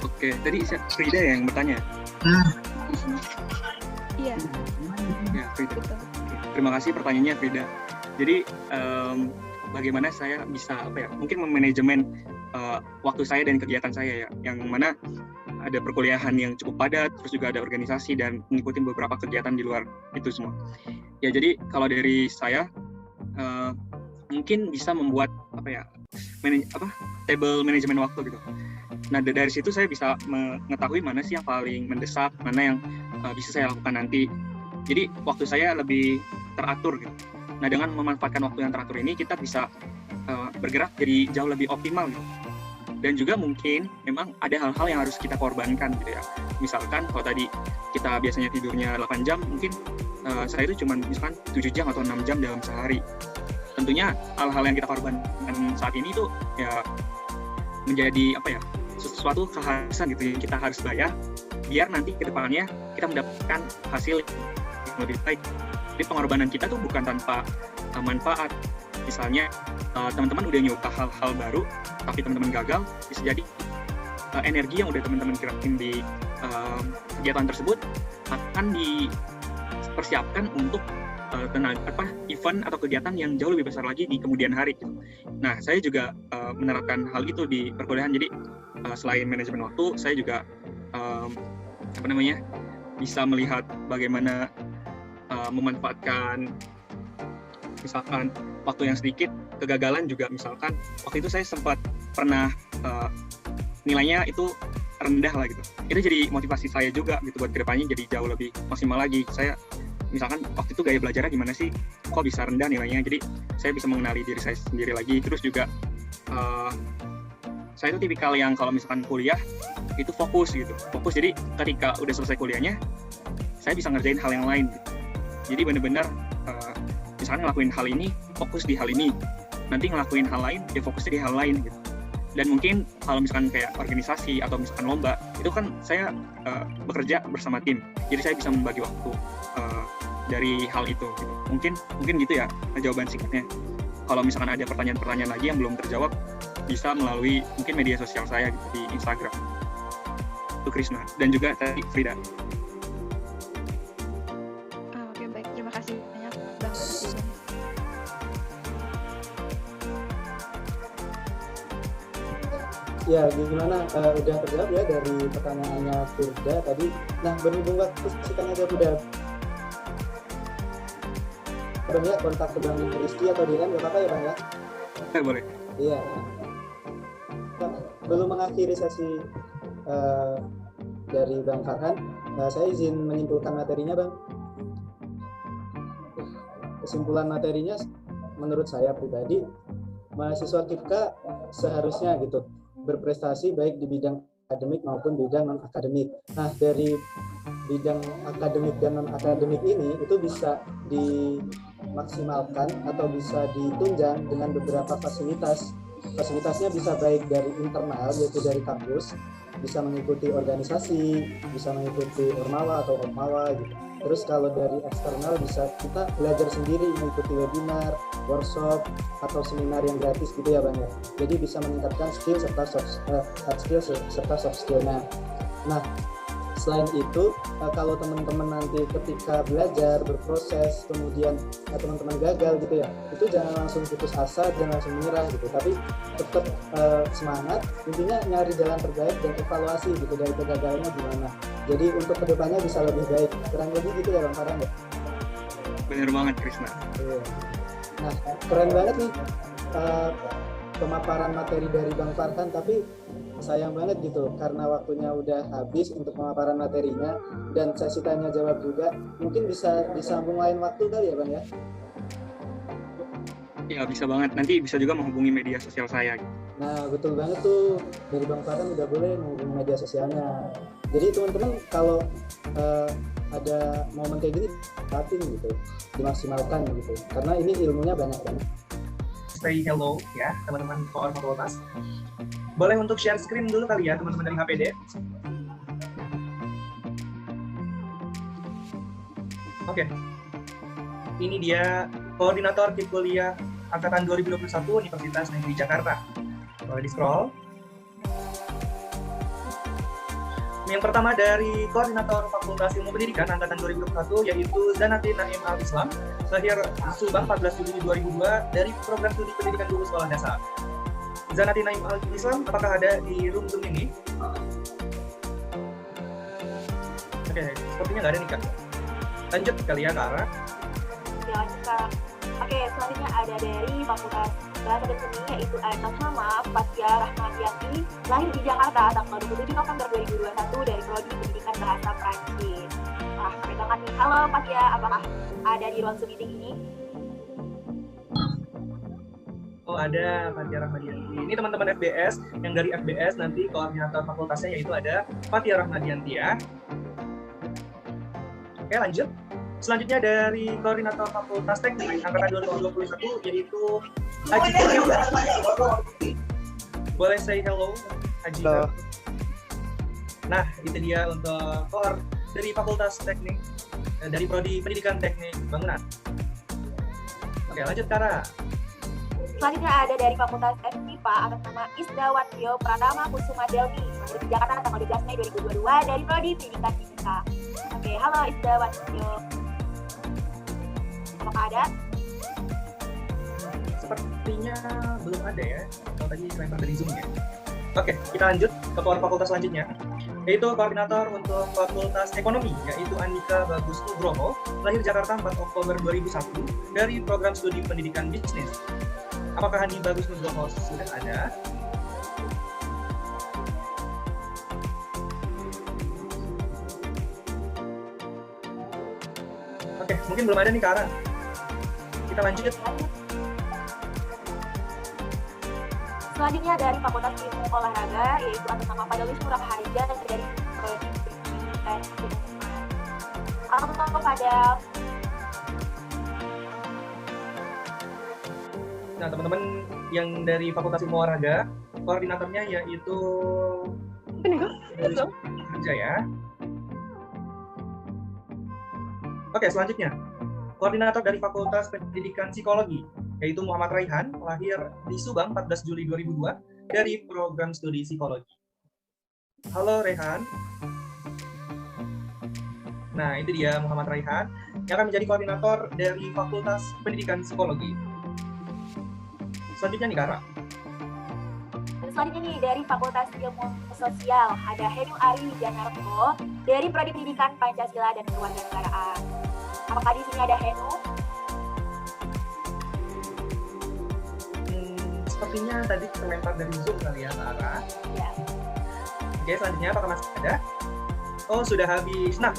Oke, tadi Frida yang bertanya. Iya. Ya, Frida. Oke, terima kasih pertanyaannya Frida. Jadi bagaimana saya bisa mungkin memanajemen waktu saya dan kegiatan saya ya, yang mana ada perkuliahan yang cukup padat, terus juga ada organisasi dan mengikuti beberapa kegiatan di luar itu semua. Ya jadi kalau dari saya mungkin bisa membuat table manajemen waktu gitu. Nah dari situ saya bisa mengetahui mana sih yang paling mendesak, mana yang bisa saya lakukan nanti. Jadi waktu saya lebih teratur gitu. Nah dengan memanfaatkan waktu yang teratur ini kita bisa bergerak jadi jauh lebih optimal gitu. Dan juga mungkin memang ada hal-hal yang harus kita korbankan gitu ya. Misalkan kalau tadi kita biasanya tidurnya 8 jam, mungkin saya itu cuma misalkan 7 jam atau 6 jam dalam sehari. Tentunya hal-hal yang kita korbankan saat ini itu ya menjadi sesuatu keharusan gitu yang kita harus bayar biar nanti ke depannya kita mendapatkan hasil yang lebih baik. Jadi pengorbanan kita tuh bukan tanpa manfaat. Misalnya teman-teman udah nyoba hal-hal baru tapi teman-teman gagal, bisa jadi energi yang udah teman-teman gerakin di kegiatan tersebut akan dipersiapkan untuk event atau kegiatan yang jauh lebih besar lagi di kemudian hari. Nah, saya juga menerapkan hal itu di perkuliahan. Jadi selain manajemen waktu, saya juga bisa melihat bagaimana memanfaatkan misalkan waktu yang sedikit, kegagalan juga. Misalkan waktu itu saya sempat pernah nilainya itu rendah lah gitu. Itu jadi motivasi saya juga gitu buat kedepannya jadi jauh lebih maksimal lagi. Saya misalkan waktu itu gaya belajarnya gimana sih, kok bisa rendah nilainya. Jadi saya bisa mengenali diri saya sendiri lagi. Terus juga saya itu tipikal yang kalau misalkan kuliah itu fokus gitu. Jadi ketika udah selesai kuliahnya, saya bisa ngerjain hal yang lain gitu. Jadi benar-benar misalkan ngelakuin hal ini, fokus di hal ini. Nanti ngelakuin hal lain, ya fokusnya di hal lain gitu. Dan mungkin kalau misalkan kayak organisasi atau misalkan lomba, itu kan saya bekerja bersama tim. Jadi saya bisa membagi waktu dari hal itu gitu. Mungkin gitu ya jawaban singkatnya. Kalau misalkan ada pertanyaan-pertanyaan lagi yang belum terjawab, bisa melalui mungkin media sosial saya gitu, di Instagram. Itu Krisna dan juga tadi Frida. Oke, baik, terima kasih banyak Bang. Ya, gimana? Udah terjawab ya dari pertanyaannya Firda tadi. Nah, berhubung waktu kita aja udah Bang ya, kontak ke Bang Rizky atau Dilan, gak apa-apa ya Bang ya? Boleh. Iya. Belum mengakhiri sesi dari Bang Farhan, saya izin menyimpulkan materinya Bang. Kesimpulan materinya menurut saya pribadi, mahasiswa KIPKA seharusnya gitu berprestasi baik di bidang akademik maupun bidang non-akademik. Nah, dari bidang akademik dan non-akademik ini itu bisa dimaksimalkan atau bisa ditunjang dengan beberapa fasilitas. Fasilitasnya bisa baik dari internal, yaitu dari kampus, bisa mengikuti organisasi, bisa mengikuti ormawa atau ormawa gitu. Terus kalau dari eksternal bisa kita belajar sendiri, mengikuti webinar, workshop, atau seminar yang gratis gitu ya Bang ya. Jadi bisa meningkatkan skill serta soft skill. Nah, selain itu kalau teman-teman nanti ketika belajar, berproses, kemudian teman-teman gagal gitu ya, itu jangan langsung putus asa, jangan langsung menyerah gitu, tapi tetap semangat, intinya nyari jalan terbaik dan evaluasi gitu dari kegagalannya gimana. Jadi untuk kedepannya bisa lebih baik, kurang lebih gitu ya Bang Farhan ya? Bener banget Krisna. Nah, keren banget nih pemaparan materi dari Bang Farhan, tapi sayang banget gitu karena waktunya udah habis untuk pemaparan materinya dan sesi tanya jawab juga. Mungkin bisa disambung lain waktu kali ya Bang ya? Ya bisa banget, nanti bisa juga menghubungi media sosial saya. Nah betul banget tuh, dari Bang Farhan udah boleh menghubungi media sosialnya. Jadi teman-teman kalau ada momen kayak gini, patin gitu, dimaksimalkan gitu, karena ini ilmunya banyak banget. Stay hello ya teman-teman fakultas. Boleh untuk share screen dulu kali ya teman-teman dari HPD. Oke. Ini dia koordinator KIP Kuliah angkatan 2021 Universitas Negeri Jakarta. Boleh di-scroll. Yang pertama dari koordinator Fakultas Ilmu Pendidikan angkatan 2021 yaitu Zanati Naim Al-Islam, lahir Subang 14 Juli 2002 dari program studi pendidikan guru sekolah dasar. Zanati Naim Al-Islam, apakah ada di room Zoom ini? Oke, sepertinya nggak ada nih Kak. Lanjut kali ya Kak Ara. Oke, lanjut Kak. Oke, selanjutnya ada dari Fakultas Bahasa dan Seni, yaitu atas nama Fatia Rahmadianti, lahir di Jakarta tanggal 27 November 2021 dari Prodi Pendidikan Bahasa Prancis. Nah, keren banget nih. Halo Fatia, apakah ada di ruang Zoom meeting ini? Oh, ada Fatia Rahmadianti. Ini teman-teman FBS, yang dari FBS nanti koordinator fakultasnya yaitu ada Fatia Rahmadianti ya. Oke, lanjut. Selanjutnya dari koordinator Fakultas Teknik angkatan 2021 yaitu Haji. Boleh say hello, Haji. Halo. Nah, itu dia untuk dari Fakultas Teknik dari Prodi Pendidikan Teknik Bangunan. Oke, lanjut Kara. Selanjutnya ada dari Fakultas FIPA atas nama Isdawatyo Pratama Kusuma Delmi, lahir di Jakarta tanggal 12 Mei 2022 dari Prodi Pendidikan Fisika. Oke, halo Isdawatyo. Apakah ada? Sepertinya belum ada ya. Kalau tadi lempar dari Zoom ya. Oke, kita lanjut ke fakultas selanjutnya, yaitu koordinator untuk Fakultas Ekonomi, yaitu Andika Bagus Nugroho, lahir Jakarta 4 Oktober 2001 dari program studi pendidikan bisnis. Apakah Andi Bagus Nugroho sudah ada? Oke, mungkin belum ada nih Kak Ara. Kita lanjut. Selanjutnya dari Fakultas Ilmu Olahraga, yaitu atas nama Fadawis Murah Harja dari Prodi Pendidikan Atau pada Nah, teman-teman yang dari Fakultas Ilmu Olahraga, koordinatornya yaitu Harja ya. Oke, selanjutnya koordinator dari Fakultas Pendidikan Psikologi, yaitu Muhammad Raihan, lahir di Subang 14 Juli 2002 dari program studi psikologi. Halo Raihan. Nah, itu dia Muhammad Raihan yang akan menjadi koordinator dari Fakultas Pendidikan Psikologi. Selanjutnya nih Kara. Selanjutnya nih dari Fakultas Ilmu Sosial ada Heru Ari Wijanarko dari Prodi Pendidikan Pancasila dan Kewarganegaraan. Apakah di sini ada Heru? Sepertinya tadi terlempar dari Zoom kali ya Kara. Ya. Oke, selanjutnya apakah masih ada? Oh, sudah habis. Nah,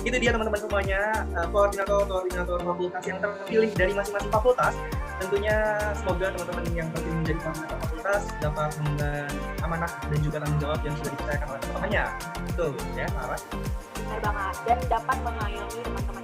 itu dia teman-teman semuanya, koordinator fakultas yang terpilih dari masing-masing fakultas. Tentunya semoga teman-teman yang terpilih menjadi koordinator fakultas dapat mengemban amanah dan juga tanggung jawab yang sudah dipercayakan oleh teman-temannya. Betul ya, Sarah? Benar banget, dan dapat mengayomi teman-teman